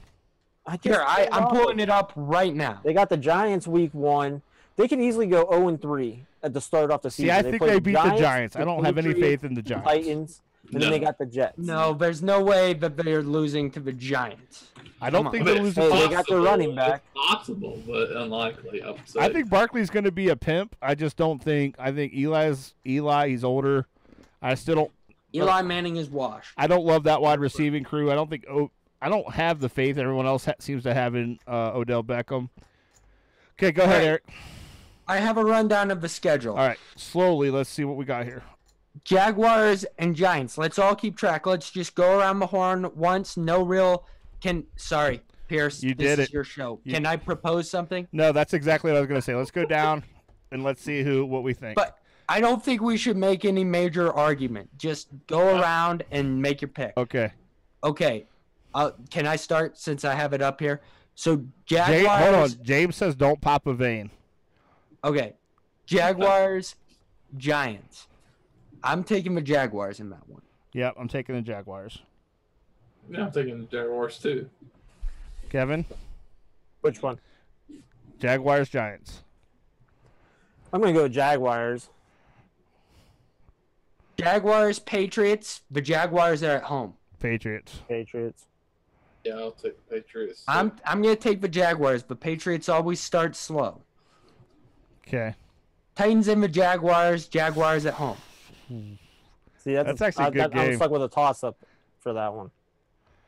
I'm pulling it up right now. They got the Giants week 1. They could easily go 0-3 at the start off the season. See, I think they beat the Giants. I don't have any faith in the Giants. Titans, and then they got the Jets. No, there's no way that they're losing to the Giants. I don't think they're losing. Hey, they got their running back. It's possible, but unlikely. I think Barkley's going to be a pimp. I just don't think. I think Eli. He's older. I still don't. Eli Manning is washed. I don't love that wide receiving crew. I don't think. I don't have the faith everyone else seems to have in Odell Beckham. Okay, go ahead, Eric. I have a rundown of the schedule. All right, slowly. Let's see what we got here. Jaguars and Giants. Let's all keep track. Let's just go around the horn once. No real. Sorry, Pierce. You this did is it. your show. Can I propose something? No, that's exactly what I was going to say. Let's go down and let's see what we think. But I don't think we should make any major argument. Just go around and make your pick. Okay. Okay. Can I start since I have it up here? So Jaguars. Hold on. James says don't pop a vein. Okay. Jaguars, Giants. I'm taking the Jaguars in that one. Yep, I'm taking the Jaguars. Yeah, I'm taking the Jaguars too. Kevin? Which one? Jaguars, Giants. I'm going to go Jaguars. Jaguars, Patriots. The Jaguars are at home. Patriots. Yeah, I'll take the Patriots. I'm going to take the Jaguars, but Patriots always start slow. Okay. Titans and the Jaguars. Jaguars at home. See, that's actually a good game. I'm stuck with a toss-up for that one.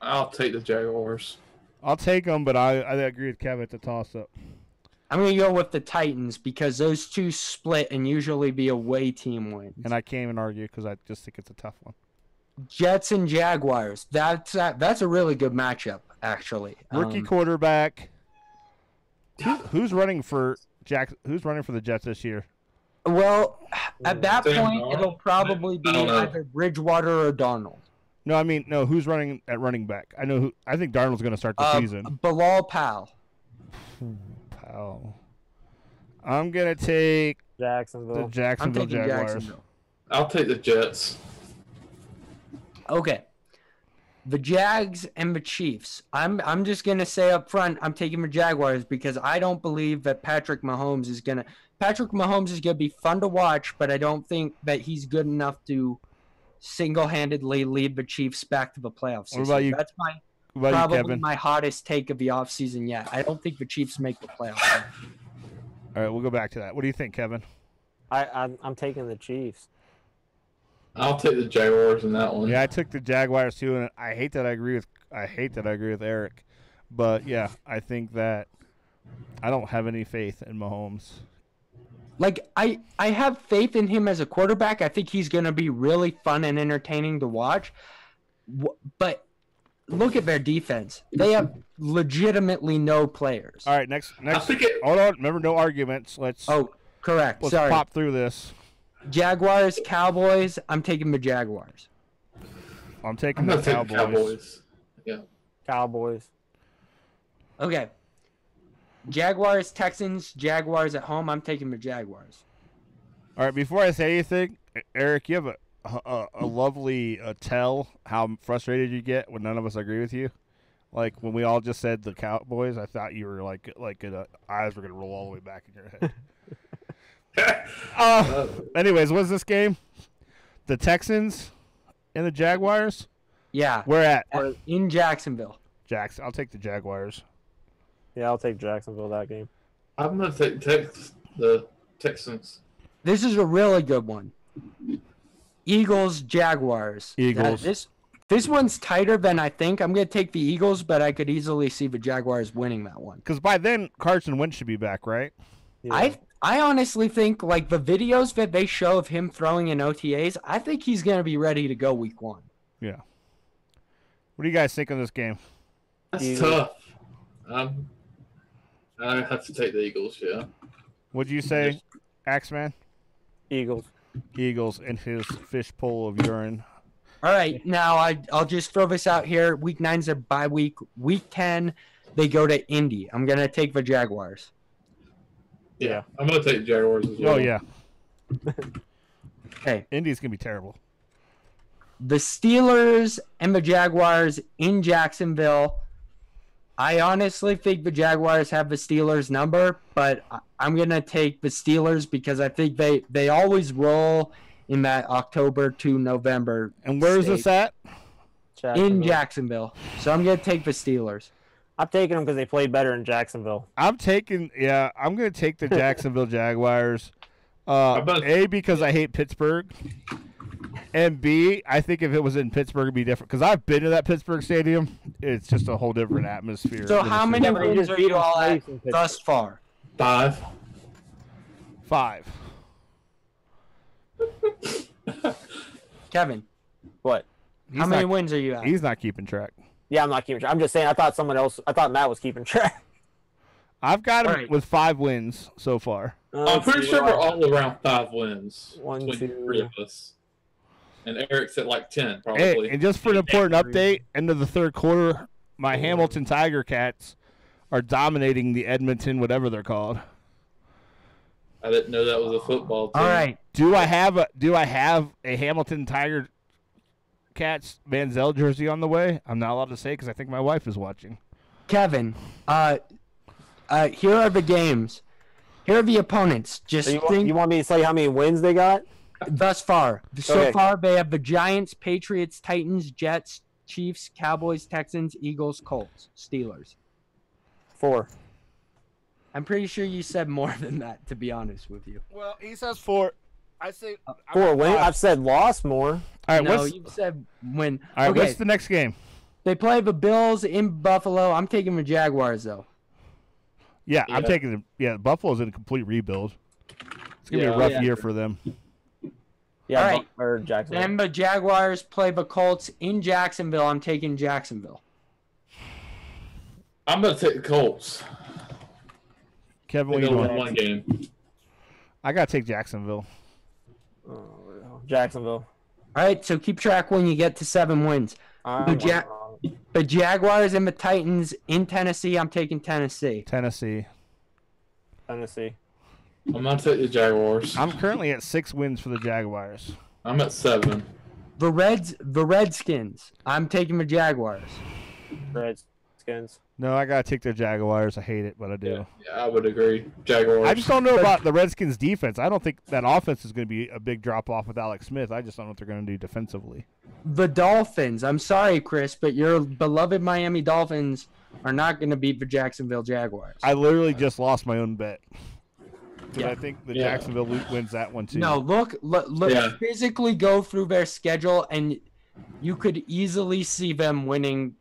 I'll take the Jaguars. I'll take them, but I agree with Kevin. It's a toss-up. I'm going to go with the Titans because those two split and usually the away team wins. And I can't even argue because I just think it's a tough one. Jets and Jaguars. That's a really good matchup, actually. Rookie quarterback. Who's running for Who's running for the Jets this year? Well, at that Sam point, Darnold? it'll probably be I don't know. either Bridgewater or Darnold. No, I mean no. Who's running at running back? I know who. I think Darnold's going to start the season. Bilal Powell. Powell. I'm gonna take the Jacksonville. I'm Jacksonville taking Jaguars. Jacksonville. I'll take the Jets. Okay. The Jags and the Chiefs. I'm just gonna say up front, I'm taking the Jaguars because I don't believe that Patrick Mahomes is gonna be fun to watch, but I don't think that he's good enough to single-handedly lead the Chiefs back to the playoffs. What about you? That's What about you, probably Kevin? my hottest take of the offseason yet. I don't think the Chiefs make the playoffs. All right, we'll go back to that. What do you think, Kevin? I'm taking the Chiefs. I'll take the Jaguars in that one. Yeah, I took the Jaguars too, and I hate that I agree with Eric, but yeah, I think that I don't have any faith in Mahomes. Like, I have faith in him as a quarterback. I think he's going to be really fun and entertaining to watch. But look at their defense. They have legitimately no players. All right, next. think it- Hold on. Remember, no arguments. Let's Oh, correct. Sorry. pop through this. Jaguars, Cowboys. I'm taking the Jaguars. I'm taking I'm the gonna take Cowboys. Cowboys. Yeah. Cowboys. Okay. Jaguars, Texans, Jaguars at home. I'm taking the Jaguars. All right, before I say anything, Eric, you have a lovely tell how frustrated you get when none of us agree with you. Like when we all just said the Cowboys, I thought you were like eyes were gonna roll all the way back in your head. Anyways, what's this game? The Texans and the Jaguars. Yeah. Where at? In Jacksonville. I'll take the Jaguars. Yeah, I'll take Jacksonville that game. I'm gonna take the Texans. This is a really good one. Eagles, Jaguars. Eagles. This one's tighter than I think. I'm going to take the Eagles, but I could easily see the Jaguars winning that one. Because by then, Carson Wentz should be back, right? Yeah. I honestly think, like, the videos that they show of him throwing in OTAs, I think he's going to be ready to go week 1. Yeah. What do you guys think of this game? That's Eagles. tough. I have to take the Eagles. Yeah. What'd you say, Axeman? Eagles. Eagles and his fishbowl of urine. All right, now I'll just throw this out here. Week 9's a bye week. Week 10, they go to Indy. I'm going to take the Jaguars. Yeah. I'm gonna take the Jaguars as well. Oh, yeah. Okay. Indy's going to be terrible. The Steelers and the Jaguars in Jacksonville. I honestly think the Jaguars have the Steelers number, but I'm going to take the Steelers because I think they always roll in that October to November. And where is this stage. at? In Jacksonville. So I'm going to take the Steelers. I'm taking them because they played better in Jacksonville. I'm going to take the Jacksonville Jaguars. about- A, because I hate Pittsburgh. And B, I think if it was in Pittsburgh, it'd be different. Because I've been to that Pittsburgh stadium. It's just a whole different atmosphere. So how many but they wins just are beat you them all at twice in Pittsburgh. thus far? 5. 5. Kevin, What? how many wins are you at? He's not keeping track. Yeah, I'm not keeping track. I'm just saying. I thought Matt was keeping track. I've got him All right. with 5 wins so far. I'm pretty sure we're all around 5 wins. One, between two. the 3 of us. And Eric's at like 10, Hey, probably. and just for an important update, end of the third quarter, my Hamilton Tiger Cats are dominating the Edmonton, whatever they're called. I didn't know that was a football team. All right. Do I have a Hamilton Tiger Cats Manziel jersey on the way? I'm not allowed to say because I think my wife is watching. Kevin, here are the games. Here are the opponents. Just So think you want me to tell you how many wins they got? thus far. So Okay. far, they have the Giants, Patriots, Titans, Jets, Chiefs, Cowboys, Texans, Eagles, Colts, Steelers. 4. I'm pretty sure you said more than that, to be honest with you. Well, he says 4. I say 4 wins. I've said lost more. All right, No, you said when. all right, Okay, what's the next game? they play the Bills in Buffalo. I'm taking the Jaguars, though. Yeah, I'm Yeah. taking them. Yeah, Buffalo's in a complete rebuild. It's gonna be a Yeah. rough Yeah. year for them. Yeah, All right. or Jacksonville. Then the Jaguars play the Colts in Jacksonville. I'm taking Jacksonville. I'm going to take the Colts. Kevin, They what are you go doing? win one game. I gotta take Jacksonville. Jacksonville. All right, so keep track when you get to 7 wins. I'm Ja- wrong. The Jaguars and the Titans in Tennessee. I'm taking Tennessee. Tennessee. Tennessee. I'm going to take the Jaguars. I'm currently at 6 wins for the Jaguars. I'm at 7. The Redskins. I'm taking the Jaguars. Redskins. No, I gotta take the Jaguars. I hate it, but I do. Yeah, I would agree. Jaguars. I just don't know about the Redskins' defense. I don't think that offense is going to be a big drop off with Alex Smith. I just don't know what they're going to do defensively. The Dolphins. I'm sorry, Chris, but your beloved Miami Dolphins are not going to beat the Jacksonville Jaguars. I literally just lost my own bet. 'Cause Yeah. I think the Yeah. Jacksonville wins that one too. No, look, Yeah. physically go through their schedule, and you could easily see them winning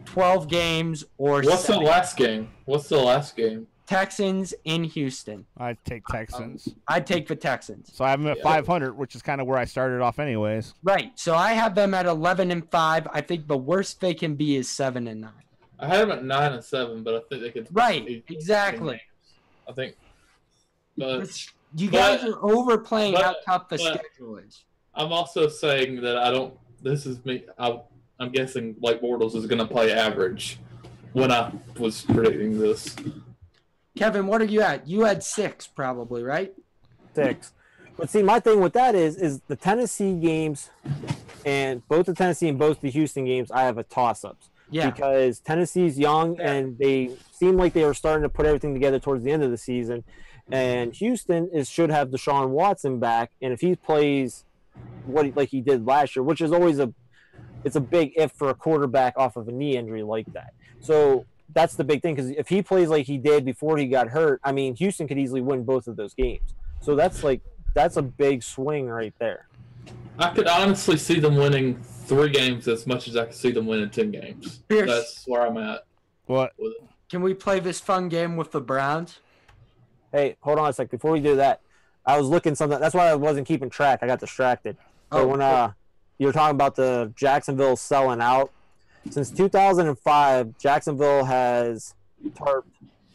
12 games or What's the 7. last game? What's the last game? Texans in Houston. I take Texans. I'd take the Texans. So I'm at Yeah. 500, which is kind of where I started off, anyways. Right. So I have them at 11-5. I think the worst they can be is 7-9. I had them at 9 and 7, but I think they could. Right. Exactly. I think. But You guys are overplaying how tough the but- schedule is. I'm also saying that I don't. This is me. I'm guessing Blake Bortles is going to play average when I was predicting this. Kevin, what are you at? You had 6 probably, right? 6. But see, my thing with that is the Tennessee games, and both the Tennessee and both the Houston games, I have a toss-ups. Yeah. Because Tennessee's young and they seem like they were starting to put everything together towards the end of the season. And Houston should have Deshaun Watson back, and if he plays like he did last year, which is always a big if for a quarterback off of a knee injury like that. So that's the big thing, because if he plays like he did before he got hurt, I mean, Houston could easily win both of those games. So that's a big swing right there. I could honestly see them winning 3 games as much as I could see them winning 10 games. Pierce. That's where I'm at. What? With it. Can we play this fun game with the Browns? Hey, hold on a sec. Before we do that, I was looking something. That's why I wasn't keeping track. I got distracted. So when you were talking about the Jacksonville selling out, since 2005, Jacksonville has tarped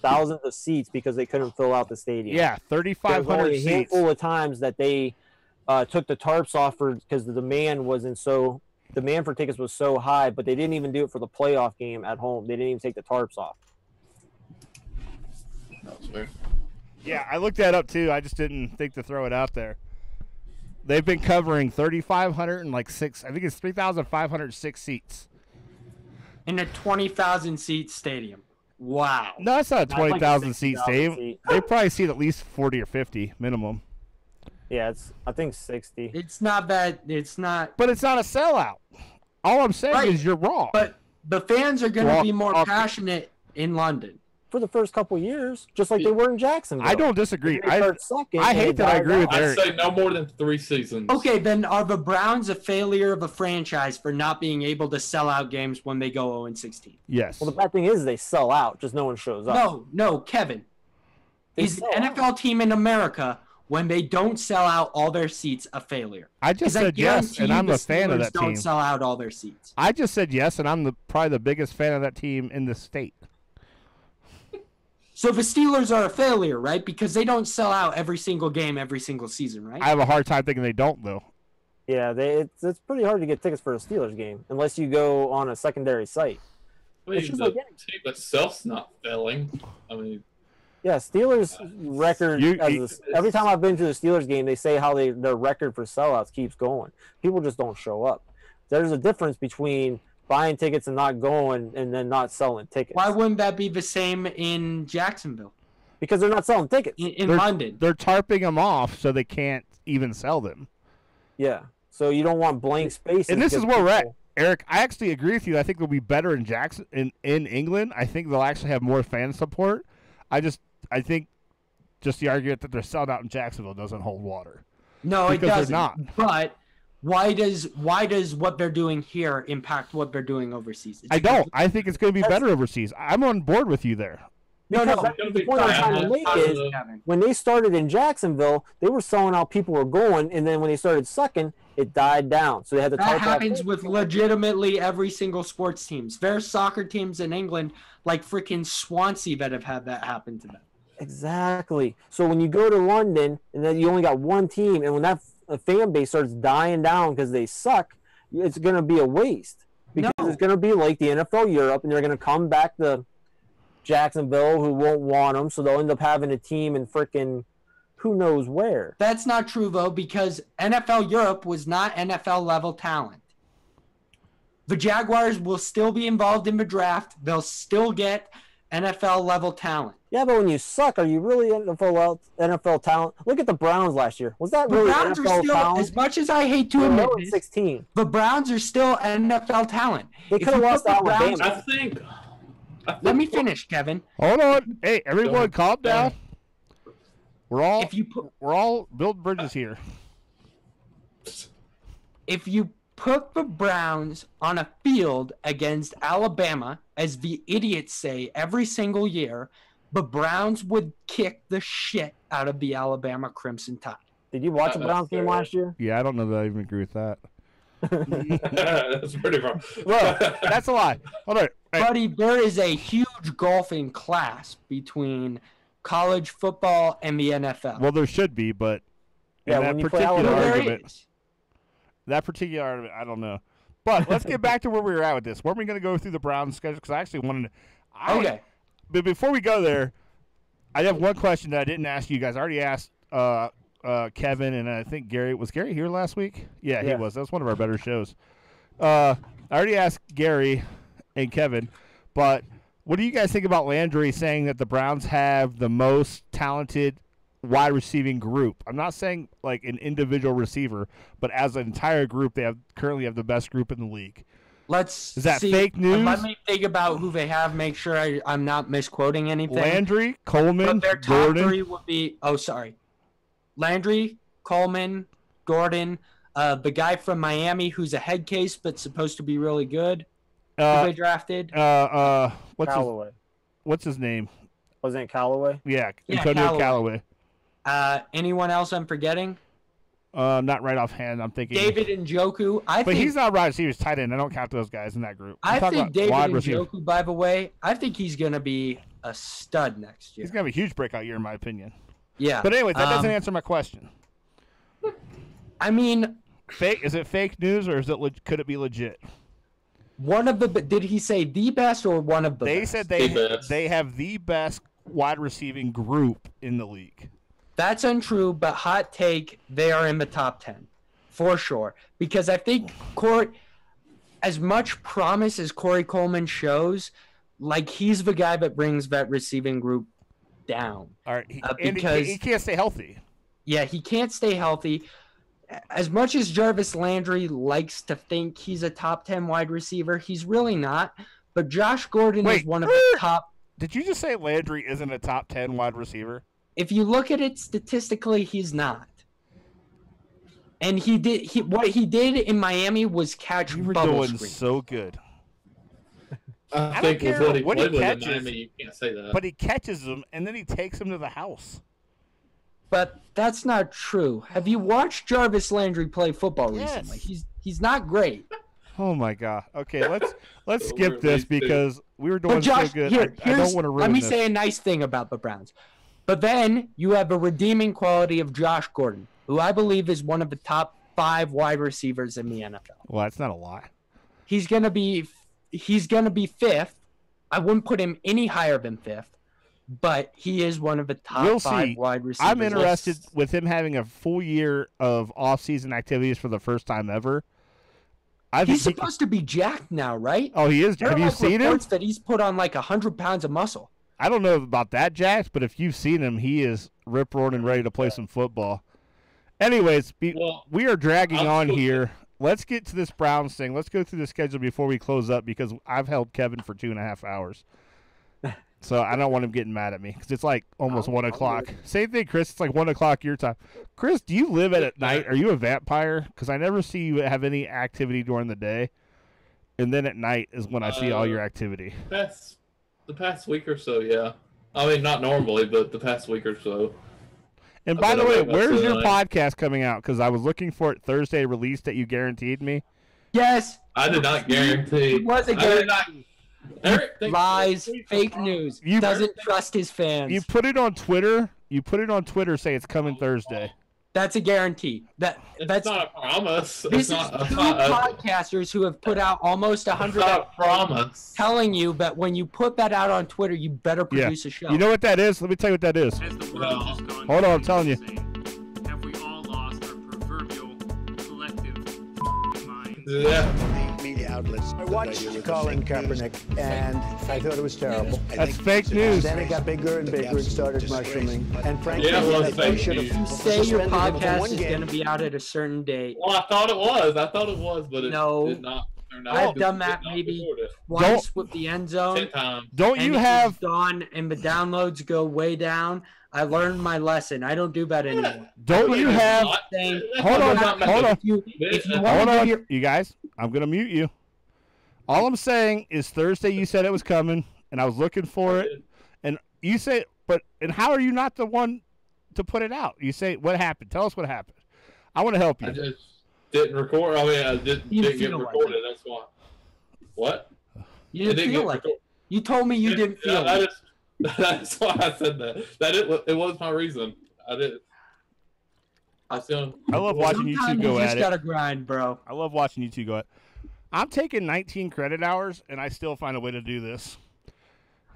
thousands of seats because they couldn't fill out the stadium. Yeah, There was 3,500 only a seats. handful of times that they took the tarps off because the demand for tickets was so high, but they didn't even do it for the playoff game at home. They didn't even take the tarps off. That was weird. Yeah, I looked that up too. I just didn't think to throw it out there. They've been covering 3,506. I think it's 3,506 seats. In a 20,000 seat stadium. Wow. No, it's not a That's like a 20,000 seat 60,000 stadium. seat. They probably seat at least 40 or 50 minimum. Yeah, I think 60. It's not that. It's not. But it's not a sellout. All I'm saying Right. is you're wrong. But the fans are going to Well, be more okay. passionate in London. For the first couple of years, just like they were in Jacksonville. I don't disagree. They start sucking, I and hate they that I die agree with down. Eric. I'd say no more than 3 seasons. Okay, then are the Browns a failure of a franchise for not being able to sell out games when they go 0-16? Yes. Well, the bad thing is they sell out, just no one shows up. No, Kevin. They Is the sell out. NFL team in America, when they don't sell out all their seats, a failure? I just 'Cause I said yes, guarantee and you I'm the a fan of Steelers that don't team. sell out all their seats. I just said yes, and I'm probably the biggest fan of that team in the state. So the Steelers are a failure, right? Because they don't sell out every single game, every single season, right? I have a hard time thinking they don't, though. Yeah, it's pretty hard to get tickets for a Steelers game unless you go on a secondary site. I mean, It's just the like team itself's not failing. I mean, Yeah, Steelers record. You- Every time I've been to the Steelers game, they say how their record for sellouts keeps going. People just don't show up. There's a difference between buying tickets and not going, and then not selling tickets. Why wouldn't that be the same in Jacksonville, Because they're not selling tickets. in They're- London? They're tarping them off so they can't even sell them. Yeah. So you don't want blank spaces. And this is because where we're at. people- Eric, I actually agree with you. I think they'll be better in in England. I think they'll actually have more fan support. I think just the argument that they're selling out in Jacksonville doesn't hold water. No, it Because they're doesn't. not. But why does what they're doing here impact what they're doing overseas? It's I don't. I think it's going to be better overseas. I'm on board with you there. No, Because no. that's the point I'm trying to make is Kevin. when they started in Jacksonville, they were selling out. People were going, and then when they started sucking, it died down. So they had to That type happens with legitimately every single sports teams. There's soccer teams in England like freaking Swansea that have had that happen to them. Exactly. So when you go to London and then you only got one team, and when that fan base starts dying down because they suck, it's going to be a waste. Because No. it's going to be like the NFL Europe, and they're going to come back to Jacksonville, who won't want them, so they'll end up having a team in frickin' who knows where. That's not true though, because NFL Europe was not NFL level talent. The Jaguars will still be involved in the draft. They'll still get NFL level talent. Yeah, but when you suck, are you really NFL talent? Look at the Browns last year. Was that The really Browns are NFL still, talent? as much as I hate to They admit were in this, 16. the Browns are still NFL talent. They If could have you lost put to the Browns- Alabama. I think Let me finish, Kevin. Hold on. Hey, everyone, calm down. We're all building bridges here. If you put the Browns on a field against Alabama, as the idiots say every single year, the Browns would kick the shit out of the Alabama Crimson Tide. Did you watch the Not Browns game necessarily. last year? Yeah, I don't know that I even agree with that. that's pretty wrong. Well, that's a lie. Hold on. Hey, Buddy, there is a huge golfing class between college football and the NFL. Well, there should be, but Yeah, in when that you play particular Alabama- There argument, is. that particular argument, I don't know. But let's get back to where we were at with this. Weren't we going to go through the Browns schedule? Because I actually wanted to. Okay. But before we go there, I have one question that I didn't ask you guys. I already asked Kevin, and I think Gary. Was Gary here last week? Yeah, he Yeah. was. That was one of our better shows. I already asked Gary and Kevin, but what do you guys think about Landry saying that the Browns have the most talented wide receiving group? I'm not saying like an individual receiver, but as an entire group, they currently have the best group in the league. Let's Is that see. fake news? Let me think about who they have. Make sure I'm not misquoting anything. Landry, Coleman, But their top Gordon. three would be. Oh, sorry. Landry, Coleman, Gordon, the guy from Miami who's a head case but supposed to be really good. Who they drafted? What's his name? Wasn't it Callaway? Yeah, Yeah, Antonio Callaway. Callaway. Anyone else I'm forgetting? Not right offhand. I'm thinking. David Njoku. But he's not right. He was tight end. I don't count those guys in that group. I'm I talking think about David wide receiver. Njoku, by the way, I think he's going to be a stud next year. He's gonna have a huge breakout year, in my opinion. Yeah. But anyways, that doesn't answer my question. I mean, Fake? Is it fake news or is it? Could it be legit? one of the. Did he say the best or one of the They best? said The best. they have the best wide receiving group in the league. That's untrue, but hot take, they are in the top 10 for sure. Because I think as much promise as Corey Coleman shows, like he's the guy that brings that receiving group down. All right, and because- he can't stay healthy. Yeah, he can't stay healthy. As much as Jarvis Landry likes to think he's a top 10 wide receiver, he's really not. But Josh Gordon is one of the top. Did you just say Landry isn't a top 10 wide receiver? If you look at it statistically, he's not. And what he did in Miami was catch You were bubble doing screens. so good. I don't think with care what he what he played with in catches, Miami, you can't say that. But he catches them and then he takes them to the house. But that's not true. Have you watched Jarvis Landry play football Yes. recently? He's not great. Oh my god. Okay, let's We're skip this late, too. because we were doing But Josh, so good. here, I don't here's- want to ruin let me this. say a nice thing about the Browns. But then you have a redeeming quality of Josh Gordon, who I believe is one of the top 5 wide receivers in the NFL. Well, that's not a lie. He's gonna be 5th. I wouldn't put him any higher than 5th, but he is one of the top We'll 5 see. wide receivers. I'm interested with him having a full year of off-season activities for the first time ever. I He's think supposed to be jacked now, right? Oh, he is. There Have are you like seen him? reports that he's put on like 100 pounds of muscle. I don't know about that, Jax, but if you've seen him, he is rip-roaring and ready to play some football. Anyways, Well, we are dragging I'm on still- here. Let's get to this Browns thing. Let's go through the schedule before we close up because I've held Kevin for 2.5 hours. So I don't want him getting mad at me because it's like almost 1 o'clock. Same thing, Chris. It's like 1 o'clock your time. Chris, do you live at night? Are you a vampire? Because I never see you have any activity during the day. And then at night is when I see all your activity. the past week or so, yeah. I mean, not normally, but the past week or so. And I've by been the way, awake most where's of the your night. podcast coming out? Because I was looking for it Thursday release that you guaranteed me. Yes. I did not guarantee. It was a I did not. guarantee. Eric thinks- Lies, fake news. You- Doesn't trust his fans. You put it on Twitter. Say it's coming Thursday. That's a guarantee. That's not a promise. this It's not, is it's two not a, podcasters who have put out almost it's 100 not a promise. telling you that when you put that out on Twitter, you better produce a show. You know what that is? Let me tell you what that is. Has the world No. just gone Hold on, I'm telling you. insane? Have we all lost our proverbial collective minds? Yeah. Media outlets. I watched Colin Kaepernick, and I thought it was terrible. That's fake news. Then it got bigger and bigger and started mushrooming. And frankly, Yeah, it was they fake should news. have You say your suspended him for podcast one is game. going to be out at a certain date. Well, I thought it was, but it No. did not turn out. I've to- done did that not maybe record it. Twice with the end 10 zone. times. Don't And you it have? was gone and the downloads go way down. I learned my lesson. I don't do that anymore. Don't you have? Saying, Hold on, hold on. if you Hold want to on, give your, you guys. I'm gonna mute you. All I'm saying is Thursday. You said it was coming, and I was looking for it. And you say, and how are you not the one to put it out? You say, what happened? Tell us what happened. I want to help I you. just didn't record. I mean, I didn't You get feel like recorded. it. That's why. What? you didn't feel like it. You told me you didn't feel I like it. just, That's why I said that. It was my reason. I did. I love watching you two Sometimes go you at just it. gotta grind, bro. I love watching you two go at it. I'm taking 19 credit hours, and I still find a way to do this.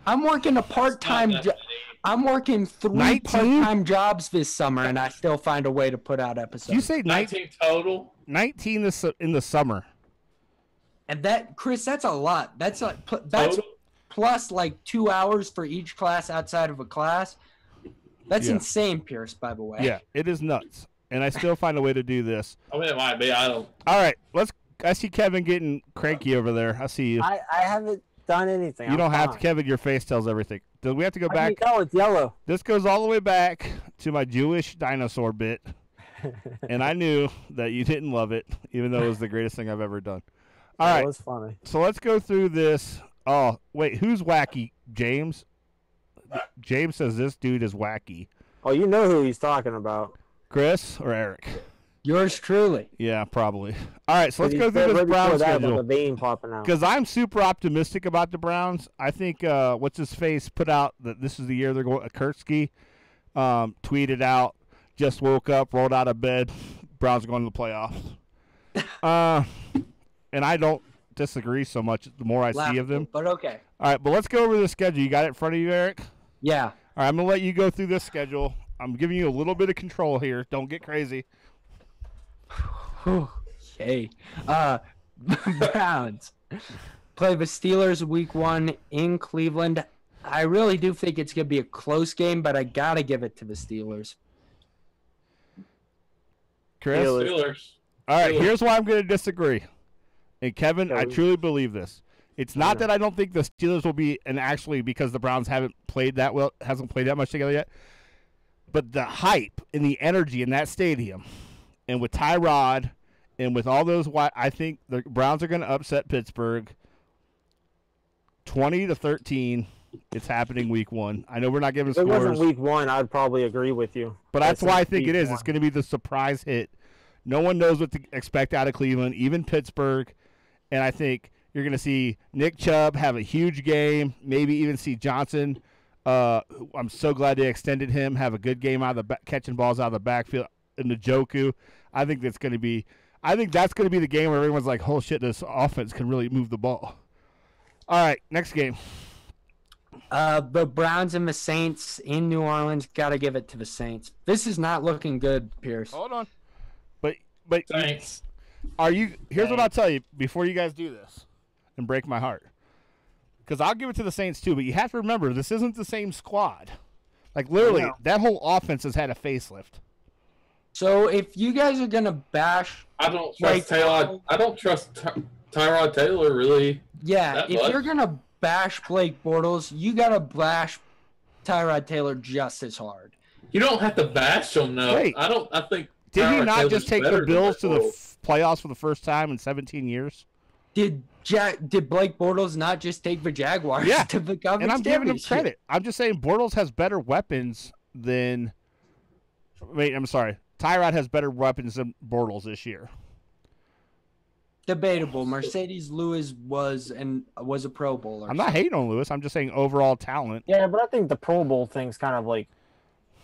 I'm working a part-time job. I'm working 3 19? part-time jobs this summer, and I still find a way to put out episodes. You say 19 total. 19 in the summer. And that, Chris, that's a lot. That's that's Total? plus like 2 hours for each class outside of a class. That's Yeah. insane, Pierce. By the way. Yeah, it is nuts, and I still find a way to do this. I mean, it might be. I don't. All right, I see Kevin getting cranky over there. I see you. I haven't done anything. You don't have to, fine. Kevin. Your face tells everything. Do we have to go I back? can tell it's yellow. This goes all the way back to my Jewish dinosaur bit, and I knew that you didn't love it, even though it was the greatest thing I've ever done. All That right, was funny. so let's go through this. Oh, wait, who's wacky? James? James says this dude is wacky. Oh, you know who he's talking about. Chris or Eric? Yours truly. Yeah, probably. All right, so let's He go said through this right before Browns that about schedule. the vein popping out. Because I'm super optimistic about the Browns. I think what's his face put out that this is the year they're going. Kurtzky tweeted out, just woke up, rolled out of bed. Browns are going to the playoffs. And I don't disagree so much. The more I see of them. But okay. All right, but let's go over the schedule. You got it in front of you, Eric? Yeah. All right, I'm gonna let you go through this schedule. I'm giving you a little bit of control here. Don't get crazy. Okay. Browns play the Steelers week 1 in Cleveland. I really do think it's going to be a close game, but I got to give it to the Steelers. Chris? Steelers. All right, Steelers. here's why I'm going to disagree. And Kevin, I Kevin. truly believe this. It's not that I don't think the Steelers will be, and actually because the Browns hasn't played that much together yet, but the hype and the energy in that stadium, and with Tyrod, and with all those, I think the Browns are going to upset Pittsburgh 20-13. It's happening week 1. I know we're not giving If it wasn't scores, week 1, I'd probably agree with you. but that's why I think week it is. 1. It's going to be the surprise hit. No one knows what to expect out of Cleveland, even Pittsburgh. And I think you're going to see Nick Chubb have a huge game, maybe even see Johnson. I'm so glad they extended him, have a good game out of the catching balls out of the backfield. And Njoku, I think that's going to be the game where everyone's like, "Oh shit, this offense can really move the ball." All right, next game. The Browns and the Saints in New Orleans. Got to give it to the Saints. This is not looking good, Pierce. Hold on, but Thanks. Here's what I'll tell you before you guys do this and break my heart, because I'll give it to the Saints too. But you have to remember, this isn't the same squad. Like literally, No. that whole offense has had a facelift. So if you guys are gonna bash, I don't Like- trust Taylor. I don't trust Tyrod Taylor really. yeah, That if much? you're gonna bash Blake Bortles, you gotta bash Tyrod Taylor just as hard. You don't have to bash him. No, Wait. I don't. I think. Did he Tyrod not Taylor's just take better the than Bills to the Bortles. playoffs for the first time in 17 years? Did Blake Bortles not just take the Jaguars Yeah, to the conference And I'm giving him championship? credit. I'm just saying Bortles has better weapons than. Wait, I'm sorry. Tyrod has better weapons than Bortles this year. Debatable. Mercedes Lewis was a Pro Bowler. I'm not hating on Lewis. I'm just saying overall talent. Yeah, but I think the Pro Bowl thing's kind of like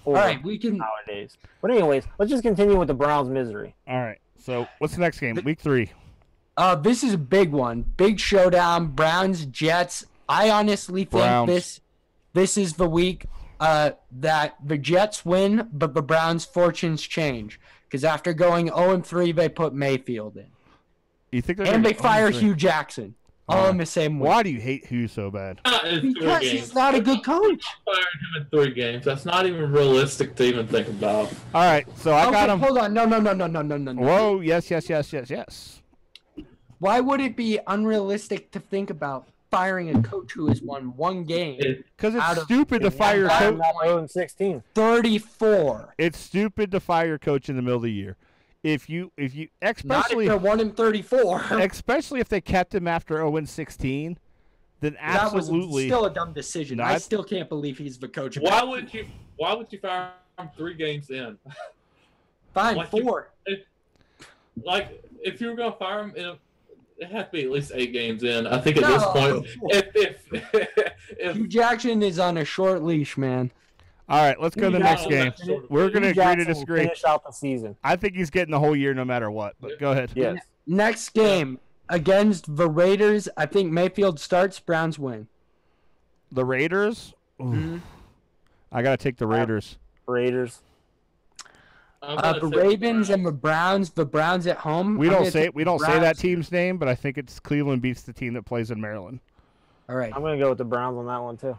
All over right, we can. nowadays. But anyways, let's just continue with the Browns' misery. All right. So what's the next game? Week 3. This is a big one. Big showdown. Browns, Jets. I honestly think Browns. this is the week that the Jets win, but the Browns' fortunes change. Because after going 0-3, they put Mayfield in. You think they're And gonna they fire go 0-3? Hugh Jackson. All in the same week. Why do you hate Hugh so bad? Not in 3 Because games. he's not a good coach. Fired him in 3 games. That's not even realistic to even think about. All right. So I got Okay, him. hold on. No. Whoa. Yes. Why would it be unrealistic to think about firing a coach who has won 1 game? Because Out it's of- stupid to fire a I'm coach. not 0-16. 34. It's stupid to fire a coach in the middle of the year. If you Not if especially they're 1-34. especially if they kept him after 0-16, then That was absolutely. still a dumb decision. No, I I- still can't believe he's the coach. of Why would you fire him 3 games in? Fine, like you- 4. Like if you were gonna fire him It has to be at least 8 games in. I think at this point, if Hugh Jackson is on a short leash, man. All right, let's go to the next game. We're going to agree to Jackson will disagree. Finish out the season. I think he's getting the whole year no matter what. But go ahead. Yes. Next game against the Raiders. I think Mayfield starts. Browns win. The Raiders. Ooh. I got to take the Raiders. Raiders. The Ravens and the Browns. The Browns at home. We don't say that team's name, but I think it's Cleveland beats the team that plays in Maryland. All right. I'm gonna go with the Browns on that one too.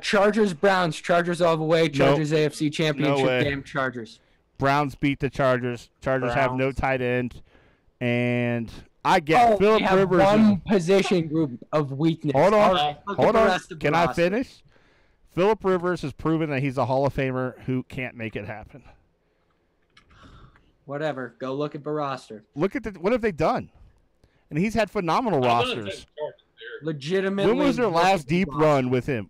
Chargers, Browns. Chargers all the way. Chargers AFC Championship game. Chargers. Browns beat the Chargers. Chargers have no tight end, and I get we Philip have Rivers. one position group of weakness. Hold on, Right, hold on. Can I finish? Philip Rivers has proven that he's a Hall of Famer who can't make it happen. Whatever. Go look at the roster. Look at what have they done? And he's had phenomenal rosters. Legitimately. When was their last deep run with him?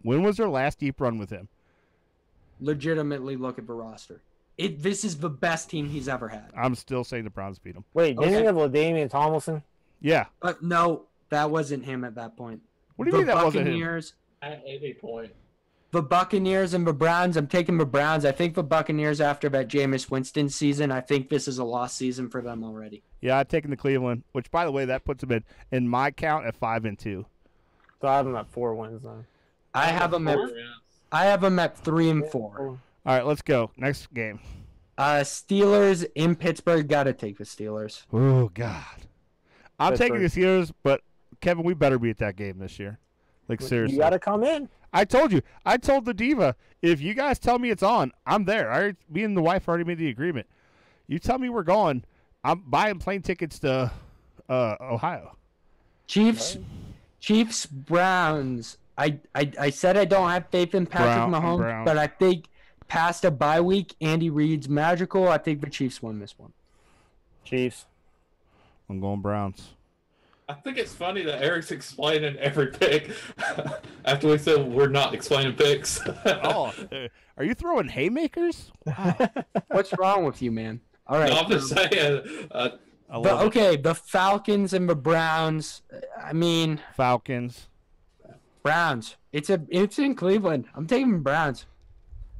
Legitimately look at the roster. This is the best team he's ever had. I'm still saying the Browns beat him. Wait, didn't he have LaDainian Tomlinson? Yeah. But no, that wasn't him at that point. What do you mean that wasn't him? at any point. The Buccaneers and the Browns. I'm taking the Browns. I think the Buccaneers after that Jameis Winston season. I think this is a lost season for them already. Yeah, I've taken the Cleveland, which by the way, that puts them in my count at 5-2. So I have them at 4 wins then. I have them at 3-4. All right, let's go. Next game. Steelers in Pittsburgh. Gotta take the Steelers. Oh God. I'm taking the Steelers, but Kevin, we better be at that game this year. Like seriously. You gotta come in. I told you. I told the Diva, if you guys tell me it's on, I'm there. Me and the wife already made the agreement. You tell me we're going, I'm buying plane tickets to Ohio. Chiefs, Browns. I said I don't have faith in Patrick Mahomes, but I think past a bye week, Andy Reid's magical. I think the Chiefs won this one. Chiefs. I'm going Browns. I think it's funny that Eric's explaining every pick after we said we're not explaining picks. Oh, are you throwing haymakers? Wow. What's wrong with you, man? All right. No, I'm just saying. The Falcons and the Browns. I mean, Falcons. Browns. It's in Cleveland. I'm taking Browns.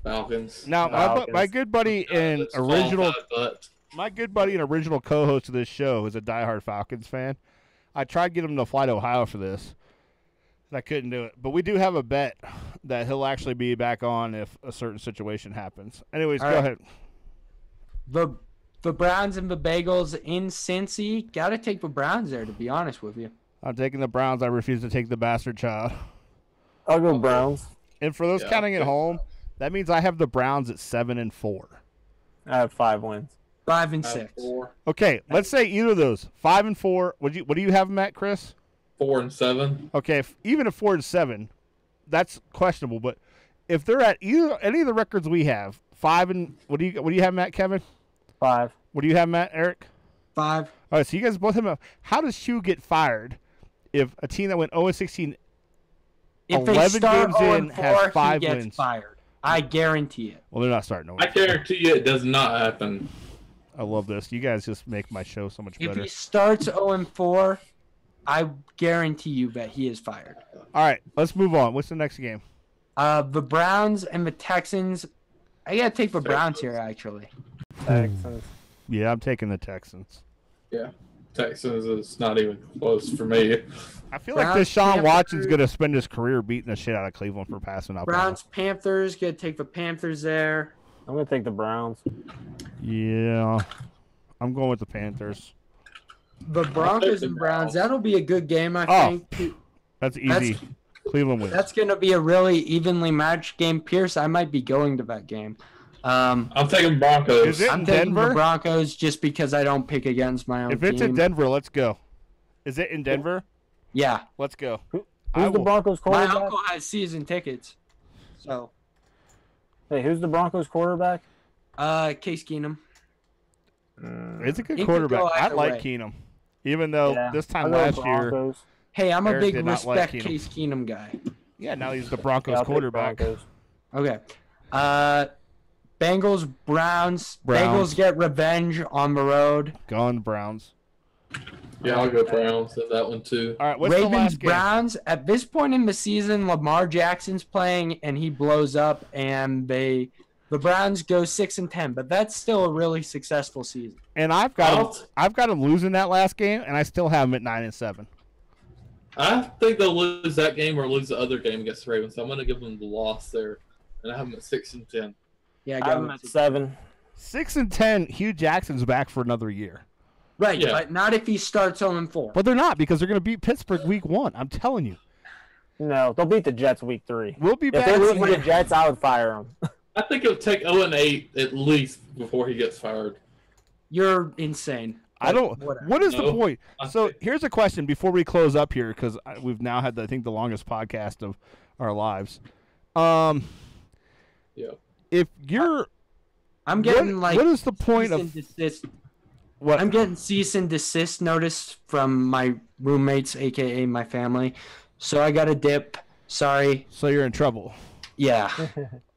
Falcons. Now, my good buddy and original co-host of this show is a diehard Falcons fan. I tried to get him to fly to Ohio for this, and I couldn't do it. But we do have a bet that he'll actually be back on if a certain situation happens. Anyways, go ahead. The Browns and the Bagels in Cincy. Got to take the Browns there, to be honest with you. I'm taking the Browns. I refuse to take the bastard child. I'll go Browns. And for those counting at home, that means I have the Browns at 7-4. I have 5 wins. 5 and 6. Okay, let's say either of those 5-4. What do you have, Matt? Chris? 4 and 7. Okay, even at 4 and 7, that's questionable. But if they're at any of the records we have, 5 and what do you have, Matt? Kevin? 5. What do you have, Matt? Eric? 5. All right, so you guys both have. How does Hugh get fired if a team that went 0-16, if 11 games in, 0-4, has 5 he gets wins? Fired. I guarantee it. Well, they're not starting 0-4. I guarantee you it does not happen. I love this. You guys just make my show so much better. If he starts 0-4, I guarantee you that he is fired. All right, let's move on. What's the next game? The Browns and the Texans. I gotta take the Browns here, actually. Texans. Yeah, I'm taking the Texans. Yeah. Texans is not even close for me. I feel like Deshaun Watson's going to spend his career beating the shit out of Cleveland for passing up. Browns, Panthers. Gonna take the Panthers there. I'm going to take the Browns. Yeah. I'm going with the Panthers. The Broncos and Browns. That'll be a good game, I think. That's easy. Cleveland wins. That's going to be a really evenly matched game. Pierce, I might be going to that game. I'm taking Broncos. Is it I'm in taking Denver? the Broncos just because I don't pick against my own If it's team. in Denver, let's go. Is it in Denver? Yeah. Let's go. Who's the Broncos My quarterback? uncle has season tickets. So, Hey, who's the Broncos quarterback? Case Keenum. It's a good He could quarterback. go I either like way. Keenum. Even though this time I'll go last year, Broncos. Hey, I'm a Eric big did not like respect Keenum. Case Keenum guy. yeah, now he's the Broncos I'll take quarterback. Broncos. Okay. Bengals, Browns. Browns. Bengals get revenge on the road. Going Browns. Yeah, I'll go Browns in that one too. All right, what's the Ravens last game? Browns. At this point in the season, Lamar Jackson's playing and he blows up, and the Browns go 6-10. But that's still a really successful season. And I've got them losing that last game, and I still have them at 9-7. I think they'll lose that game or lose the other game against the Ravens. So I'm going to give them the loss there, and I have them at 6-10. Yeah, I have them at 7. 6-10. Hugh Jackson's back for another year. Right, Yeah. but not if he starts 0-4. But they're not, because they're going to beat Pittsburgh week 1. I'm telling you. No, they'll beat the Jets week 3. We'll be If back. they lose to the Jets, I would fire them. I think it'll take 0-8 at least before he gets fired. You're insane. I don't. Whatever. What is the No. point? So here's a question before we close up here, because we've now had, I think, the longest podcast of our lives. Yeah. If you're, I'm getting what is the point cease of and desist. what? I'm getting cease and desist notice from my roommates, aka my family. So I got to dip. Sorry. So you're in trouble. Yeah.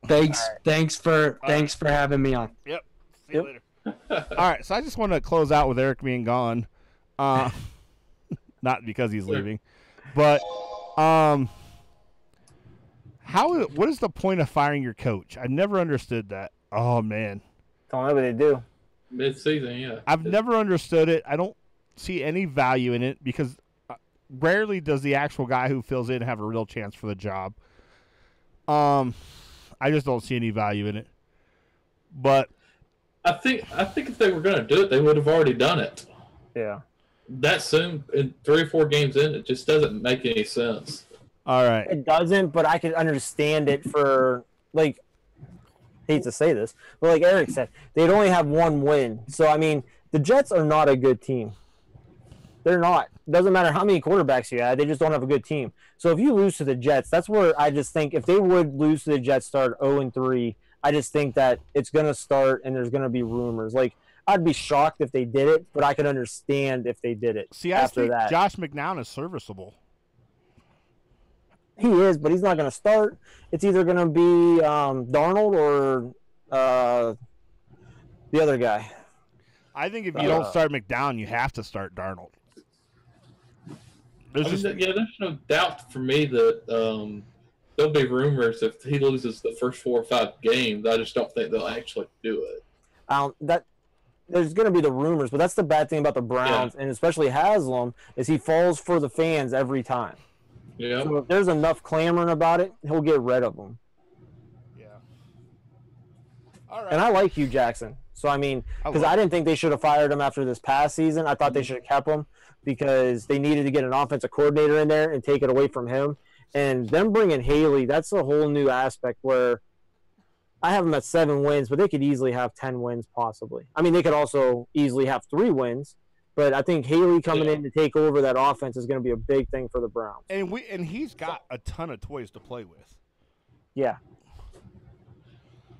Thanks for having me on. Yep. See you later. All right, so I just want to close out with Eric being gone, not because he's leaving, but what is the point of firing your coach? I never understood that. Oh man, Don't know what they do. Mid-season, yeah. I've never understood it. I don't see any value in it because rarely does the actual guy who fills in have a real chance for the job. I just don't see any value in it. But I think if they were going to do it, they would have already done it. Yeah. That soon, in 3 or 4 games in, it just doesn't make any sense. all right, It doesn't, but I can understand it for, like, hate to say this, but like Eric said, they'd only have 1 win. So, I mean, the Jets are not a good team. They're not. Doesn't matter how many quarterbacks you have, they just don't have a good team. So if you lose to the Jets, that's where I just think if they would lose to the Jets, start 0-3, I just think that it's going to start and there's going to be rumors. Like, I'd be shocked if they did it, but I could understand if they did it see, I after think that. Josh McNown is serviceable. He is, but he's not going to start. It's either going to be Darnold or the other guy. I think if you don't start McNown, you have to start Darnold. I mean, there's no doubt for me that there'll be rumors if he loses the first 4 or 5 games. I just don't think they'll actually do it. There's going to be the rumors, but that's the bad thing about the Browns, and especially Haslam, is he falls for the fans every time. Yeah. So if there's enough clamoring about it, he'll get rid of them. Yeah. All right. And I like Hugh Jackson. So, I mean, because I didn't think they should have fired him after this past season. I thought they should have kept him because they needed to get an offensive coordinator in there and take it away from him. And them bringing Haley, that's a whole new aspect where I have them at 7 wins, but they could easily have 10 wins possibly. I mean, they could also easily have 3 wins. But I think Haley coming in to take over that offense is going to be a big thing for the Browns. And he's got a ton of toys to play with. Yeah.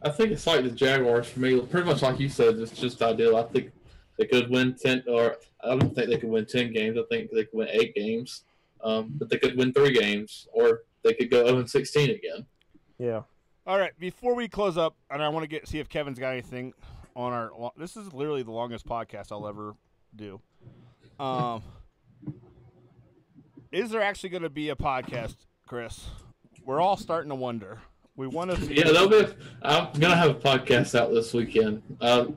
I think it's like the Jaguars for me. Pretty much like you said, it's just ideal. I think they could win 10, or I don't think they could win 10 games. I think they could win 8 games. But they could win 3 games, or they could go 0-16 again. Yeah. All right, before we close up, and I want to see if Kevin's got anything on our. This is literally the longest podcast I'll ever do. Is there actually going to be a podcast, Chris? We're all starting to wonder. We want to. Yeah, I'm gonna have a podcast out this weekend. I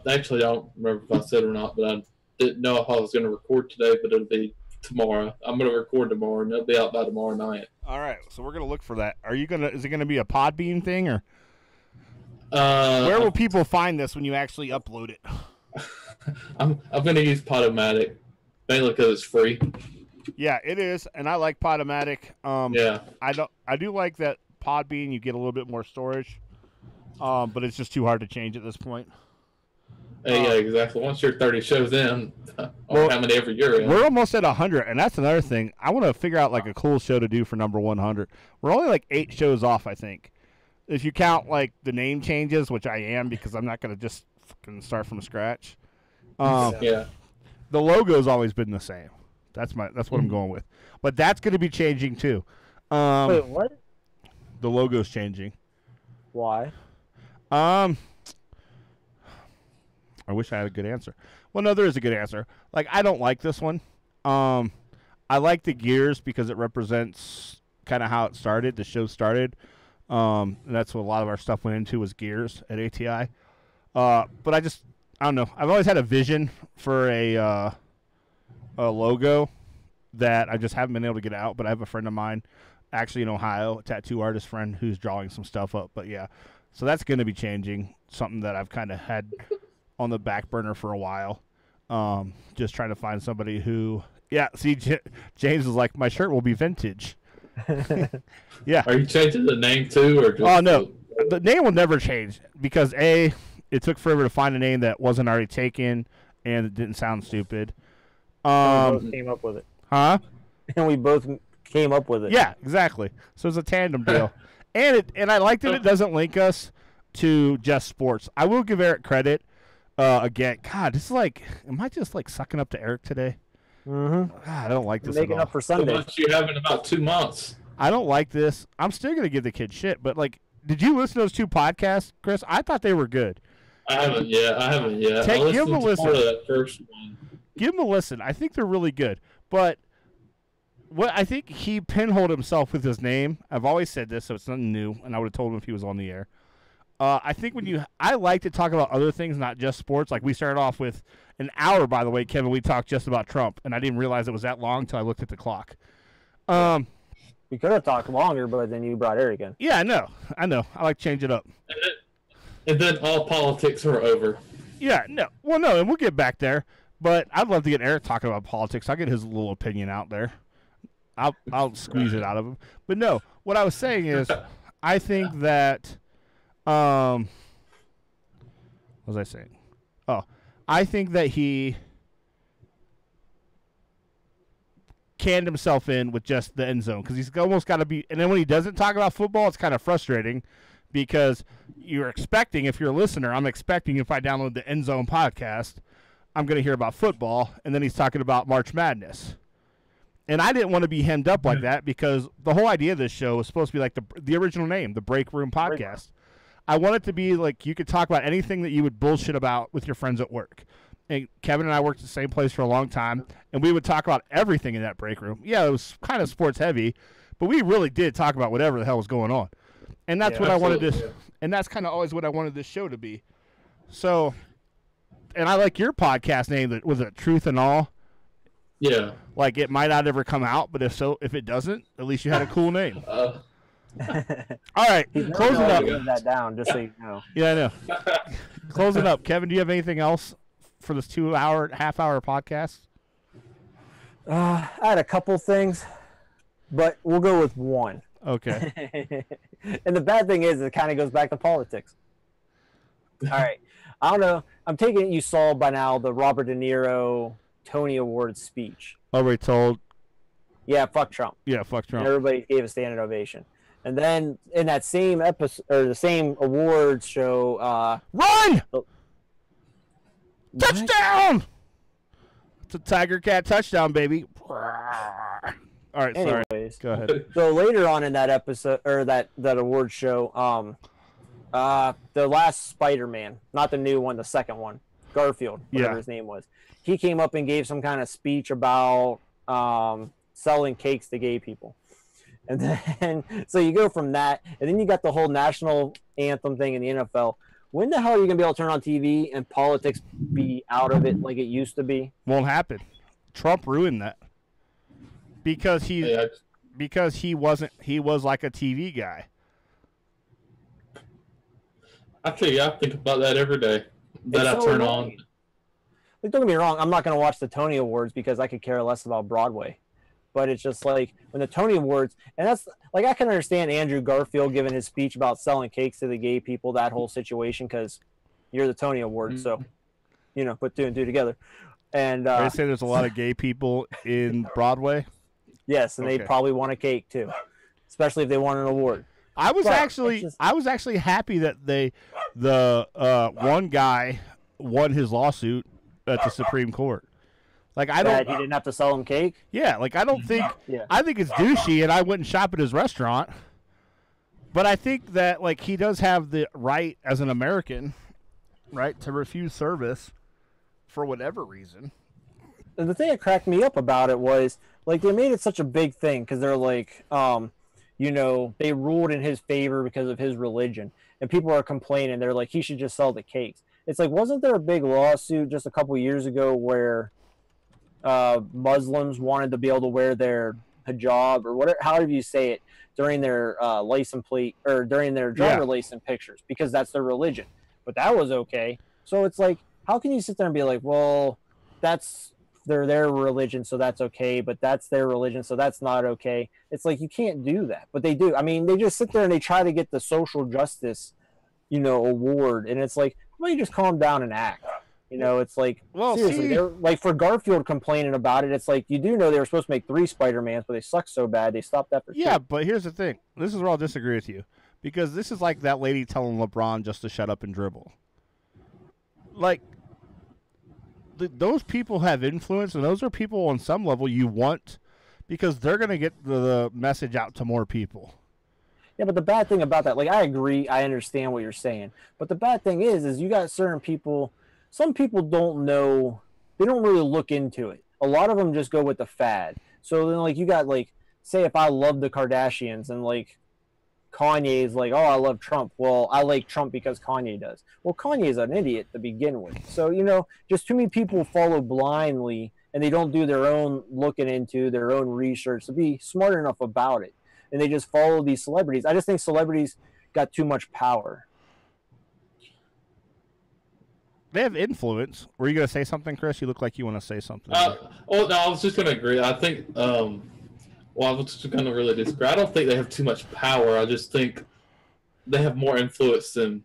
actually don't remember if I said or not, but I didn't know if I was gonna record today, but it'll be tomorrow. I'm gonna record tomorrow, and it'll be out by tomorrow night. All right, so we're gonna look for that. Are you gonna? Is it gonna be a Podbean thing, or where will people find this when you actually upload it? I'm gonna use Podomatic mainly because it's free. Yeah, it is, and I like Podomatic. Yeah, I do like that Podbean. You get a little bit more storage, but it's just too hard to change at this point. yeah, exactly. Once you're 30 shows in, or how many every year in. We're almost at 100, and that's another thing. I want to figure out like a cool show to do for number 100. We're only like 8 shows off, I think. If you count like the name changes, which I am because I'm not going to just fucking start from scratch. Yeah. The logo's always been the same. That's what I'm going with. But that's going to be changing too. Wait, what? The logo's changing. Why? I wish I had a good answer. Well, no, there is a good answer. Like, I don't like this one. I like the Gears because it represents kind of how it started, the show started. And that's what a lot of our stuff went into was Gears at ATI. But I don't know. I've always had a vision for a logo that I just haven't been able to get out. But I have a friend of mine, actually in Ohio, a tattoo artist friend, who's drawing some stuff up. But yeah, so that's going to be changing. Something that I've kind of had on the back burner for a while. Just trying to find somebody who, see, James was like, my shirt will be vintage. Yeah. Are you changing the name too, or just? Oh no, the name will never change because it took forever to find a name that wasn't already taken and it didn't sound stupid. We both came up with it. Huh? And we both came up with it. Yeah, exactly. So it's a tandem deal, and I like that it doesn't link us to just sports. I will give Eric credit. Again, God, this is like, am I just like sucking up to Eric today? Mm-hmm. God, I don't like this Making at all. up for So Sunday. much you have in about 2 months. I don't like this. I'm still gonna give the kid shit, but like, did you listen to those 2 podcasts, Chris? I thought they were good. I haven't yet. Give I them a listened to listen. part of that first one. Give them a listen. I think they're really good. But what I think he pinholed himself with his name. I've always said this, so it's nothing new, and I would have told him if he was on the air. I think I like to talk about other things, not just sports. Like we started off with an hour, by the way, Kevin. We talked just about Trump, and I didn't realize it was that long until I looked at the clock. We could have talked longer, but then you brought Eric in. Yeah, I know. I like to change it up. And then all politics are over. Yeah, no. Well, no, and we'll get back there. But I'd love to get Eric talking about politics. I'll get his little opinion out there. I'll squeeze it out of him. But no, what I was saying is, I think that. What was I saying? Oh, I think that he canned himself in with just the end zone because he's almost got to be. And then when he doesn't talk about football, it's kind of frustrating because you're expecting, if you're a listener, I'm expecting if I download the End Zone podcast, I'm going to hear about football, and then he's talking about March Madness. And I didn't want to be hemmed up like that because the whole idea of this show was supposed to be like the original name, the Break Room Podcast. I want it to be like you could talk about anything that you would bullshit about with your friends at work. And Kevin and I worked at the same place for a long time, and we would talk about everything in that break room. Yeah, it was kind of sports heavy, but we really did talk about whatever the hell was going on. And that's what I wanted this, and that's kind of always what I wanted this show to be. So, and I like your podcast name, that was it Truth and All? Yeah. Like it might not ever come out, but if it doesn't, at least you had a cool name. All right, closing up. That down, just so you know. Yeah, I know. Closing up, Kevin. Do you have anything else for this half-hour podcast? I had a couple things, but we'll go with one. Okay. And the bad thing is, it kind of goes back to politics. All right. I don't know. I'm taking it you saw by now the Robert De Niro Tony Awards speech. Already told. Yeah, fuck Trump. Yeah, fuck Trump. And everybody gave a standing ovation. And then in that same episode, or the same awards show, Run! What? Touchdown! It's a Tiger Cat touchdown, baby. All right, sorry. Anyways, Go ahead. so later on in that episode, or that award show, the last Spider-Man, not the new one, the second one, Garfield, whatever his name was, he came up and gave some kind of speech about selling cakes to gay people. And then, so you go from that, and then you got the whole national anthem thing in the NFL. When the hell are you going to be able to turn on TV and politics be out of it like it used to be? Won't happen. Trump ruined that. Because he was like a TV guy. I tell you, I think about that every day. That I turn on. Like, don't get me wrong, I'm not going to watch the Tony Awards because I could care less about Broadway. But it's just like when the Tony Awards, and that's like I can understand Andrew Garfield giving his speech about selling cakes to the gay people, that whole situation, because you're the Tony Awards, so put two and two together. And they say there's a lot of gay people in Broadway. Yes, and they probably want a cake too, especially if they want an award. I was actually happy that the one guy won his lawsuit at the Supreme Court. Like he didn't have to sell him cake. Yeah, like I don't think I think it's douchey, and I wouldn't shop at his restaurant. But I think that like he does have the right as an American, right, to refuse service. for whatever reason. And the thing that cracked me up about it was, like, they made it such a big thing because they're like, you know, they ruled in his favor because of his religion. And people are complaining. They're like, he should just sell the cakes. It's like, wasn't there a big lawsuit just a couple years ago where Muslims wanted to be able to wear their hijab or whatever, however you say it, during their license plate or during their driver license pictures because that's their religion. But that was okay. So it's like, how can you sit there and be like, well, that's their religion, so that's okay, but that's their religion, so that's not okay. It's like, you can't do that. But they do. I mean, they just sit there and they try to get the social justice, you know, award. And it's like, well, you just calm down and act. You know, it's like, well, seriously, they're like, for Garfield complaining about it, it's like, you do know they were supposed to make 3 Spider-Mans, but they suck so bad they stopped after 2. Yeah, but here's the thing. This is where I'll disagree with you. Because this is like that lady telling LeBron just to shut up and dribble. Like, those people have influence, and those are people on some level you want because they're going to get the message out to more people. Yeah, but the bad thing about that, like, I agree, I understand what you're saying, but the bad thing is you got certain people, some people don't know, they don't really look into it. A lot of them just go with the fad. So then, like, you got, like, say if I love the Kardashians and, like, Kanye's like, oh, I love Trump. Well, I like Trump because Kanye does. Well, Kanye's an idiot to begin with. So, you know, just too many people follow blindly and they don't do their own looking into, their own research to be smart enough about it. And they just follow these celebrities. I just think celebrities got too much power. They have influence. Were you going to say something, Chris? You look like you want to say something. Oh, no, I was just going to agree. I think, well, I was just going to really disagree. I don't think they have too much power. I just think they have more influence than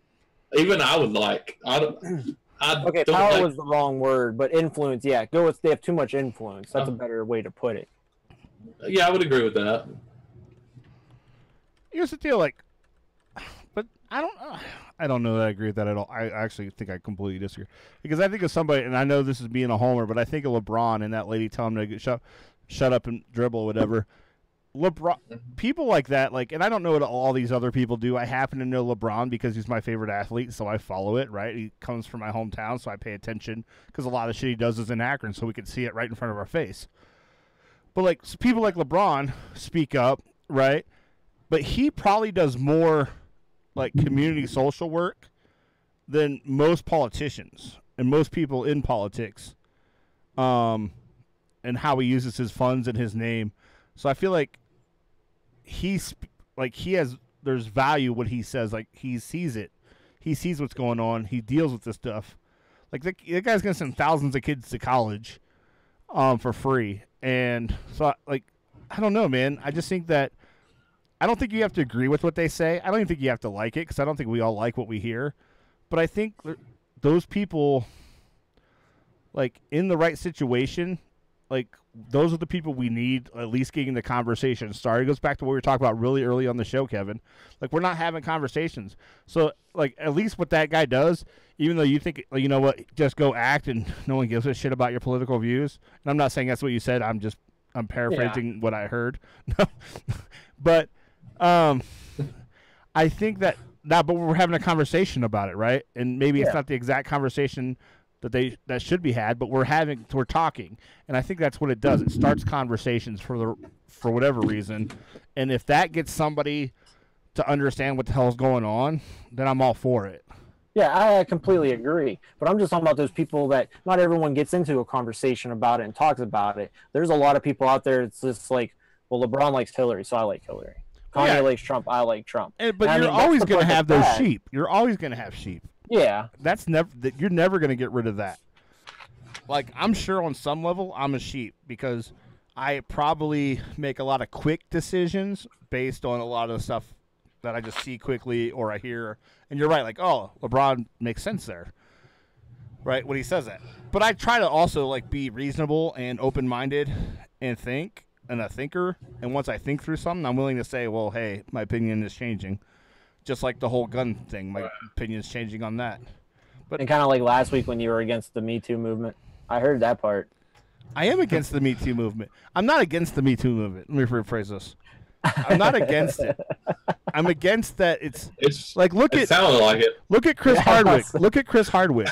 even I would like. Okay, power was the wrong word, but influence, yeah. Go with they have too much influence. That's a better way to put it. Yeah, I would agree with that. Here's the deal, like, but I don't know that I agree with that at all. I actually think I completely disagree because I think of somebody, and I know this is being a homer, but I think of LeBron and that lady telling him to shut up and dribble or whatever. LeBron, people like that, like, and I don't know what all these other people do. I happen to know LeBron because he's my favorite athlete, so I follow it, right? He comes from my hometown, so I pay attention because a lot of shit he does is in Akron, so we can see it right in front of our face. But, like, people like LeBron speak up, right? But he probably does more, like, community social work than most politicians and most people in politics, and how he uses his funds and his name. So I feel like there's value what he says. Like, he sees it. He sees what's going on. He deals with this stuff. Like, that guy's going to send thousands of kids to college for free. And so, like, I don't know, man. I just think that I don't think you have to agree with what they say. I don't even think you have to like it because I don't think we all like what we hear. But I think those people, like, in the right situation, like, those are the people we need at least getting the conversation started. It goes back to what we were talking about really early on the show, Kevin. Like, we're not having conversations. So, like, at least what that guy does, even though you think, you know what, just go act and no one gives a shit about your political views. And I'm not saying that's what you said. I'm paraphrasing what I heard. But I think that but we're having a conversation about it, right? And maybe it's not the exact conversation that should be had, but we're talking, and I think that's what it does. It starts conversations for whatever reason, and if that gets somebody to understand what the hell is going on, then I'm all for it. Yeah, I completely agree. But I'm just talking about those people that not everyone gets into a conversation about it and talks about it. There's a lot of people out there. It's just like, well, LeBron likes Hillary, so I like Hillary. Kanye likes Trump, I like Trump. But you're always going to have those sheep. You're always going to have sheep. Yeah. You're never going to get rid of that. Like, I'm sure on some level I'm a sheep because I probably make a lot of quick decisions based on a lot of the stuff that I just see quickly or I hear. And you're right, like, oh, LeBron makes sense there, right, when he says that. But I try to also, like, be reasonable and open-minded and think, and a thinker. And once I think through something, I'm willing to say, well, hey, my opinion is changing. Just like the whole gun thing, my opinion's changing on that. But and kind of like last week when you were against the Me Too movement. I heard that part. I am against the Me Too movement. I'm not against the Me Too movement. Let me rephrase this. I'm not against it. I'm against that. It's like sounded like it. Look at Chris Hardwick. Look at Chris Hardwick.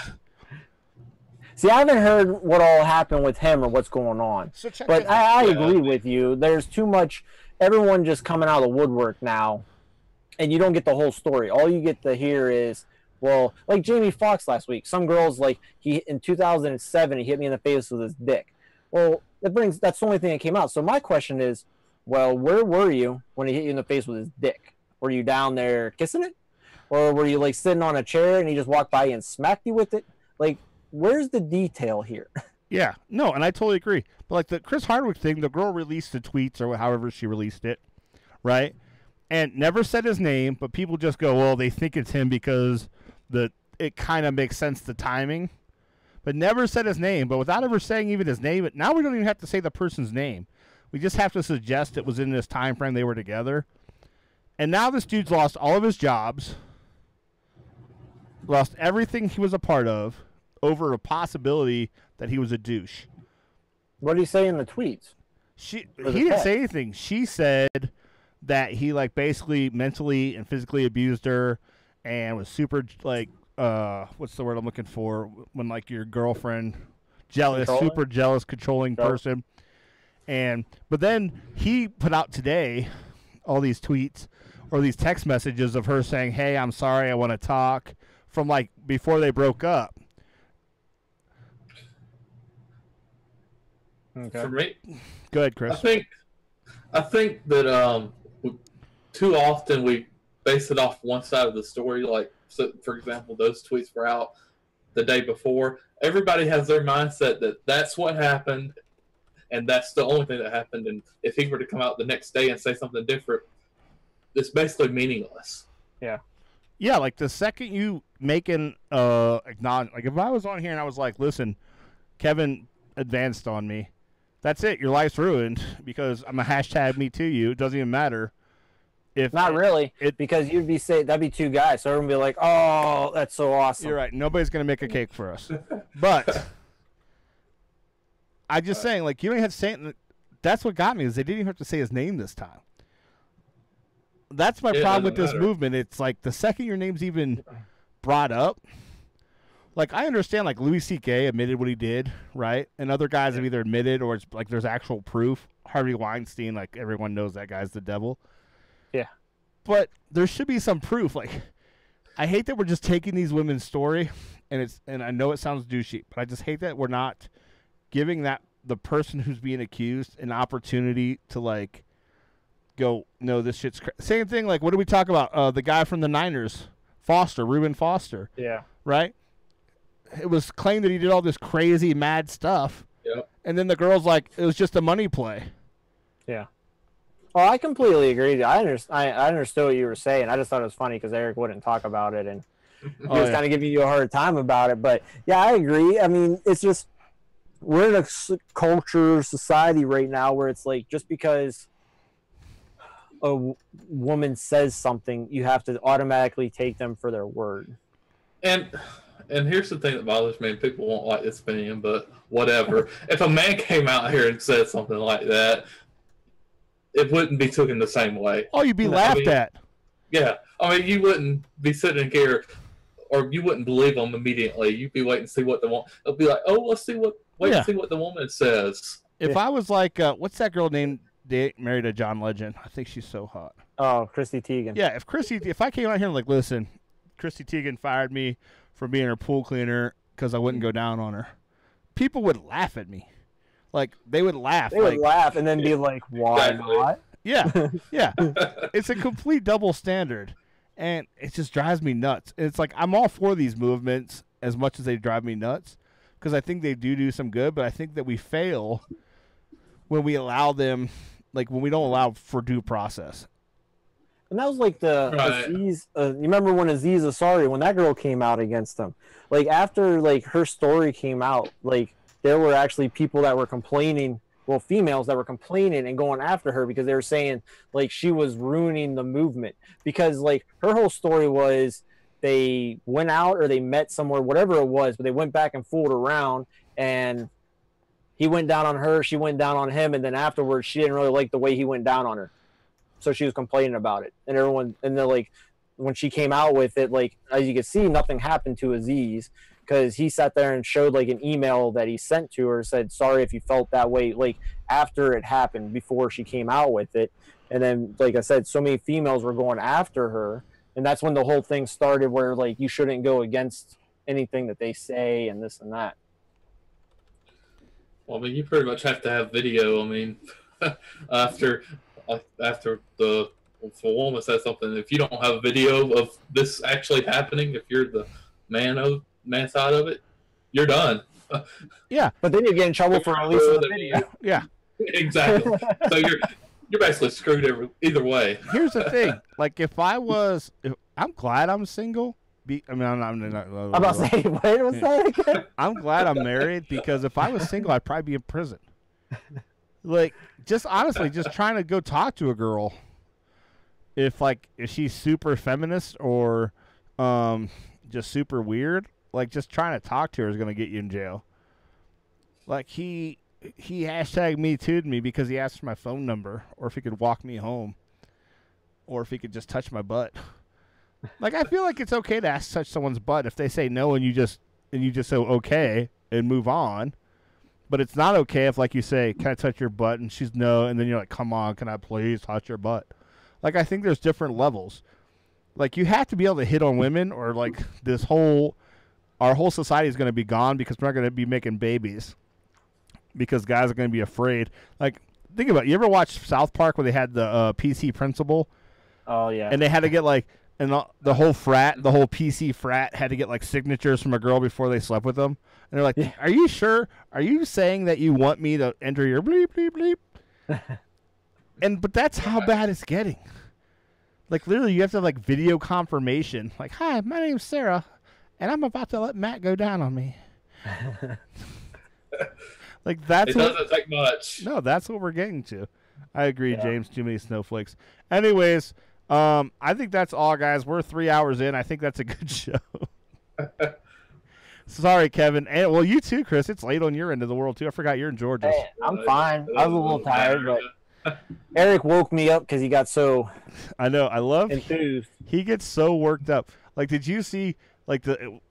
See, I haven't heard what all happened with him or what's going on. So check But this out. I agree with you. There's too much. Everyone just coming out of the woodwork now, and you don't get the whole story. All you get to hear is, well, like Jamie Foxx last week. Some girls like in 2007 he hit me in the face with his dick. Well, that's the only thing that came out. So my question is, well, where were you when he hit you in the face with his dick? Were you down there kissing it, or were you like sitting on a chair and he just walked by and smacked you with it? Like, where's the detail here? Yeah, no, and I totally agree. But like the Chris Hardwick thing, the girl released the tweets or however she released it, right? And never said his name, but people just go, well, they think it's him because it kind of makes sense, the timing. But never said his name, but without ever saying even his name, now we don't even have to say the person's name. We just have to suggest it was in this time frame they were together. And now this dude's lost all of his jobs, lost everything he was a part of, over a possibility that he was a douche. What did he say in the tweets? He didn't say anything. She said that he like basically mentally and physically abused her and was super like what's the word I'm looking for when like your girlfriend jealous, super jealous, controlling person. But then he put out today all these tweets or these text messages of her saying, "Hey, I'm sorry, I want to talk," from like before they broke up. Okay. For me, Go ahead, Chris. I think that too often we base it off one side of the story. Like, so, for example, those tweets were out the day before. Everybody has their mindset that that's what happened, and that's the only thing that happened. And if he were to come out the next day and say something different, it's basically meaningless. Yeah. Yeah, like the second you make an acknowledge, like if I was on here and I was like, "Listen, Kevin advanced on me," that's it. Your life's ruined because I'm a hashtag me too you. It doesn't even matter. If Not really, because you'd be saying that'd be two guys, so everyone would be like, "Oh, that's so awesome." You're right. Nobody's gonna make a cake for us. But I just saying, like, you don't have to say it. That's what got me is they didn't even have to say his name this time. That's my problem with this movement. It's like the second your name's even brought up, like I understand, like Louis C.K. admitted what he did, right? And other guys have either admitted or it's like there's actual proof. Harvey Weinstein, like everyone knows that guy's the devil. Yeah. But there should be some proof. Like, I hate that we're just taking these women's story, and I know it sounds douchey, but I just hate that we're not giving the person who's being accused an opportunity to like go, no, this shit's same thing. Like, what do we talk about? The guy from the Niners, Reuben Foster. Yeah. Right. It was claimed that he did all this crazy mad stuff. Yep. And then the girl's like, it was just a money play. Yeah. Well, I completely agree. I understood what you were saying. I just thought it was funny because Eric wouldn't talk about it, and he was kind of giving you a hard time about it. But yeah, I agree. I mean, it's just we're in a culture, society right now where it's like just because a woman says something, you have to automatically take them for their word. And here's the thing that bothers me, and people won't like this opinion, but whatever. If a man came out here and said something like that, it wouldn't be taken the same way. Oh, you'd be laughed at. Yeah. I mean, you wouldn't be sitting here, or you wouldn't believe them immediately. You'd be waiting to see what the woman... It'll be like, oh, let's see what... Wait to see what the woman says. If I was like, what's that girl named married to John Legend? I think she's so hot. Oh, Chrissy Teigen. Yeah, if I came out here and like, listen, Chrissy Teigen fired me for being her pool cleaner because I wouldn't go down on her, people would laugh at me. Like, they would laugh. They would laugh and then be like, why not? Yeah, yeah. It's a complete double standard, and it just drives me nuts. It's like I'm all for these movements as much as they drive me nuts because I think they do some good, but I think that we fail when we allow them, like when we don't allow for due process. And that was like Aziz. You remember when Aziz Ansari, when that girl came out against him? Like after like her story came out, like there were actually people that were complaining, well, females that were complaining and going after her because they were saying like she was ruining the movement because like her whole story was they went out or they met somewhere, whatever it was, but they went back and fooled around and he went down on her, she went down on him, and then afterwards she didn't really like the way he went down on her. So she was complaining about it. And then like when she came out with it, like as you can see, nothing happened to Aziz. because he sat there and showed like an email that he sent to her, said sorry if you felt that way, like after it happened, before she came out with it. And then, like I said, so many females were going after her, and that's when the whole thing started, where like you shouldn't go against anything that they say and this and that. Well, I mean, you pretty much have to have video. I mean, after the if a woman says something, if you don't have video of this actually happening, if you're the man side of it, you're done. Yeah, but then you get in trouble for releasing the video. Yeah, exactly. So you're basically screwed either way. Here's the thing: like, I'm glad I'm single. I'm about to say, what was that again? I'm glad I'm married, because if I was single, I'd probably be in prison. Like, just honestly, just trying to go talk to a girl, if she's super feminist or just super weird, like, just trying to talk to her is going to get you in jail. Like, he hashtag me too'd me because he asked for my phone number, or if he could walk me home, or if he could just touch my butt. Like, I feel like it's okay to touch someone's butt if they say no and you just say okay and move on. But it's not okay if, like, you say, can I touch your butt? And she's no, and then you're like, come on, can I please touch your butt? Like, I think there's different levels. Like, you have to be able to hit on women, or like our whole society is going to be gone because we're not going to be making babies because guys are going to be afraid. Like, think about it. You ever watch South Park where they had the PC principal? Oh, yeah. And they had to get like, and the whole PC frat had to get like signatures from a girl before they slept with them. And they're like, yeah. Are you sure? Are you saying that you want me to enter your bleep, bleep, bleep? But that's how bad it's getting. Like, literally, you have to have like video confirmation. Like, hi, my name's Sarah, and I'm about to let Matt go down on me. Like, it doesn't take much. No, that's what we're getting to. I agree, James. Too many snowflakes. Anyways, I think that's all, guys. We're 3 hours in. I think that's a good show. Sorry, Kevin. And, well, you too, Chris. It's late on your end of the world, too. I forgot you're in Georgia. Hey, I'm fine. I was a little tired, but Eric woke me up because he got so I know. I love enthused. He gets so worked up. Like, did you see, like,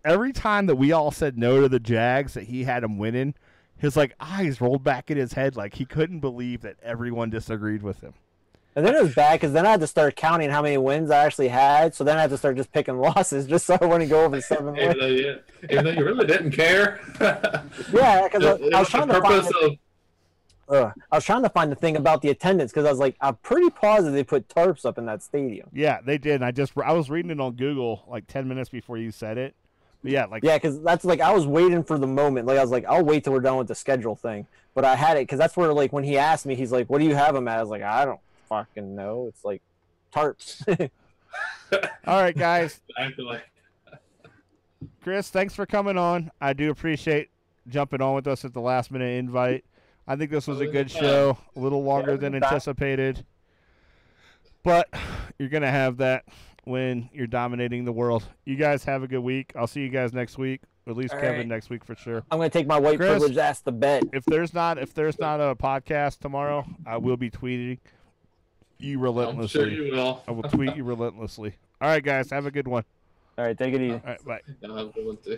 every time that we all said no to the Jags that he had them winning, his, like, eyes rolled back in his head like he couldn't believe that everyone disagreed with him. And then it was bad because then I had to start counting how many wins I actually had. So then I had to start just picking losses just so I wouldn't go over 7 wins. Even though you really didn't care. Yeah, because I was trying to find I was trying to find the thing about the attendance because I was like, I'm pretty positive they put tarps up in that stadium. Yeah, they did. And I was reading it on Google like 10 minutes before you said it. But yeah, like, because that's like, I was waiting for the moment. Like, I was like, I'll wait till we're done with the schedule thing. But I had it because that's where, like, when he asked me, he's like, what do you have them at? I was like, I don't fucking know. It's like tarps. All right, guys. Chris, thanks for coming on. I do appreciate jumping on with us at the last minute invite. I think this was a good show, a little longer than anticipated. But you're going to have that when you're dominating the world. You guys have a good week. I'll see you guys next week. At least Kevin next week for sure. I'm going to take my white privilege ass to bed. If there's not a podcast tomorrow, I will be tweeting you relentlessly. I'm sure you will. I will tweet you relentlessly. All right, guys. Have a good one. All right. Take it easy. All right. Bye. Have a good one too.